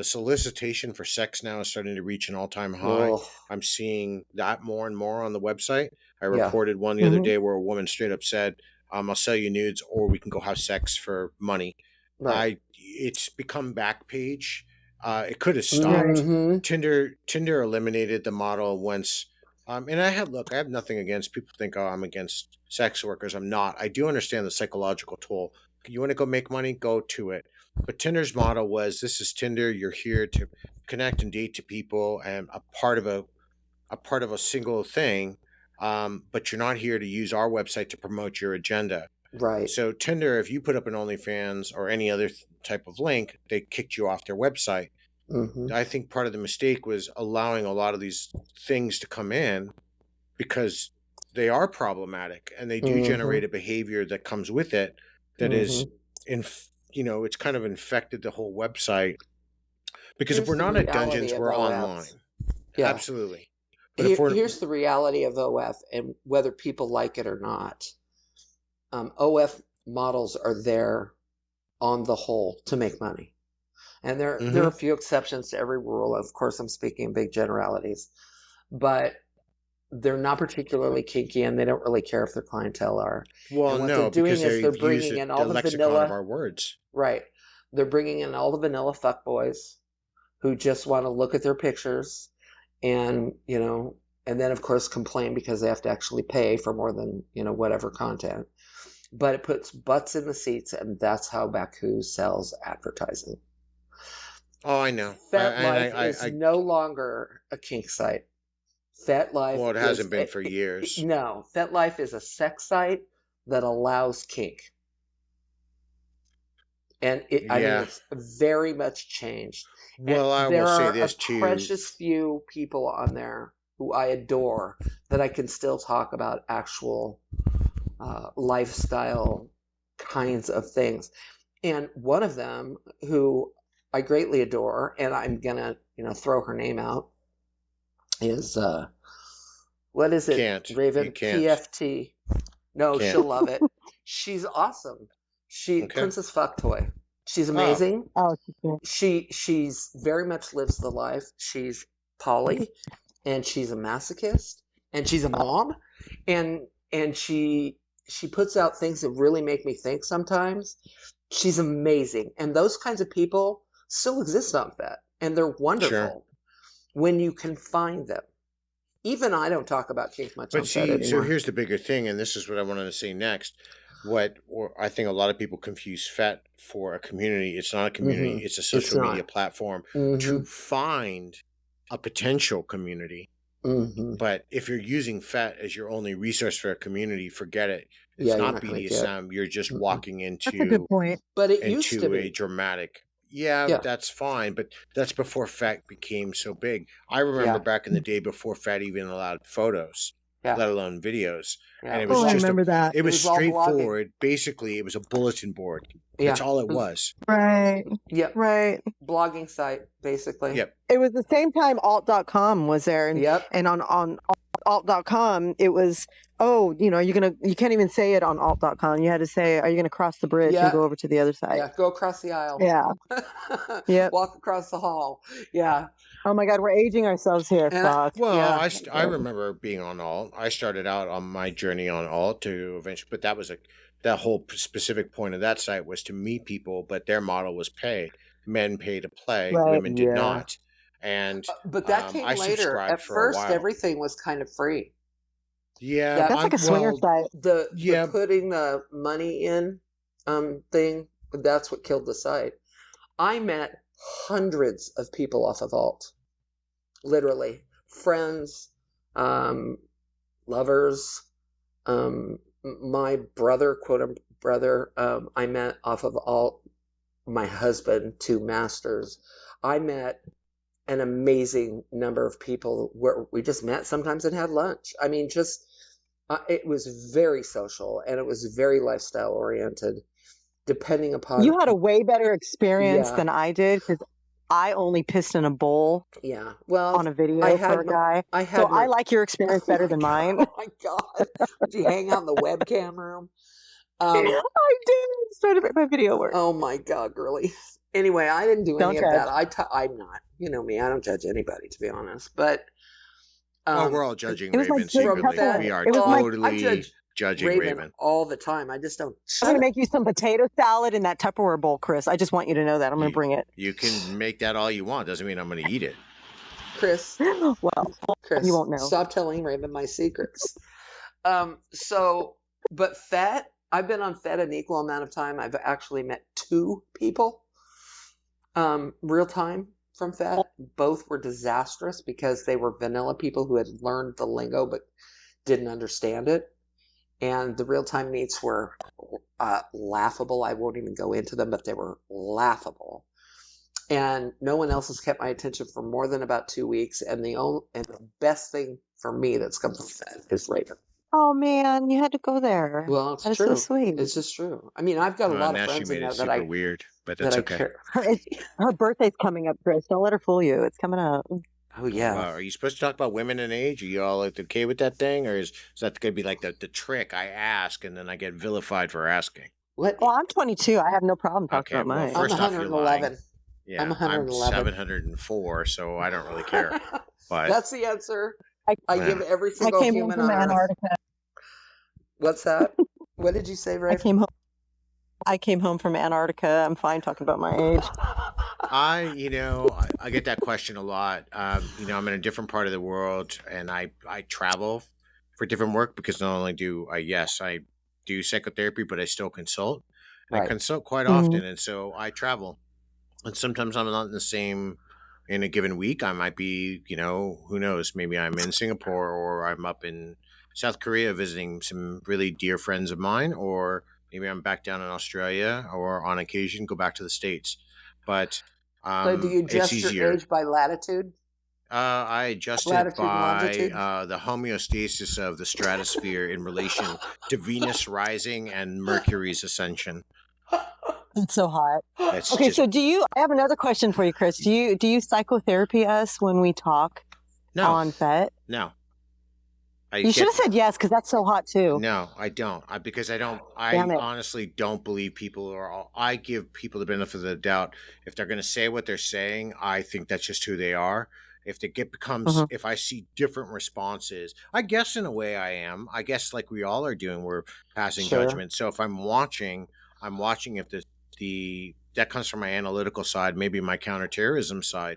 S1: solicitation for sex now is starting to reach an all-time high.
S3: Oh,
S1: I'm seeing that more and more on the website. I
S3: yeah.
S1: reported one the other
S2: Mhm.
S1: day where a woman straight up said, I'll sell you nudes or we can go have sex for money.
S3: Right.
S1: It's become Backpage. It could have stopped.
S3: Mm-hmm.
S1: Tinder eliminated the model once. And I have nothing against people think, oh, I'm against sex workers. I'm not. I do understand the psychological toll. You want to go make money, go to it. But Tinder's model was, this is Tinder. You're here to connect and date to people and a part of a single thing. But you're not here to use our website to promote your agenda.
S3: Right.
S1: So Tinder, if you put up an OnlyFans or any other type of link, they kicked you off their website.
S3: Mm-hmm.
S1: I think part of the mistake was allowing a lot of these things to come in because they are problematic and they do
S3: Mm-hmm.
S1: generate a behavior that comes with it that is, it's kind of infected the whole website. Because if
S3: Here's
S1: we're
S3: the
S1: not at
S3: reality
S1: dungeons,
S3: of
S1: we're
S3: OF.
S1: online.
S3: Yeah.
S1: Absolutely. But if we're
S3: Here's the reality of OF, and whether people like it or not, OF models are there on the whole to make money. And there are a few exceptions to every rule. Of course, I'm speaking in big generalities, but they're not particularly kinky, and they don't really care if their clientele are.
S1: well,
S3: and what
S1: no,
S3: they're doing
S1: because
S3: is they're
S1: they've
S3: bringing
S1: used
S3: in
S1: the
S3: all the
S1: lexicon of
S3: vanilla.
S1: our words.
S3: Right. They're bringing in all the vanilla fuckboys who just want to look at their pictures and, and then of course complain because they have to actually pay for more than, whatever content. But it puts butts in the seats, and that's how Baku sells advertising.
S1: Oh, I know.
S3: Fetlife is no longer a kink site. Fetlife
S1: Well, it hasn't been for years.
S3: No, Fetlife is a sex site that allows kink. And I mean, it's very much changed.
S1: Well,
S3: and
S1: I
S3: there
S1: will say
S3: are
S1: this
S3: a
S1: too.
S3: precious few people on there who I adore that I can still talk about actual lifestyle kinds of things. And one of them who I greatly adore, and I'm gonna, throw her name out, is what is it?
S1: Can't.
S3: Raven?
S1: You can't.
S3: PFT. No,
S1: Can't.
S3: she'll love it. She's awesome. Princess Fucktoy. She's amazing.
S2: Oh,
S3: She's very much lives the life. She's poly, and she's a masochist, and she's a mom, and she puts out things that really make me think sometimes. She's amazing. And those kinds of people still exist on Fet, and they're wonderful when you can find them. Even I don't talk about kink much on Fet anymore.
S1: So here's the bigger thing, and this is what I wanted to say next. I think a lot of people confuse Fet for a community. It's not a community. It's a social media platform to find a potential community. But if you're using Fet as your only resource for a community, forget it. It's not BDSM. You're just walking into
S2: that's a good point.
S3: But it used to be
S1: a dramatic. Yeah, that's fine, but that's before Fet became so big. I remember back in the day before Fet even allowed photos, let alone videos. And it was
S2: I remember that.
S1: It was straightforward. Basically, it was a bulletin board. That's all it was.
S2: Right.
S3: Yep.
S2: Right.
S3: Blogging site, basically.
S1: Yep.
S2: It was the same time alt.com was there. And, and on alt.com, it was, you can't even say it on alt.com. You had to say, are you going to cross the bridge and go over to the other side?
S3: Yeah, go across the aisle.
S2: Yeah.
S3: Walk across the hall. Yeah.
S2: Oh my God, we're aging ourselves here, Fox.
S1: Well, I remember being on alt. I started out on my journey on alt to eventually, but that was that whole specific point of that site was to meet people, but their model was pay. Men pay to play, women did not. And
S3: But that came
S1: I
S3: later.
S1: subscribed
S3: At
S1: for a
S3: first,
S1: while.
S3: everything was kind of free.
S1: Yeah,
S3: That
S2: That's like a swinger site.
S3: the
S1: yeah,
S3: putting the money in thing, that's what killed the site. I met hundreds of people off of Alt, literally friends, um, lovers. My brother, quote brother, I met off of Alt. My husband, 2 masters. I met an amazing number of people where we just met sometimes and had lunch. I mean, just it was very social and it was very lifestyle oriented, depending upon.
S2: You had a way better experience
S3: Yeah,
S2: than I did because I only pissed in a bowl
S3: yeah. Well,
S2: on a
S3: I
S2: video for
S3: had
S2: a
S3: my,
S2: guy.
S3: I
S2: So
S3: had
S2: I
S3: my.
S2: like your experience
S3: Oh
S2: better
S3: my
S2: than
S3: god!
S2: mine.
S3: Oh my god! Would you hang out in the webcam room?
S2: I did. It's trying to make my video work.
S3: Oh my god, girly. Anyway, I didn't do any
S2: Don't
S3: of that.
S2: judge.
S3: I'm not. You know me. I don't judge anybody, to be honest. But
S1: oh, we're
S3: um,
S1: all judging
S2: It was my
S1: Raven
S2: good
S3: from
S1: secretly.
S3: Fed,
S1: We
S2: couple.
S1: are
S2: It was
S3: well,
S2: my.
S3: I
S1: totally
S3: judge
S1: judging
S3: Raven
S1: Raven.
S3: all the time. I just don't.
S2: I'm
S3: Shut
S2: going to
S3: up.
S2: make you some potato salad in that Tupperware bowl, Chris. I just want you to know that. I'm going to
S1: You
S2: bring it.
S1: you can make that all you want. Doesn't mean I'm going to eat it.
S3: Chris,
S2: Well, you won't know.
S3: stop telling Raven my secrets. So, but Fed, I've been on Fed an equal amount of time. I've actually met 2 people, real time from Fed. Both were disastrous because they were vanilla people who had learned the lingo but didn't understand it. And the real time meets were laughable. I won't even go into them, but they were laughable. And no one else has kept my attention for more than about 2 weeks. And the best thing for me that's come from Fed is Raven.
S2: Oh, man, you had to go there.
S3: Well, it's
S2: That is
S3: true.
S2: so sweet.
S3: It's just true. I mean, I've got a lot of
S1: Now she
S3: friends in
S1: made it
S3: there
S1: super weird, but
S3: that
S1: that's
S3: I
S1: okay.
S3: care.
S2: Her birthday's coming up, Chris. Don't let her fool you. It's coming up.
S3: Oh yeah.
S1: Wow. Are you supposed to talk about women and age? Are you all like okay with that thing, or is that going to be like the trick? I ask and then I get vilified for asking.
S3: What?
S2: Well, I'm 22. I have no problem talking
S1: Okay,
S2: about
S1: well,
S2: mine.
S3: I'm
S1: first off, you're lying.
S3: 111.
S1: Yeah,
S3: I'm 111.
S1: 704, so I don't really care. But
S3: That's the answer.
S2: I
S3: I
S1: Yeah.
S3: give every
S2: I
S3: single
S2: came home
S3: human
S2: from
S3: on Earth.
S2: Antarctica.
S3: What's that? What did you say,
S2: I
S3: Rafe?
S2: came home from Antarctica. I'm fine talking about my age.
S1: I get that question a lot. I'm in a different part of the world, and I travel for different work because not only do I do psychotherapy, but I still consult. And I
S3: Right.
S1: consult quite
S2: Mm.
S1: often, and so I travel. And sometimes I'm not in a given week. I might be, who knows? Maybe I'm in Singapore or I'm up in South Korea visiting some really dear friends of mine, or maybe I'm back down in Australia, or on occasion go back to the States. But
S3: So do you
S1: it's
S3: adjust your
S1: easier.
S3: age by latitude?
S1: I adjust it
S3: Latitude and
S1: by
S3: longitude?
S1: the homeostasis of the stratosphere in relation to Venus rising and Mercury's ascension.
S2: It's so hot.
S1: That's
S2: Okay,
S1: just
S2: so I have another question for you, Chris. Do you psychotherapy us when we talk
S1: no,
S2: on FET?
S1: no.
S2: You should have said yes, because that's so hot too.
S1: No, I don't. Because I don't.
S2: Damn
S1: I
S2: it.
S1: honestly don't believe people are. I give people the benefit of the doubt. If they're going to say what they're saying, I think that's just who they are. If if I see different responses, I guess in a way I am. I guess like we all are doing, we're passing
S3: Sure.
S1: judgment. So if I'm watching if the that comes from my analytical side, maybe my counterterrorism side.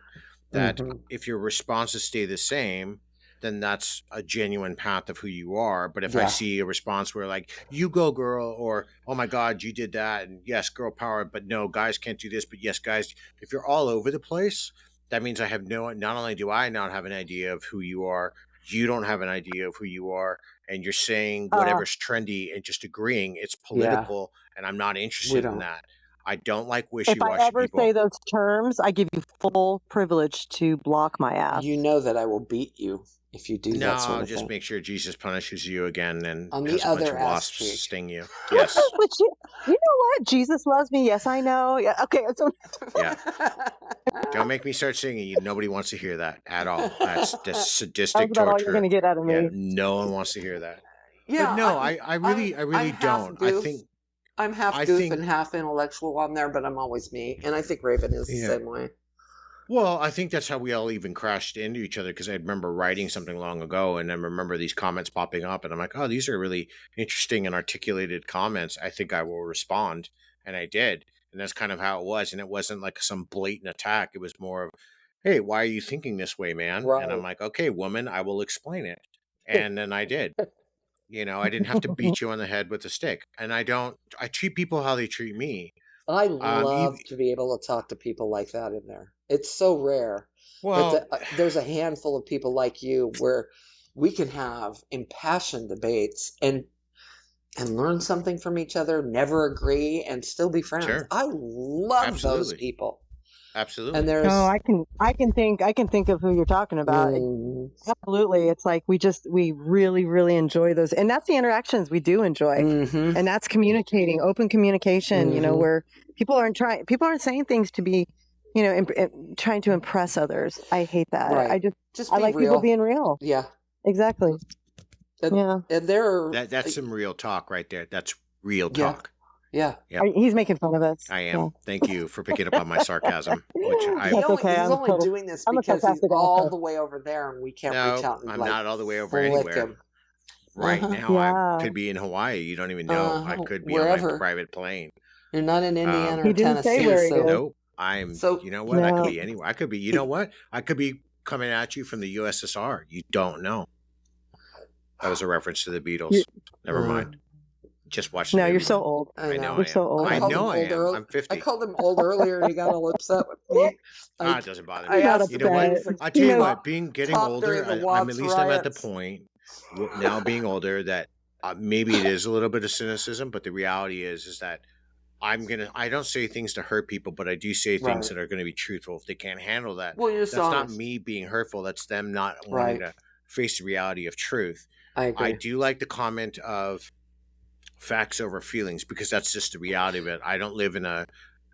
S1: That if your responses stay the same, then that's a genuine path of who you are. But if I
S3: Yeah.
S1: see a response where like, you go girl, or, oh my God, you did that. And yes, girl power, but no, guys can't do this. But yes, guys, if you're all over the place, that means I have not only do I not have an idea of who you are, you don't have an idea of who you are. And you're saying whatever's trendy and just agreeing it's political. And I'm not
S3: We
S1: interested in
S3: don't.
S1: that. I don't like
S2: If
S1: wishy-washy
S2: I ever
S1: people.
S2: say those terms, I give you full privilege to block my ass.
S3: You know that I will beat you if you do
S1: No,
S3: that sort
S1: I'll
S3: of
S1: just
S3: thing.
S1: make sure Jesus punishes you again and
S3: On the
S1: has a bunch
S3: other
S1: of
S3: ass
S1: wasps
S3: cheek.
S1: sting you. Yes.
S2: But you know what? Jesus loves me. Yes, I know. Yeah. Okay. So
S1: Yeah. Don't make me start singing. Nobody wants to hear that at all. That's just sadistic
S2: that's about all you're
S1: torture.
S2: going to get out of me.
S1: Yeah, no one wants to hear that.
S3: Yeah,
S1: But no, I really
S3: I'm half
S1: don't. I
S3: goof.
S1: think
S3: I'm half
S1: I
S3: goof
S1: think
S3: and half intellectual on there, but I'm always me. And I think Raven is the
S1: yeah.
S3: same way.
S1: Well, I think that's how we all even crashed into each other, because I remember writing something long ago and I remember these comments popping up and I'm like, oh, these are really interesting and articulated comments. I think I will respond. And I did. And that's kind of how it was. And it wasn't like some blatant attack. It was more of hey, why are you thinking this way, man? And I'm
S3: Right.
S1: like, okay, woman, I will explain it. And then I did. I didn't have to beat you on the head with a stick. And I treat people how they treat me.
S3: I
S1: Even,
S3: love to be able to talk to people like that in there. It's so rare that
S1: well,
S3: there's a handful of people like you where we can have impassioned debates and learn something from each other, never agree, and still be friends.
S1: sure.
S3: I love those
S1: Absolutely.
S3: people.
S1: Absolutely.
S3: And
S2: No,
S3: there's
S2: I can think of who you're talking about. Absolutely. It's like we really, really enjoy those. And that's the interactions we do enjoy.
S3: Mhm.
S2: And that's communicating, open communication,
S3: Mhm.
S2: where people aren't saying things to be, trying to impress others. I hate that.
S3: Right.
S2: I
S3: Be
S2: like
S3: real.
S2: people being real.
S3: Yeah.
S2: Exactly.
S3: And,
S2: Yeah.
S3: and there are
S1: That's some real talk right there. That's real
S3: Yeah.
S1: talk.
S3: Yeah.
S1: Yep.
S2: He's making fun of us.
S1: I am.
S2: Yeah.
S1: Thank you for picking up on my sarcasm. Which
S2: That's okay.
S3: He's only doing this
S2: I'm a
S3: because he's
S2: sarcastic
S3: all
S2: asshole.
S3: the way over there and we can't reach
S1: No,
S3: out and
S1: I'm
S3: like
S1: not all the way over
S3: flick
S1: anywhere.
S3: him.
S1: Right
S3: Uh-huh.
S1: now,
S2: Yeah.
S1: I could be in Hawaii. You don't even know. I could be on
S3: Wherever.
S1: my private plane.
S3: You're not in Indiana or
S2: He didn't say
S3: Tennessee.
S2: where he
S3: So
S2: is.
S1: Nope. I'm.
S3: So-
S1: You know what? I could
S2: No.
S1: be anywhere. I could be. You know what? I could be coming at you from the USSR. You don't know. That was a reference to the Beatles. Never mind. Just watch. The
S2: No, you're
S1: movie.
S2: so old.
S1: I know.
S2: You're so old.
S1: I
S3: called
S1: know.
S3: him
S1: I
S3: old
S1: am. I'm 50.
S3: I called him old earlier and he got all upset with me.
S1: It doesn't bother
S3: I
S1: me.
S3: asked
S1: You know what?
S2: upset.
S1: I'll tell you
S2: knows-
S1: what. Getting
S3: top
S1: older,
S3: during the
S1: I'm at
S3: Watts
S1: least I'm at the
S3: riots.
S1: point now, being older, that maybe it is a little bit of cynicism, but the reality is that I don't say things to hurt people, but I do say things
S3: Right.
S1: that are gonna be truthful. If they can't handle that,
S3: Well, you're
S1: that's
S3: just
S1: not
S3: honest.
S1: me being hurtful. That's them not wanting
S3: Right.
S1: to face the reality of truth.
S3: I agree.
S1: I do like the comment of facts over feelings, because that's just the reality of it. I don't live in an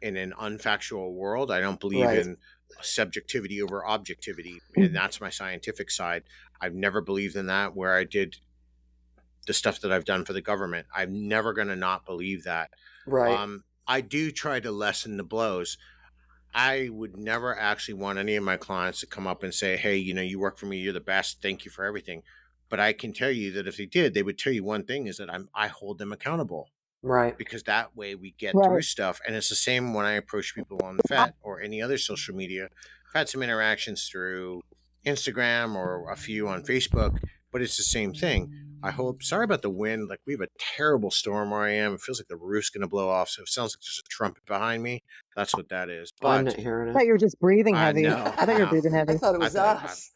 S1: unfactual world. I don't believe
S3: Right.
S1: in subjectivity over objectivity, and that's my scientific side. I've never believed in that. Where I did the stuff that I've done for the government, I'm never going to not believe that.
S3: Right.
S1: I do try to lessen the blows. I would never actually want any of my clients to come up and say, hey, you work for me, you're the best, thank you for everything. But I can tell you that if they did, they would tell you one thing, is that I hold them accountable,
S3: Right.
S1: because that way we get
S2: Right.
S1: through stuff. And it's the same when I approach people on FET or any other social media. I've had some interactions through Instagram or a few on Facebook, but it's the same thing. I hope. Sorry about the wind. Like, we have a terrible storm where I am. It feels like the roof's going to blow off. So it sounds like there's a trumpet behind me. That's what that is.
S3: I'm
S1: But
S3: not hearing
S2: I
S3: it.
S2: thought you were just breathing
S1: I
S2: heavy.
S1: know.
S2: I thought you were breathing
S3: I
S2: heavy.
S3: thought it was
S1: I thought-
S3: us.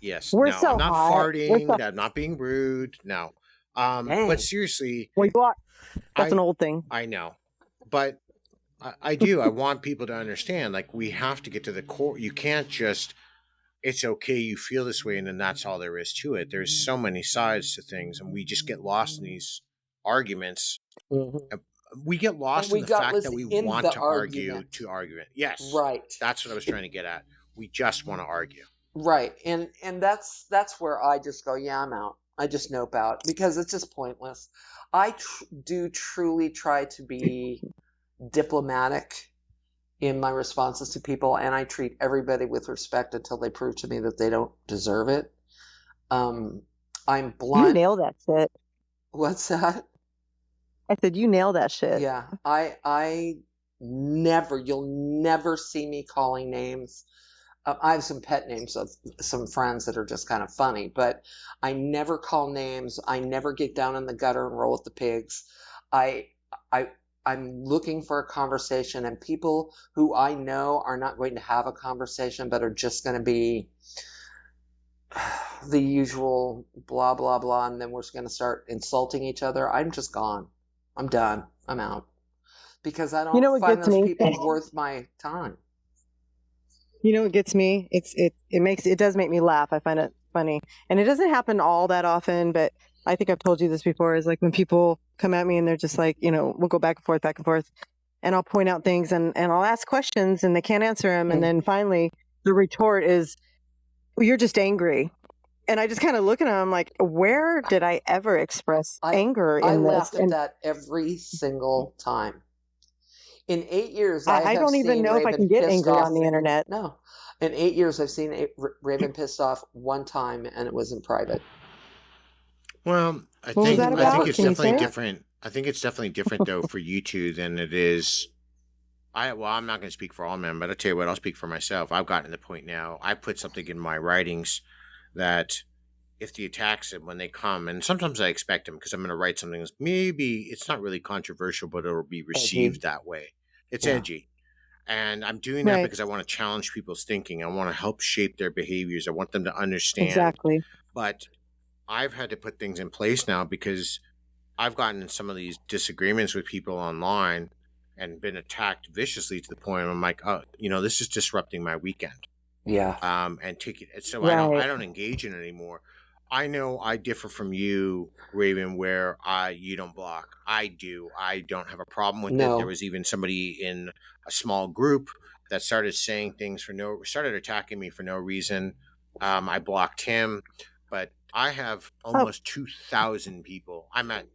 S1: yes,
S2: We're
S1: no,
S2: so
S1: I'm not
S2: hot.
S1: farting. I'm not being rude. No.
S3: Dang.
S1: But seriously,
S2: Well, you are. That's
S1: I-
S2: an old thing.
S1: I know, but I do. I want people to understand, like, we have to get to the core. You can't just, it's okay, you feel this way, and then that's all there is to it. There's so many sides to things, and we just get lost in these arguments.
S3: Mhm.
S1: We get lost
S3: we
S1: in the
S3: got
S1: fact
S3: lost
S1: that we
S3: in
S1: want
S3: the
S1: to argue
S3: argument.
S1: to argue it. Yes.
S3: Right.
S1: That's what I was trying to get at. We just want to argue.
S3: Right. And that's where I just go, yeah, I'm out. I just nope out because it's just pointless. I do truly try to be diplomatic in my responses to people, and I treat everybody with respect until they prove to me that they don't deserve it. I'm
S2: You
S3: blunt.
S2: nail that shit.
S3: What's that?
S2: I said you nail that shit.
S3: Yeah, I never, you'll never see me calling names. I have some pet names of some friends that are just kind of funny, but I never call names. I never get down in the gutter and roll with the pigs. I'm looking for a conversation, and people who I know are not going to have a conversation, but are just going to be the usual blah, blah, blah, and then we're just going to start insulting each other. I'm just gone. I'm done. I'm out. Because I don't
S2: You know what
S3: find
S2: gets
S3: those
S2: me?
S3: people worth my time.
S2: You know what gets me? It does make me laugh. I find it funny, and it doesn't happen all that often. But I think I've told you this before. Is like when people come at me and they're just like, we'll go back and forth, and I'll point out things and I'll ask questions and they can't answer them, and then finally the retort is, well, "You're just angry." And I just kind of look at them like, where did I ever express anger in
S3: I
S2: this?
S3: laughed at that every single time. In 8 years,
S2: I don't even know if I can get angry on the internet.
S3: No. In 8 years, I've seen Raven pissed off one time, and it was in private.
S1: Well, I
S2: What was that
S1: think
S2: about?
S1: it's
S2: Can you
S1: definitely
S2: say it?
S1: different. I think it's definitely different though for you two than it is I'm not going to speak for all men, but I'll tell you what, I'll speak for myself. I've gotten to the point now. I put something in my writings that if the attacks when they come, and sometimes I expect them because I'm going to write something that's maybe it's not really controversial, but it'll be received
S3: Edgy.
S1: that way. It's
S3: Yeah.
S1: edgy. And I'm doing that
S2: Right.
S1: because I want to challenge people's thinking. I want to help shape their behaviors. I want them to understand.
S2: Exactly.
S1: But I've had to put things in place now because I've gotten in some of these disagreements with people online and been attacked viciously to the point where I'm like, oh, this is disrupting my weekend.
S3: Yeah.
S1: And take it. So
S2: Right.
S1: I don't engage in it anymore. I know I differ from you, Raven, where you don't block. I do. I don't have a problem with it. There
S3: No.
S1: was even somebody in a small group that started saying things started attacking me for no reason. I blocked him, but I have almost 2,000 people. I'm at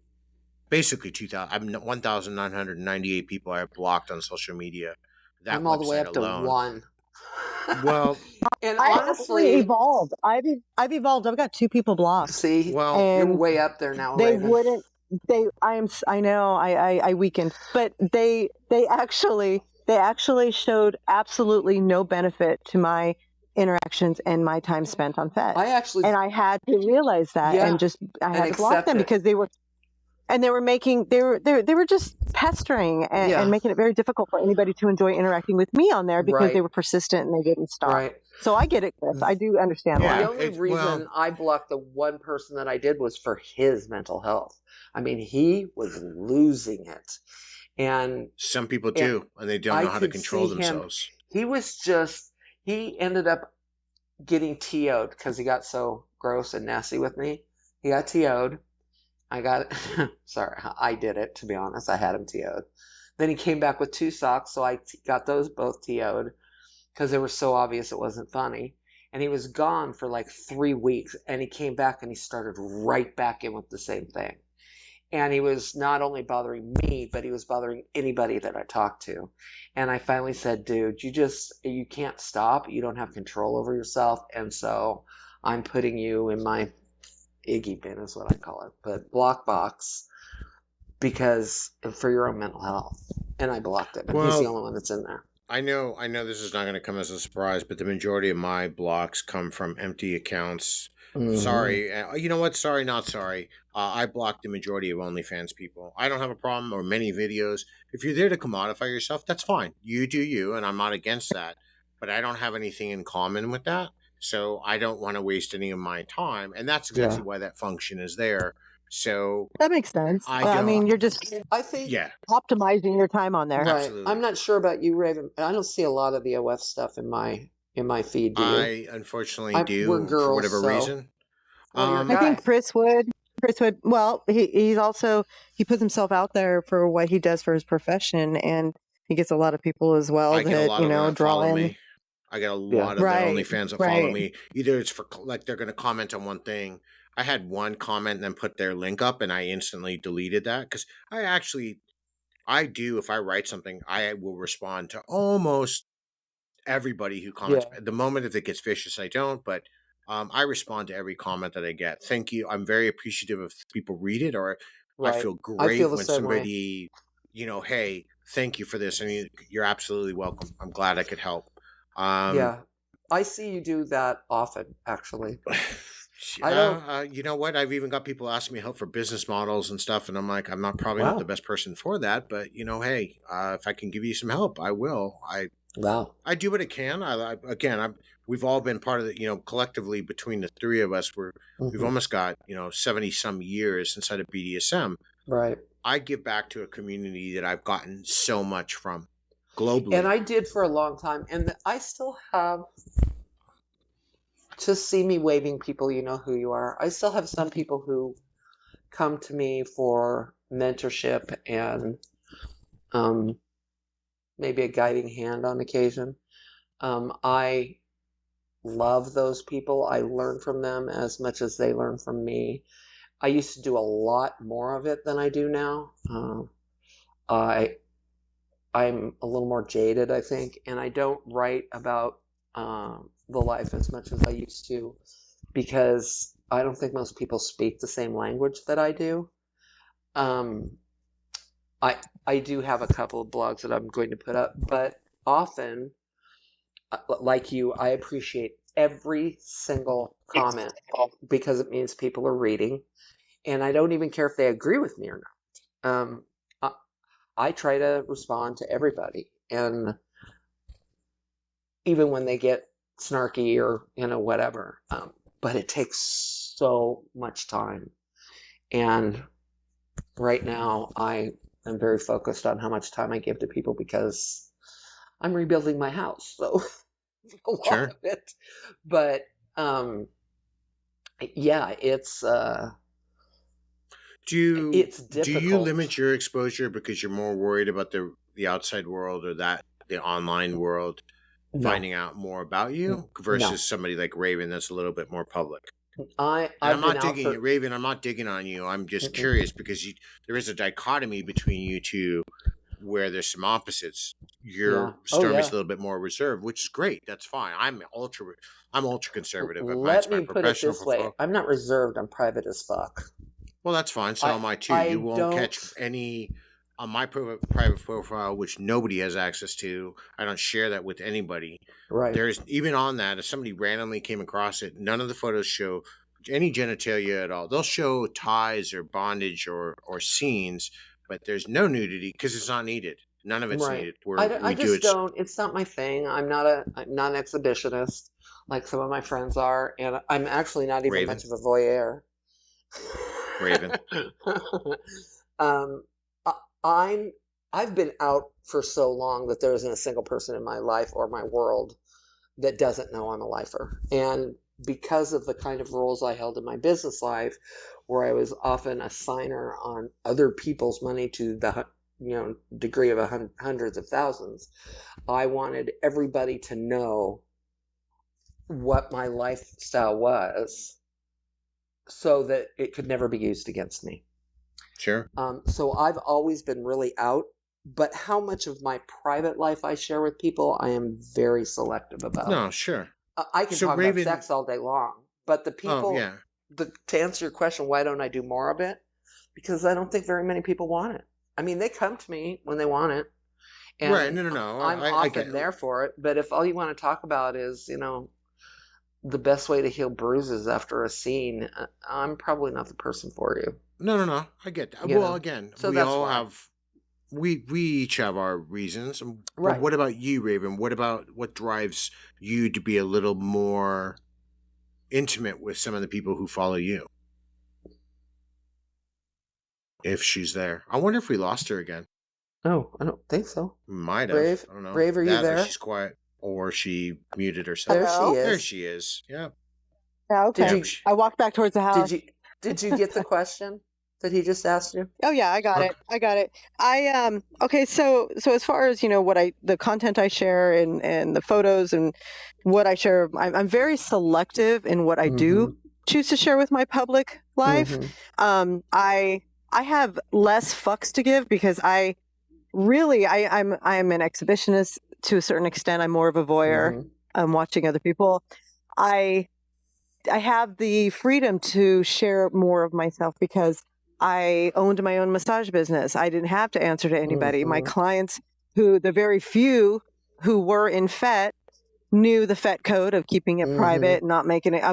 S1: basically 2,000. I'm 1,998 people I have blocked on social media. That
S3: I'm all the way
S1: website
S3: up
S1: alone.
S3: to 1.
S1: Well,
S3: and
S2: I actually
S3: honestly,
S2: evolved. I've evolved. I've got 2 people blocked.
S3: see,
S1: well,
S3: you're
S2: And
S3: way up there now,
S2: they
S3: Raven.
S2: wouldn't. I know. I weakened, but they actually showed absolutely no benefit to my interactions and my time spent on Fet. And I had to realize that,
S3: Yeah,
S2: and I had
S3: and
S2: to block
S3: accept
S2: them
S3: it.
S2: because they were just pestering and,
S3: Yeah.
S2: and making it very difficult for anybody to enjoy interacting with me on there because
S3: Right.
S2: they were persistent and they didn't stop.
S3: Right.
S2: So I get it, Chris. I do understand
S1: Yeah.
S2: why.
S3: The only reason I blocked the one person that I did was for his mental health. I mean, he was losing it. And
S1: some people do, and they don't know how to control themselves.
S3: He ended up getting TO'd because he got so gross and nasty with me. He got TO'd. Sorry, I did it, to be honest. I had him TO'd. Then he came back with 2 socks, so I got those both TO'd because they were so obvious it wasn't funny. And he was gone for like 3 weeks, and he came back and he started right back in with the same thing. And he was not only bothering me, but he was bothering anybody that I talked to. And I finally said, dude, you can't stop. You don't have control over yourself. And so I'm putting you in my Iggy bin is what I call it, but block box because for your own mental health. And I blocked him, and he's the only one that's in there.
S1: I know this is not going to come as a surprise, but the majority of my blocks come from empty accounts. Mm-hmm. Sorry. You know what? Sorry, not sorry. I blocked the majority of OnlyFans people. I don't have a problem or many videos. If you're there to commodify yourself, that's fine. You do you, and I'm not against that. But I don't have anything in common with that. So I don't want to waste any of my time. And that's exactly why that function is there. So
S2: that makes sense. I mean, you're just optimizing your time on there.
S3: Right.
S1: Absolutely.
S3: I'm not sure about you, Raven. I don't see a lot of the OF stuff in my feed. Do you?
S1: I unfortunately do.
S3: We're girls,
S1: for whatever reason.
S3: Well,
S2: I think Chris would. Well, he also puts himself out there for what he does for his profession, and he gets a lot of people as well that draw in.
S1: Me. I get a lot of the OnlyFans that follow me. Either it's for like they're going to comment on one thing. I had one comment and then put their link up, and I instantly deleted that because I do. If I write something, I will respond to almost everybody who comments. Yeah. The moment if it gets vicious, I don't, but I respond to every comment that I get. Thank you. I'm very appreciative if people read it, or I feel great when somebody, hey, thank you for this. I mean, you're absolutely welcome. I'm glad I could help.
S3: I see you do that often, actually.
S1: I don't. You know what? I've even got people asking me help for business models and stuff, and I'm like, I'm probably not the best person for that, but hey, if I can give you some help, I will. I do what I can. We've all been part of the, collectively between the 3 of us, we've almost got 70 some years inside of BDSM.
S3: Right.
S1: I give back to a community that I've gotten so much from globally,
S3: and I did for a long time, and I still have. To see me waving people, you know who you are. I still have some people who come to me for mentorship and maybe a guiding hand on occasion. I love those people. I learn from them as much as they learn from me. I used to do a lot more of it than I do now. I'm a little more jaded, I think, and I don't write about the life as much as I used to because I don't think most people speak the same language that I do. I do have a couple of blogs that I'm going to put up, but often, like you, I appreciate every single comment because it means people are reading, and I don't even care if they agree with me or not. I, I try to respond to everybody, and even when they get snarky or whatever. But it takes so much time, and right now I am very focused on how much time I give to people because I'm rebuilding my house, so a lot
S1: Sure.
S3: of it. But yeah, it's
S1: Do you
S3: difficult.
S1: limit your exposure because you're more worried about the outside world or that the online world
S3: No,
S1: finding out more about you
S3: no.
S1: versus somebody like Raven that's a little bit more public? And I'm
S3: I've been
S1: not
S3: out
S1: digging
S3: for.
S1: at Raven. I'm not digging on you. I'm just
S3: Mm-mm.
S1: curious because there is a dichotomy between you two where there's some opposites.
S3: Yeah.
S1: Your
S3: Oh
S1: Stormy's
S3: yeah.
S1: a little bit more reserved, which is great. That's fine. I'm ultra conservative. Mine's
S3: Let
S1: my
S3: me put it
S1: professional
S3: this way:
S1: profile.
S3: I'm not reserved. I'm private as fuck.
S1: Well, that's fine. So
S3: I
S1: am I too. You
S3: I
S1: won't
S3: don't.
S1: catch any on my private profile, which nobody has access to. I don't share that with anybody.
S3: Right.
S1: There's even on that, if somebody randomly came across it, none of the photos show any genitalia at all. They'll show ties or bondage or scenes, but there's no nudity because it's not needed. None of it's
S3: Right.
S1: needed. Where
S3: I
S1: we do
S3: just
S1: it,
S3: don't. It's not my thing. I'm not an exhibitionist like some of my friends are, and I'm actually not even
S1: Raven,
S3: much of a voyeur.
S1: Raven.
S3: um, I, I'm I've been out for so long that there isn't a single person in my life or my world that doesn't know I'm a lifer. And because of the kind of roles I held in my business life, where I was often a signer on other people's money to the degree of hundreds of thousands, I wanted everybody to know what my lifestyle was so that it could never be used against me.
S1: Sure.
S3: So I've always been really out, but how much of my private life I share with people, I am very selective about.
S1: No, sure.
S3: I can
S1: So
S3: talk about
S1: Raven.
S3: sex all day long, but the
S1: Oh
S3: people,
S1: yeah.
S3: to answer your question, why don't I do more of it? Because I don't think very many people want it. I mean, they come to me when they want it,
S1: Right.
S3: and
S1: No, no, no.
S3: I'm
S1: I get.
S3: often there for it. But if all you want to talk about is, the best way to heal bruises after a scene, I'm probably not the person for you.
S1: No, no, no. I get that.
S3: You
S1: Well,
S3: know,
S1: again,
S3: so that's why.
S1: we each have our reasons. But
S3: Right.
S1: what about you, Raven? What drives you to be a little more intimate with some of the people who follow you? If she's there, I wonder if we lost her again.
S3: Oh, I don't think so.
S1: Might have.
S3: Brave,
S1: I don't know.
S3: Brave, are you
S1: That or
S3: there?
S1: she's quiet, or she muted
S3: There
S1: herself.
S3: she
S2: Hello?
S1: There
S3: is.
S1: she is. Yeah.
S2: Yeah,
S3: Did
S2: okay.
S1: Yep.
S3: you
S2: I walked back towards the house.
S3: did you did you get the question that he just asked you?
S2: Oh yeah, I got
S1: Okay.
S2: it. I got it. Okay, so as far as the content I share and the photos and what I share, I'm very selective in what I do
S3: Mm-hmm.
S2: choose to share with my public life.
S3: Mm-hmm.
S2: I have less fucks to give because I'm an exhibitionist to a certain extent. I'm more of a voyeur.
S3: Mm-hmm.
S2: I'm watching other people. I I have the freedom to share more of myself because I owned my own massage business. I didn't have to answer to anybody. My
S3: Mm-hmm.
S2: clients, the very few who were in FET, knew the FET code of keeping it
S3: Mm-hmm.
S2: private, not making it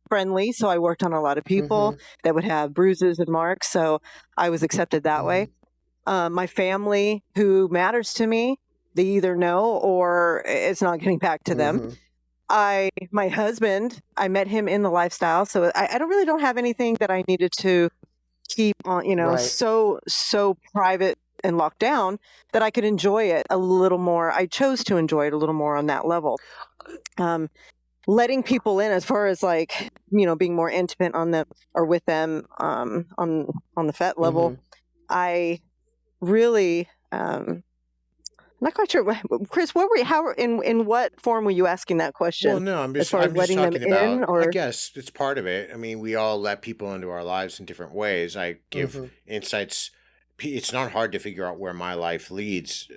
S2: friendly. So I worked on a lot of people
S3: Mm-hmm.
S2: that would have bruises and marks. So I was accepted that way. My family, who matters to me, they either know or it's not getting back to them.
S3: Mm-hmm.
S2: My husband, I met him in the lifestyle, so I don't have anything that I needed to keep on,
S3: Right.
S2: so private and locked down that I could enjoy it a little more. I chose to enjoy it a little more on that level. Letting people in, as far as being more intimate on them or with them on the FET level,
S3: Mm-hmm.
S2: I really. I'm not quite sure, Chris. In what form were you asking that
S1: Well,
S2: question?
S1: no,
S2: As far as
S1: I'm just
S2: letting them
S1: talking
S2: in,
S1: about. I
S2: or
S1: guess it's part of it. I mean, we all let people into our lives in different ways. I give
S3: Mm-hmm.
S1: insights. It's not hard to figure out where my life leads.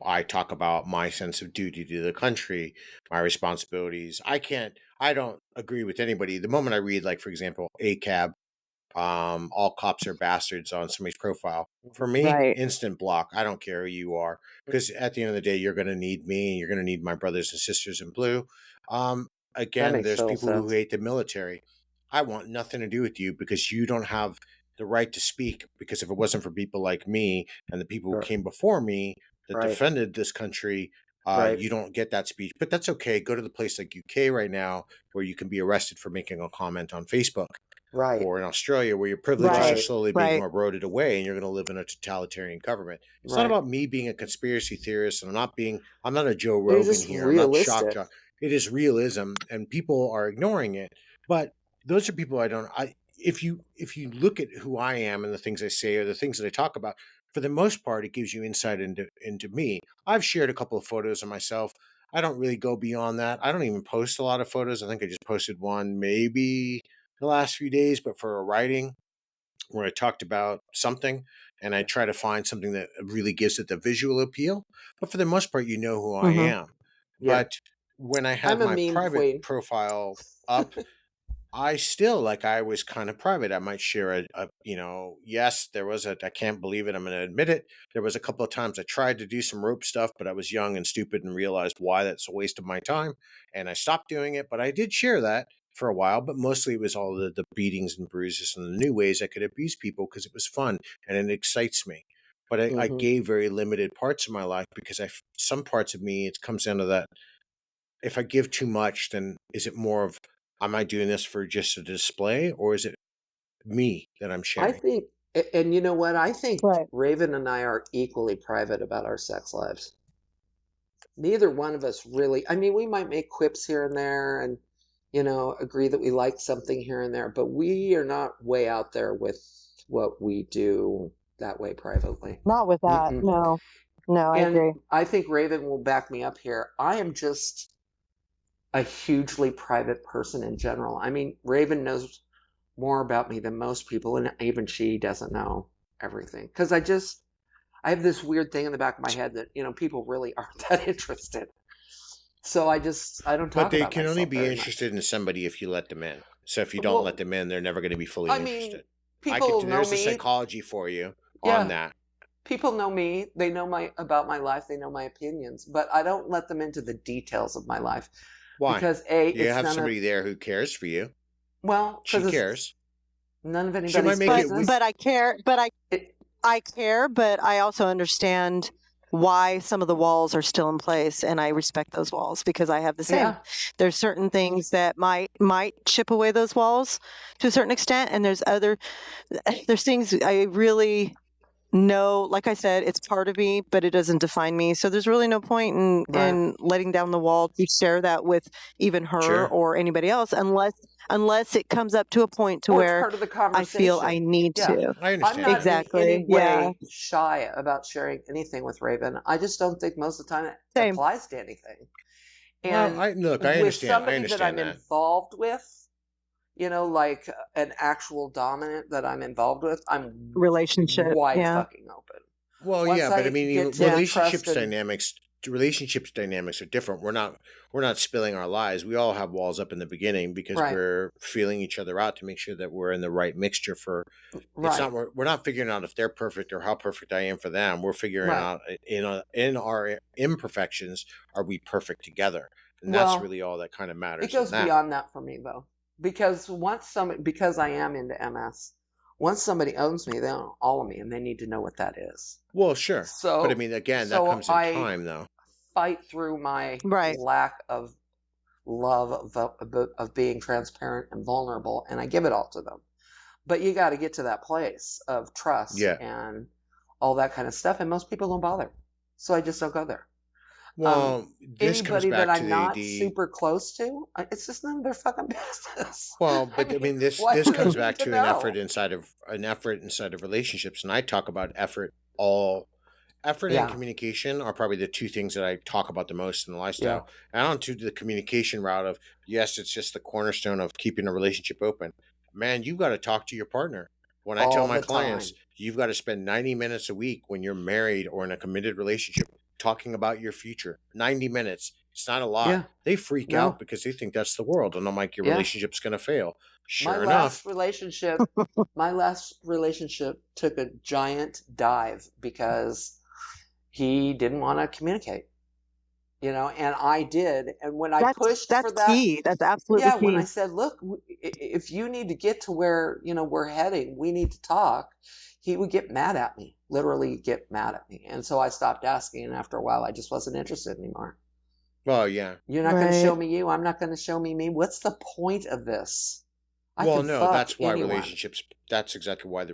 S1: I talk about my sense of duty to the country, my responsibilities. I don't agree with anybody. The moment I read, like for example, ACAB all cops are bastards on somebody's profile. For me,
S2: Right.
S1: instant block. I don't care who you are, because at the end of the day, you're going to need me, and you're going to need my brothers and sisters in blue. Um,
S3: That
S1: Again,
S3: makes
S1: there's
S3: total
S1: people who
S3: sense.
S1: hate the military. I want nothing to do with you because you don't have the right to speak. Because if it wasn't for people like me and the people who
S3: Right.
S1: came before me that
S3: Right.
S1: defended this country,
S3: Right.
S1: you don't get that speech. But that's okay. Go to the place like UK right now where you can be arrested for making a comment on Facebook,
S3: Right.
S1: or in Australia where your privileges are
S2: Right.
S3: Right.
S1: slowly being
S2: Right.
S1: eroded away and you're going to live in a totalitarian government. It's not
S3: Right.
S1: about me being a conspiracy theorist, and I'm not a Joe
S3: You're
S1: Rogan
S3: just
S1: here. I'm not shock
S3: realistic.
S1: jock. It is realism, and people are ignoring it. But those are people if you look at who I am and the things I say or the things that I talk about, for the most part, it gives you insight into me. I've shared a couple of photos of myself. I don't really go beyond that. I don't even post a lot of photos. I think I just posted one maybe the last few days, but for a writing where I talked about something, and I try to find something that really gives it the visual appeal. But for the most part, you know who I
S2: Hmm.
S1: am.
S3: Yeah.
S1: But when I have
S3: I'm a
S1: my
S3: meme
S1: private
S3: queen.
S1: profile up, I still, like, I was kind of private. I might share yes, there was I can't believe it. I'm going to admit it. There was a couple of times I tried to do some rope stuff, but I was young and stupid and realized why that's a waste of my time. And I stopped doing it, but I did share that for a while, but mostly it was all the beatings and bruises and the new ways I could abuse people because it was fun and it excites me. But I
S3: Hmm.
S1: gave very limited parts of my life because some parts of me, it comes down to that. If I give too much, then is it more of, am I doing this for just a display, or is it me that I'm
S3: I
S1: sharing?
S3: think, and you know what? I think
S2: Right.
S3: Raven and I are equally private about our sex lives. Neither one of us really, I mean, we might make quips here and there and, agree that we like something here and there, but we are not way out there with what we do that way privately.
S2: Not with that.
S3: Mm-mm.
S2: No. No, I
S3: And
S2: agree.
S3: I think Raven will back me up here. I am just a hugely private person in general. I mean, Raven knows more about me than most people, and even she doesn't know everything. Because I have this weird thing in the back of my head that, people really aren't that interested. So I don't
S1: But
S3: talk
S1: they
S3: about
S1: can only
S3: myself
S1: be
S3: very much.
S1: interested in somebody if you let them in. So if you don't let
S3: Well,
S1: them in, they're never going to be fully
S3: I mean,
S1: interested.
S3: people know
S1: There's the
S3: me.
S1: psychology for you on
S3: Yeah,
S1: that.
S3: people know me. They know about my life. They know my opinions, but I don't let them into the details of my life
S1: Why?
S3: because A,
S1: You
S3: it's
S1: have
S3: none of,
S1: somebody there who cares for you.
S3: well,
S1: She
S3: because it's
S1: cares.
S3: none of
S1: She might
S3: anybody's
S1: make
S2: But
S1: it.
S3: business.
S2: I care.
S3: It,
S2: I care. But I also understand why some of the walls are still in place, and I respect those walls because I have the same.
S3: yeah.
S2: There's certain things that might chip away those walls to a certain extent, and there's things I really know. Like I said, it's part of me, but it doesn't define me. So there's really no point
S3: Right.
S2: in letting down the wall to share that with even her
S1: Sure.
S2: or anybody else, unless it comes up to a point to
S3: Or it's
S2: where
S3: part of the
S2: I feel I
S3: conversation.
S2: need
S3: Yeah.
S2: to.
S1: I
S3: I'm
S1: understand
S3: not
S1: that.
S3: in any
S2: Exactly. Yeah.
S3: way shy about sharing anything with Raven. I just don't think most of the time it
S2: Same.
S3: applies to anything.
S1: Well,
S3: And
S1: I
S3: with
S1: understand. I
S3: somebody that I'm
S1: understand that.
S3: involved with, like an actual dominant that I'm involved with, I'm
S2: Relationship.
S3: wide
S2: Yeah.
S3: fucking open.
S1: Well,
S3: Once
S1: yeah, but I
S3: I
S1: mean,
S3: get to
S2: Yeah.
S3: trust and
S1: relationships dynamics are different. We're not spilling our lies. We all have walls up in the beginning because
S3: right,
S1: we're feeling each other out to make sure that we're in the right mixture for. It's
S3: right,
S1: not we're not figuring out if they're perfect or how perfect I am for them. We're figuring
S3: right.
S1: out in our imperfections, are we perfect together? And that's
S3: Well,
S1: really all that kind of
S3: it
S1: matters in
S3: goes
S1: that.
S3: beyond that for me though, because because I am into MS, once somebody owns me, they own all of me, and they need to know what that is.
S1: Well, sure, but I
S3: So,
S1: mean, again, that
S3: so
S1: comes in
S3: I
S1: time, though.
S3: fight through my
S2: Right.
S3: lack of love of being transparent and vulnerable, and I give it all to them. But you got to get to that place of trust
S1: Yeah.
S3: and all that kind of stuff, and most people don't bother. So I just don't go there.
S1: Well, this comes
S3: Anybody that
S1: back to
S3: I'm not
S1: the
S3: super close to, it's just none of their fucking business.
S1: well,
S3: I
S1: but I
S3: mean,
S1: mean, this
S3: why
S1: this
S3: do they
S1: comes
S3: need
S1: back
S3: to
S1: to
S3: know?
S1: an effort inside of relationships, and I talk about effort and
S3: Yeah,
S1: communication are probably the two things that I talk about the most in the
S3: yeah,
S1: lifestyle. And on to the communication route of, yes, it's just the cornerstone of keeping a relationship open. Man, you've got to talk to your partner. When I tell
S3: all
S1: my
S3: the
S1: clients,
S3: time.
S1: you've got to spend 90 minutes a week when you're married or in a committed relationship talking about your future. 90 minutes. It's not a lot.
S3: Yeah.
S1: They freak
S3: No.
S1: out because they think that's the world. And I'm like, your
S3: Yeah.
S1: relationship's going to fail.
S3: My
S1: Sure enough.
S3: last relationship took a giant dive because he didn't want to communicate, and I did. And when I pushed for
S2: That's
S3: that,
S2: key. That's absolutely
S3: yeah, when I
S2: key.
S3: said, look, if you need to get to where, we're heading, we need to talk, he would get mad at me, literally get mad at me. And so I stopped asking. And after a while, I just wasn't interested anymore.
S1: Well, yeah.
S3: You're not going to
S2: Right.
S3: show me you. I'm not going to show me me. What's the point of this? I
S1: Well,
S3: can
S1: no,
S3: fuck
S1: that's why
S3: anyone.
S1: that's exactly why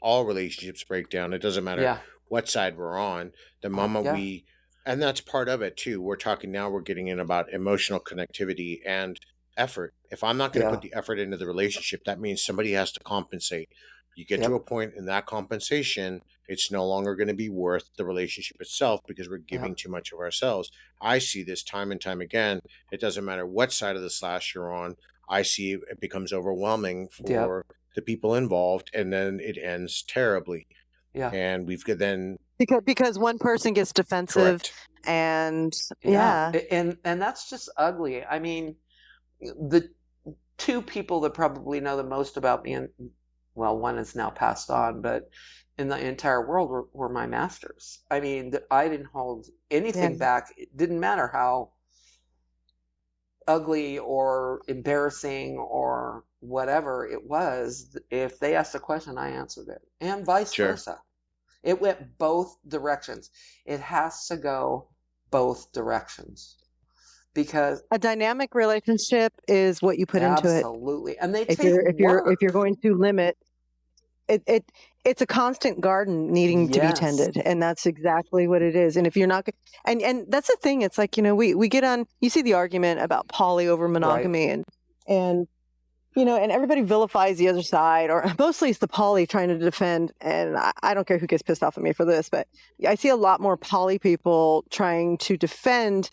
S1: all relationships break down. It doesn't matter
S3: Yeah.
S1: what side we're on. The moment
S3: Yeah.
S1: and that's part of it too. We're getting in about emotional connectivity and effort. If I'm not going to
S3: Yeah.
S1: put the effort into the relationship, that means somebody has to compensate. You get to a point in that compensation, it's no longer going to be worth the relationship itself because we're giving too much of ourselves. I see this time and time again. It doesn't matter what side of the slash you're on. I see it becomes overwhelming for the people involved, and then it ends terribly.
S3: Yeah.
S1: And we've then
S2: because one person gets defensive.
S1: correct.
S2: And
S3: and that's just ugly. I mean, the two people that probably know the most about me, and well, one is now passed on, but in the entire world were my masters. I mean, I didn't hold anything back. It didn't matter how ugly or embarrassing or whatever it was. If they asked a question, I answered it, and vice versa. It went both directions. It has to go both directions, because
S2: a dynamic relationship is what you put into it.
S3: Absolutely. And they
S2: If
S3: take work.
S2: if you're going to limit it's a constant garden needing to be tended, and that's exactly what it is. And if you're not, and that's the thing, it's like, we get on, you see the argument about poly over monogamy, and and everybody vilifies the other side, or mostly it's the poly trying to defend. And I don't care who gets pissed off at me for this, but I see a lot more poly people trying to defend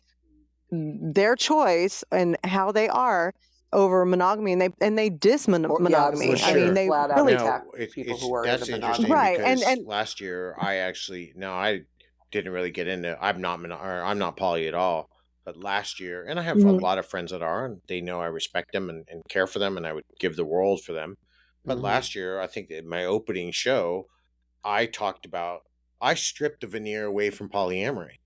S2: their choice and how they are over monogamy, and they diss monogamy.
S3: Yeah,
S2: I mean, they really
S3: attack people who are
S1: that's
S3: into
S1: interesting,
S2: monogamy.
S1: because
S2: and
S1: last year I didn't really get into. I'm not poly at all. But last year, and I have a lot of friends that are, and they know I respect them and care for them, and I would give the world for them. But last year, I think in my opening show, I stripped the veneer away from polyamory.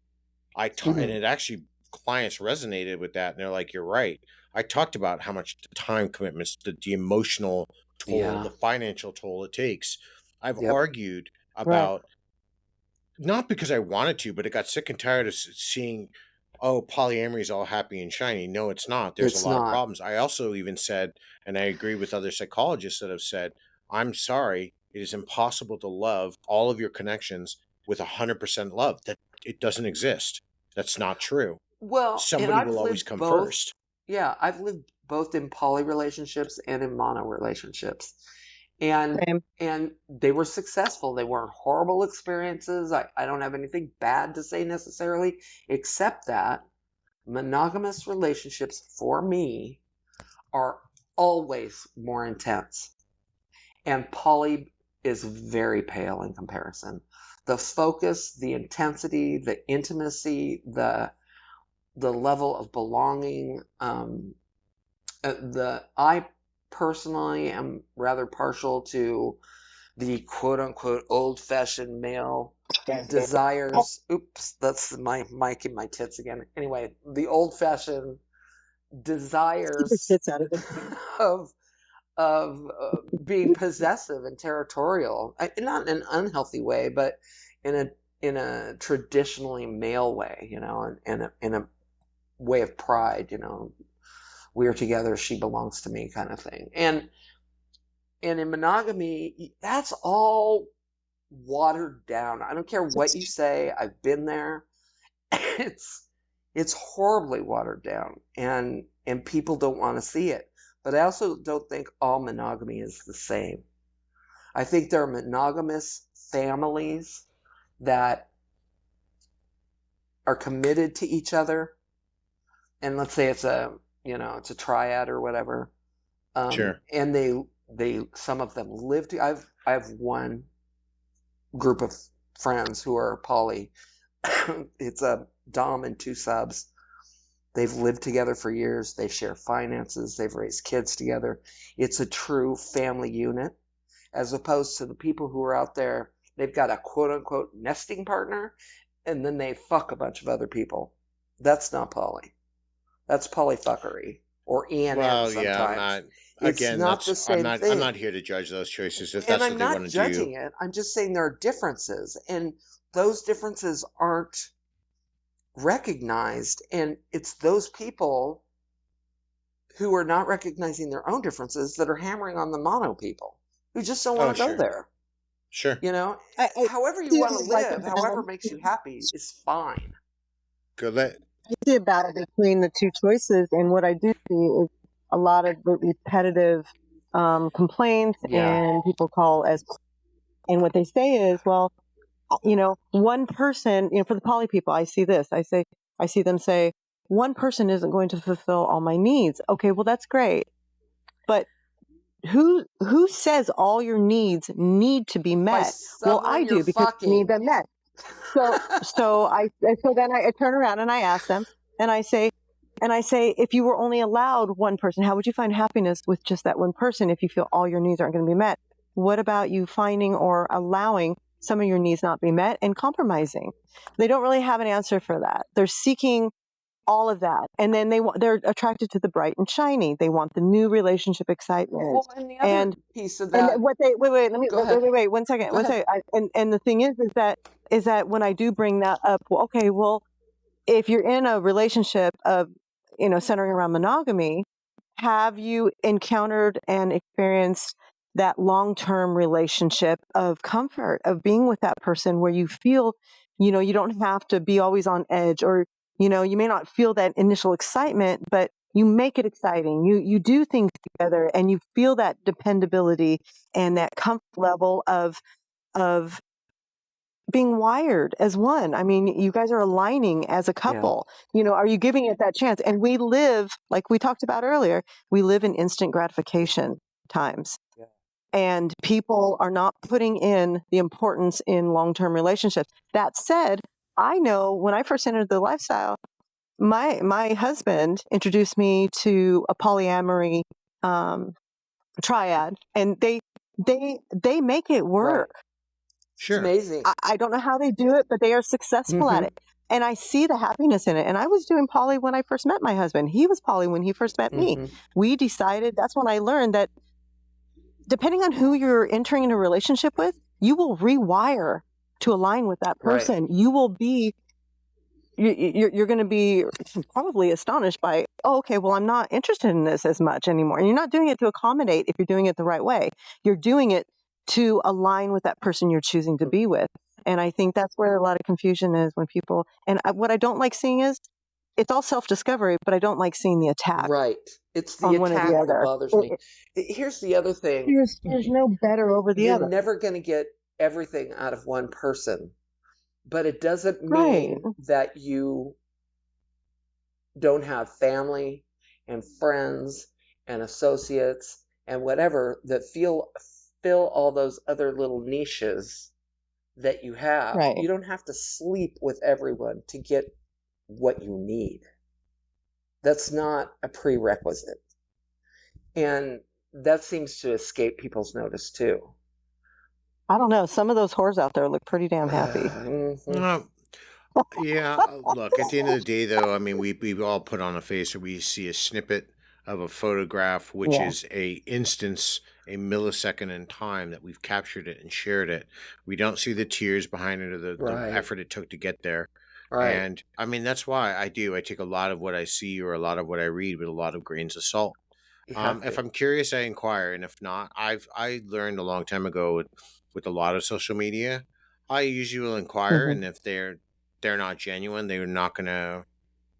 S1: And it actually, clients resonated with that, and they're like, "You're right." I talked about how much the time commitments, the emotional toll, the financial toll it takes. I've argued about, not because I wanted to, but I got sick and tired of seeing, oh, polyamory is all happy and shiny. No, it's not. There's a lot of problems. I also even said, and I agree with other psychologists that have said, I'm sorry, it is impossible to love all of your connections with 100% love. That it doesn't exist. That's not true.
S3: Well,
S1: somebody will always come first.
S3: Yeah, I've lived both in poly relationships and in mono relationships. And they were successful. They weren't horrible experiences. I don't have anything bad to say necessarily, except that monogamous relationships for me are always more intense. And poly is very pale in comparison. The focus, the intensity, the intimacy, the level of belonging, I personally am rather partial to the quote-unquote old-fashioned male desires. Oops, that's my mic in my tits again. Anyway, the old-fashioned desires of being possessive and territorial, not in an unhealthy way, but in a traditionally male way, in a way of pride, we're together, she belongs to me kind of thing. And in monogamy, that's all watered down. I don't care what you say. I've been there. It's horribly watered down, and people don't want to see it. But I also don't think all monogamy is the same. I think there are monogamous families that are committed to each other, and let's say it's a triad or whatever.
S1: Sure.
S3: And they some of them live I have one group of friends who are poly. It's a dom and two subs, They've lived together for years. They share finances. They've raised kids together. It's a true family unit, as opposed to the people who are out there. They've got a quote unquote nesting partner, and then they fuck a bunch of other people. That's not poly. That's polyfuckery, or ENM
S1: Well, yeah, I'm
S3: sometimes.
S1: not.
S3: It's
S1: Again,
S3: not the same
S1: I'm
S3: thing.
S1: not here to judge those choices. If
S3: And
S1: that's
S3: I'm
S1: what they want
S3: not
S1: to
S3: judging
S1: do,
S3: it. I'm just saying there are differences, and those differences aren't recognized. And it's those people who are not recognizing their own differences that are hammering on the mono people who just don't
S1: oh
S3: want to go
S1: sure,
S3: there.
S1: sure,
S3: You know,
S2: I
S3: however you
S2: see
S3: want to
S2: it like a
S3: live, however makes you happy is fine.
S1: good. Let
S2: I see a battle between the two choices, and what I do see is a lot of repetitive complaints,
S3: Yeah.
S2: and people call as, and what they say is, well, one person, for the poly people, I see this. I see them say, one person isn't going to fulfill all my needs. Okay, well, that's great, but who says all your needs need to be
S3: By
S2: met? Well, I
S3: someone you're
S2: do, because I need
S3: fucking.
S2: them met. So then I turn around and I ask them, and I say, if you were only allowed one person, how would you find happiness with just that one person if you feel all your needs aren't going to be met? What about you finding or allowing some of your needs not be met and compromising? They don't really have an answer for that. They're seeking all of that, and then they're attracted to the bright and shiny. They want the new relationship excitement.
S3: Well, and the other piece of that.
S2: And what they wait, let me
S3: Go ahead.
S2: wait 1 second,
S3: Go ahead.
S2: and the thing is that when I do bring that up, well, okay, well, if you're in a relationship of centering around monogamy, have you encountered and experienced that long-term relationship of comfort of being with that person where you feel you don't have to be always on edge, or you may not feel that initial excitement, but you make it exciting. You do things together, and you feel that dependability and that comfort level of being wired as one. I mean, you guys are aligning as a couple. Are you giving it that chance? And we live, like we talked about earlier, we live in instant gratification times.
S3: Yeah.
S2: And people are not putting in the importance in long-term relationships. That said, I know when I first entered the lifestyle, my husband introduced me to a polyamory triad, and they make it work.
S3: Right.
S1: sure.
S3: It's amazing.
S2: I don't know how they do it, but they are successful at it. And I see the happiness in it. And I was doing poly when I first met my husband. He was poly when he first met me. We decided, that's when I learned that depending on who you're entering into a relationship with, you will rewire to align with that person. Right. You will be, you're going to be probably astonished by, oh, okay, well, I'm not interested in this as much anymore. And you're not doing it to accommodate if you're doing it the right way. You're doing it to align with that person you're choosing to be with. And I think that's where a lot of confusion is when people, and what I don't like seeing is, it's all self-discovery, but I don't like seeing the attack.
S3: Right. It's the attack that bothers me. Here's the other thing.
S2: There's no better over the other.
S3: You're never going to get everything out of one person, but it doesn't mean that you don't have family and friends and associates and whatever that fill all those other little niches that you have.
S2: Right.
S3: You don't have to sleep with everyone to get what you need. That's not a prerequisite. And that seems to escape people's notice too.
S2: I don't know. Some of those whores out there look pretty damn happy.
S1: Yeah, look, at the end of the day, though, I mean, we all put on a face, or we see a snippet of a photograph, which is a instance, a millisecond in time that we've captured it and shared it. We don't see the tears behind it, or the effort it took to get there. Right. And I mean, that's why I take a lot of what I see or a lot of what I read with a lot of grains of salt. If I'm curious, I inquire, and if not, I learned a long time ago with a lot of social media, I usually will inquire, and if they're not genuine, they're not gonna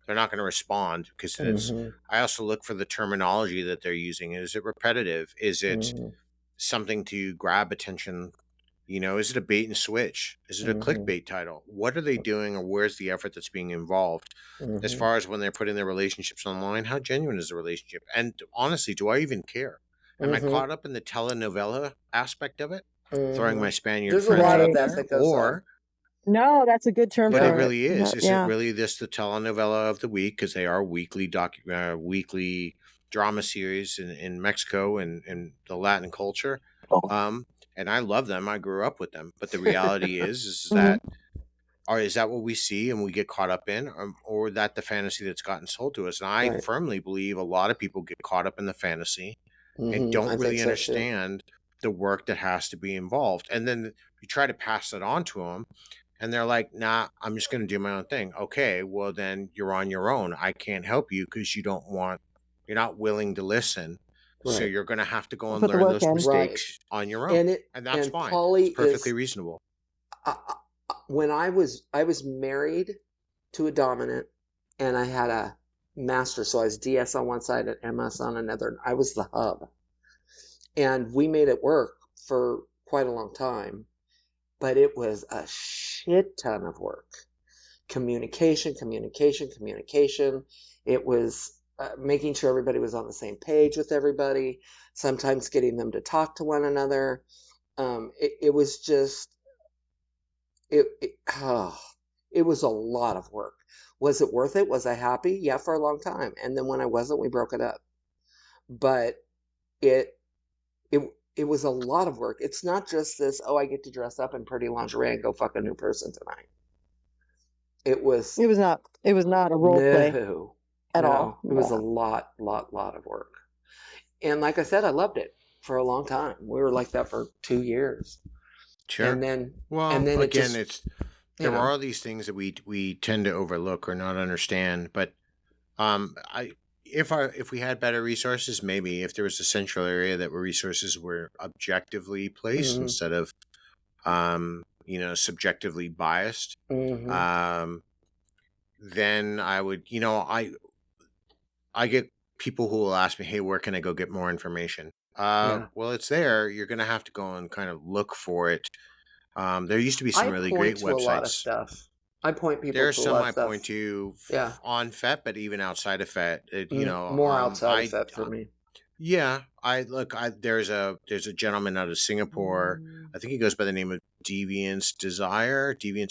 S1: respond, because I also look for the terminology that they're using. Is it repetitive? Is it something to grab attention? Is it a bait and switch? Is it a clickbait title? What are they doing, or where's the effort that's being involved? As far as when they're putting their relationships online, how genuine is the relationship? And honestly, do I even care? Am I caught up in the telenovela aspect of it? Throwing my Spaniard friends out there?
S2: No, that's a good term
S1: But it
S2: for it.
S1: really is. Is it
S2: Yeah.
S1: really this the telenovela of the week? Because they are weekly drama series in Mexico and the Latin culture. And I love them. I grew up with them. But the reality is
S2: Mhm.
S1: that, or is that what we see and we get caught up in, or that the fantasy that's gotten sold to us? And I
S3: Right.
S1: firmly believe a lot of people get caught up in the fantasy and
S3: I
S1: don't
S3: think
S1: really
S3: so too.
S1: understand the work that has to be involved. And then you try to pass it on to them, and they're like, "Nah, I'm just going to do my own thing." Okay, well then you're on your own. I can't help you because you're not willing to listen. So
S3: Right.
S1: you're going to have to go and
S2: Put the
S1: learn
S2: work
S1: those
S2: in.
S3: Right.
S1: mistakes on your own,
S3: And
S1: and that's
S3: and
S1: fine.
S3: poly
S1: It's perfectly
S3: is
S1: reasonable.
S3: when I was married to a dominant, and I had a master, so I was DS on one side and MS on another. I was the hub, and we made it work for quite a long time, but it was a shit ton of work. Communication, communication, communication. It was making sure everybody was on the same page with everybody, sometimes getting them to talk to one another. It was just, it was a lot of work. Was it worth it? Was I happy? Yeah, for a long time. And then when I wasn't, we broke it up. But it it it was a lot of work. It's not just this, oh, I get to dress up in pretty lingerie and go fuck a new person tonight. It was
S2: It was not a role play
S3: no,
S2: at all.
S3: no. It was a
S2: Yeah.
S3: lot of work. And like I said, I loved it for a long time. We were like that for 2 years.
S1: Sure.
S3: And then
S1: Well,
S3: it
S1: again,
S3: just,
S1: there are these things that we tend to overlook or not understand. But I if we had better resources, maybe if there was a central area that where resources were objectively placed
S3: mhm,
S1: instead of subjectively biased,
S3: mhm,
S1: um, then I would, I get people who will ask me, "Hey, where can I go get more information?"
S3: yeah.
S1: Well, it's there. You're going to have to go and kind of look for it. There used to be some
S3: I
S1: really
S3: point
S1: great
S3: to a lot of
S1: websites.
S3: stuff. I point people
S1: There are
S3: to a
S1: some
S3: lot of
S1: I point
S3: stuff.
S1: to
S3: Yeah.
S1: on FET, but even outside of FET,
S3: More outside of that for me.
S1: yeah, I look. There's a gentleman out of Singapore. I think he goes by the name of Deviance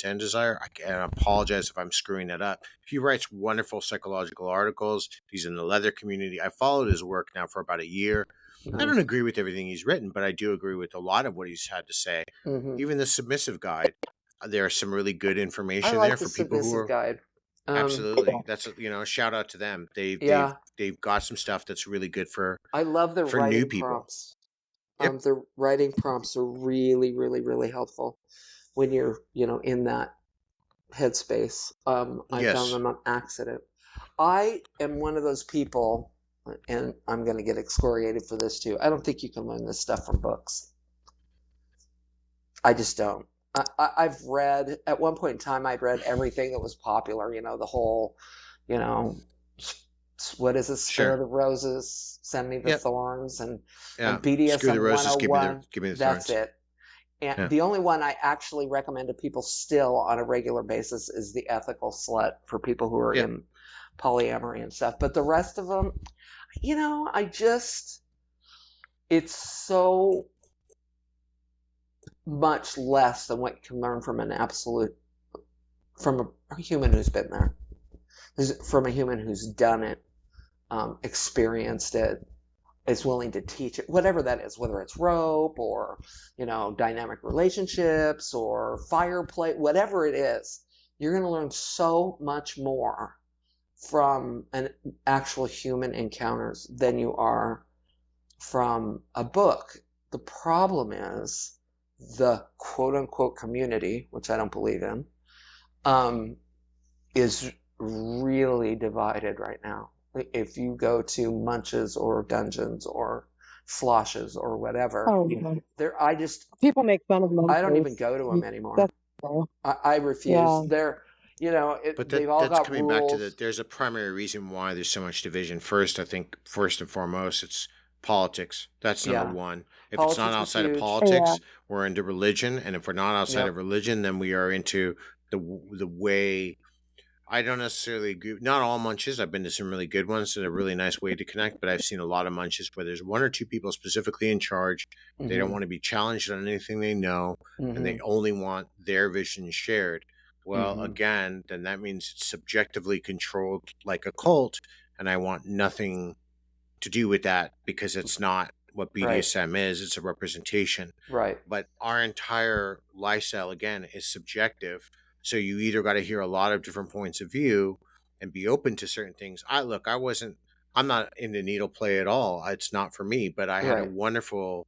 S1: and Desire. And I apologize if I'm screwing that up. He writes wonderful psychological articles. He's in the leather community. I followed his work now for about a year. I don't
S3: Nice.
S1: agree with everything he's written, but I do agree with a lot of what he's had to say.
S3: Hmm.
S1: Even the submissive guide, there's some really good
S3: I
S1: information there
S3: like the
S1: for people who
S3: submissive
S1: are
S3: guide.
S1: absolutely. That's shout out to them.
S3: Yeah,
S1: They've got some stuff that's really good
S3: I love their
S1: for new
S3: writing
S1: people.
S3: prompts.
S1: Yep.
S3: Their writing prompts are really, really, really helpful when you're, in that headspace. I found
S1: Yes.
S3: them on accident. I am one of those people, and I'm going to get excoriated for this too. I don't think you can learn this stuff from books. I just don't. I've read, at one point in time, I'd read everything that was popular, the whole, you know, what is it, Spare
S1: Sure.
S3: the Roses, Send Me the
S1: Yep.
S3: Thorns, and
S1: Yeah. Screw the
S3: BDSM
S1: roses. Give me
S3: 101.
S1: the
S3: That's
S1: thorns.
S3: it. And
S1: Yeah.
S3: the only one I actually recommend to people still on a regular basis is The Ethical Slut for people who are
S1: Yep.
S3: in polyamory and stuff. But the rest of them, it's so much less than what you can learn from from a human who's been there, from a human who's done it, experienced it, is willing to teach it, whatever that is, whether it's rope or, dynamic relationships or fireplay, whatever it is, you're going to learn so much more from an actual human encounters than you are from a book. The problem is the quote unquote community, which I don't believe in, is really divided right now. If you go to Munches or Dungeons or Sloshes or whatever,
S2: People make fun of
S3: I don't even
S2: monsters.
S3: go to them anymore.
S2: That's all.
S3: I refuse.
S2: Yeah.
S3: They're,
S1: But
S3: they've all
S1: that's
S3: got
S1: coming back to
S3: rules.
S1: there's a primary reason why there's so much division. First, I think first and foremost, it's politics. That's number
S3: Yeah.
S1: one. If it's
S3: Politics
S1: not
S3: is
S1: outside of
S3: huge.
S1: politics,
S2: Yeah.
S1: we're into religion, and if we're not outside
S3: Yep.
S1: of religion, then we are into the way I don't necessarily agree. Not all munches. I've been to some really good ones that are a really nice way to connect, but I've seen a lot of munches where there's one or two people specifically in charge. They don't
S3: Mm-hmm.
S1: want to be challenged on anything they know, and
S3: Mm-hmm.
S1: they only want their vision shared. Well,
S3: Mm-hmm.
S1: again, then that means it's subjectively controlled like a cult, and I want nothing to do with that because it's not what
S3: Right.
S1: BDSM is. It's a representation.
S3: Right.
S1: But our entire lifestyle, again, is subjective. So you either got to hear a lot of different points of view and be open to certain things. I'm not into needle play at all. It's not for me, but I had a
S3: Right.
S1: wonderful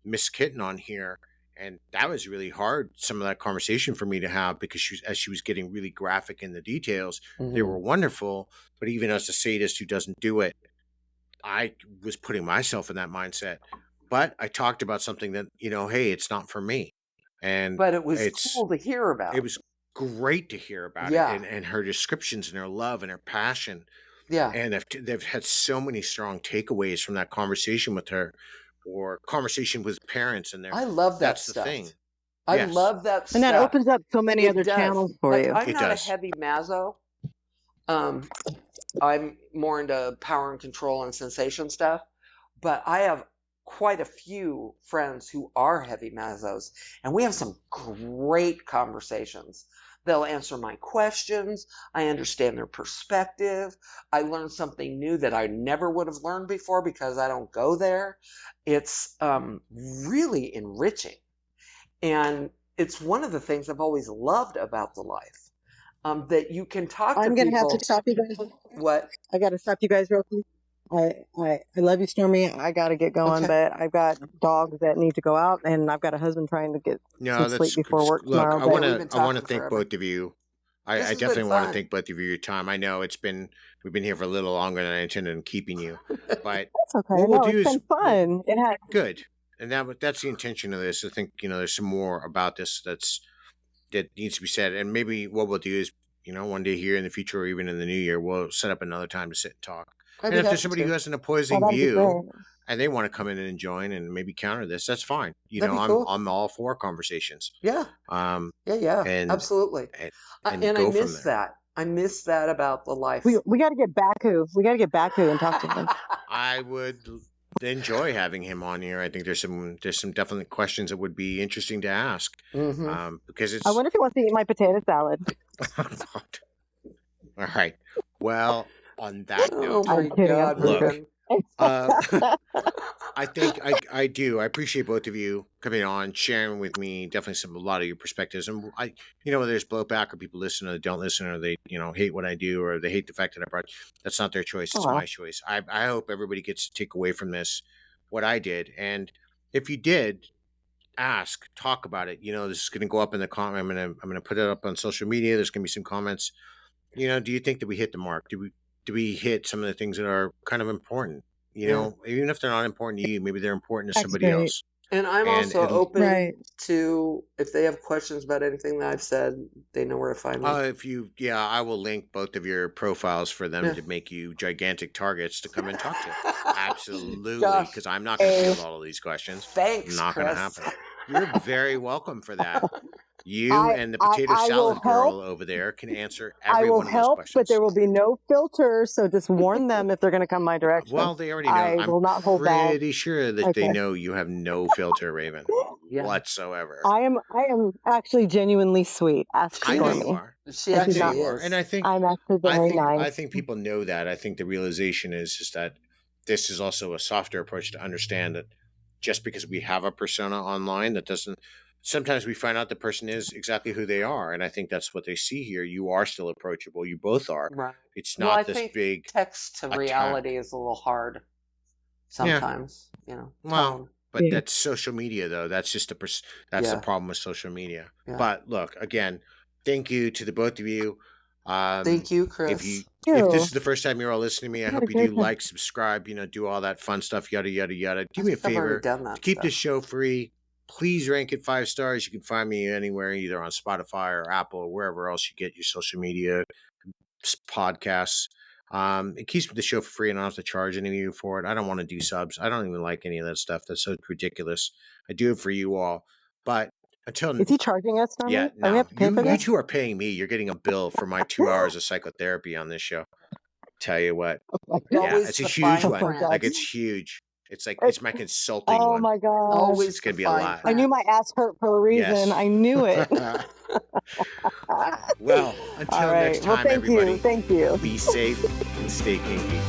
S1: Miss Kitten on here. And that was really hard, some of that conversation for me to have because as she was getting really graphic in the details, they
S3: Mm-hmm.
S1: were wonderful. But even as a sadist who doesn't do it, I was putting myself in that mindset. But I talked about something that, hey, it's not for me. And
S3: But it was
S1: it's
S3: cool to hear
S1: it
S3: about.
S1: was great to hear about it
S3: Yeah.
S1: and her descriptions and her love and her passion.
S3: Yeah.
S1: And they've had so many strong takeaways from that conversation with her or conversation with parents and
S3: I love that
S1: that's the
S3: stuff.
S1: thing.
S3: I
S1: Yes,
S3: love that
S2: And that
S3: stuff.
S2: opens up so many
S3: It
S2: other
S3: does.
S2: channels for
S3: Like,
S2: you.
S3: I'm
S1: it
S3: not a
S1: does.
S3: heavy maso. Um, I'm more into power and control and sensation stuff. But I have quite a few friends who are heavy mazos, and we have some great conversations. They'll answer my questions. I understand their perspective. I learn something new that I never would have learned before because I don't go there. It's really enriching. And it's one of the things I've always loved about the life, that you can talk to
S2: I'm going to have to
S3: people.
S2: stop you guys.
S3: What?
S2: I got to stop you guys real quick. I love you, Stormy. I got to get going,
S3: Okay.
S2: but I've got dogs that need to go out, and I've got a husband trying to get
S1: No,
S2: some sleep before work
S1: look,
S2: tomorrow.
S3: Yeah, we've been
S1: I want to
S3: talking
S1: thank
S3: forever.
S1: both of you.
S3: This
S1: I
S3: has been
S1: definitely want to
S3: fun.
S1: thank both of you your time. I know we've been here for a little longer than I intended on keeping you, but
S2: That's okay.
S1: what we'll
S2: No,
S1: do
S2: it's
S1: is
S2: been fun. It had.
S1: good, and that's the intention of this. I think there's some more about this that needs to be said, and maybe what we'll do is one day here in the future or even in the new year we'll set up another time to sit and talk.
S3: I'd
S1: And
S3: be
S1: if there's
S3: happy
S1: somebody who
S3: to.
S1: has an
S2: Oh,
S1: opposing
S2: that'd be
S1: view
S2: great.
S1: and they want to come in and join and maybe counter this, that's fine.
S3: That'd be cool.
S1: I'm all for conversations.
S3: Yeah.
S1: Um,
S3: Yeah.
S1: and
S3: Absolutely.
S1: and,
S3: And I
S1: go from
S3: miss
S1: there.
S3: that. I miss that about the life.
S2: We got to get Baku. We got to get Baku and talk to him.
S1: I would enjoy having him on here. I think there's some definite questions that would be interesting to ask.
S3: Mm-hmm.
S1: Because it's
S2: I wonder if he wants to eat my potato salad.
S1: all right. Well, on that
S3: Oh
S1: note,
S3: my
S2: I'm kidding. I'm
S3: God,
S1: look,
S3: Ruben.
S1: I think I do. I appreciate both of you coming on, sharing with me definitely a lot of your perspectives. And whether there's blowback or people listen or they don't listen or they, hate what I do or they hate the fact that I brought, that's not their choice. It's
S2: Aw.
S1: my choice. I hope everybody gets to take away from this what I did. And if you did, talk about it. This is going to go up in the comment. I'm going to put it up on social media. There's going to be some comments. Do you think that we hit the mark? Do we hit some of the things that are kind of important?
S3: Yeah.
S1: Even if they're not important to you, maybe they're important to
S2: That's
S1: somebody
S2: great.
S1: else.
S3: And I'm
S1: And
S3: also
S1: it'll,
S3: open
S2: Right.
S3: to, if they have questions about anything that I've said, they know where to find me.
S1: I will link both of your profiles for them
S3: Yeah.
S1: to make you gigantic targets to come and talk to. Absolutely,
S3: Gosh.
S1: because I'm not going to field all of these questions.
S3: Thanks,
S1: Not going to
S3: Chris.
S1: happen. You're very welcome for that. You
S2: I-
S1: and the potato
S2: I will
S1: salad girl
S2: help.
S1: over there can answer
S2: I
S1: every
S2: will
S1: one of those
S2: help,
S1: questions.
S2: but there will be no filter. So just warn them if they're going to come my direction.
S1: Well, they already know.
S2: I will not hold back.
S1: pretty sure that they
S2: Okay.
S1: know you have no filter, Raven,
S3: Yeah.
S1: whatsoever.
S2: I am actually genuinely sweet. Ask
S1: I know
S2: Stormy.
S1: you are.
S3: She
S2: I
S3: actually
S2: know
S1: you are.
S3: is.
S1: And I think
S2: I'm actually very nice.
S1: I think people know that. I think the realization is that this is also a softer approach to understand that just because we have a persona online, that doesn't. Sometimes we find out the person is exactly who they are, and I think that's what they see here. You are still approachable. You both are.
S3: Right.
S1: It's
S3: Well,
S1: not
S3: I
S1: this
S3: think
S1: big.
S3: text to
S1: attack.
S3: reality is a little hard sometimes.
S1: Well,
S3: tone.
S1: but
S2: Yeah.
S1: that's social media, though. That's just that's the
S3: Yeah.
S1: problem with social media.
S3: Yeah.
S1: But look, again, thank you to the both of you.
S3: Thank you, Chris.
S1: If this is the first time you're all listening to me, I
S2: You had
S1: hope
S2: a
S1: you do
S2: great time.
S1: like, subscribe, do all that fun stuff, yada yada yada. Do
S3: I
S1: me a
S3: think I've already
S1: favor
S3: done that
S1: to keep
S3: stuff.
S1: this show free. Please rank it 5 stars. You can find me anywhere, either on Spotify or Apple or wherever else you get your social media podcasts. It keeps the show for free, and I don't have to charge any of you for it. I don't want to do subs. I don't even like any of that stuff. That's so ridiculous. I do it for you all. But Until
S2: Is he charging us, Stormy?
S1: yeah,
S2: Are we
S1: no,
S2: have to pay for
S1: you
S2: this?
S1: two are paying me. You're getting a bill for my 2 hours of psychotherapy on this show. Tell you what, yeah,
S3: Always
S1: it's a
S3: the
S1: huge
S3: fine
S2: Oh my
S1: one.
S3: print.
S2: God.
S1: Like it's huge. It's like
S2: It's,
S1: it's my consulting
S2: oh
S1: one.
S2: my gosh.
S3: Always
S1: It's
S3: the
S1: gonna be a
S3: fine
S1: lot.
S2: I knew
S3: print.
S2: my ass hurt for a reason.
S1: Yes.
S2: I knew it.
S1: Well,
S2: All
S1: until
S2: right.
S1: next
S2: Well,
S1: time,
S2: thank you.
S1: everybody,
S2: Thank you.
S1: be safe and stay kinky.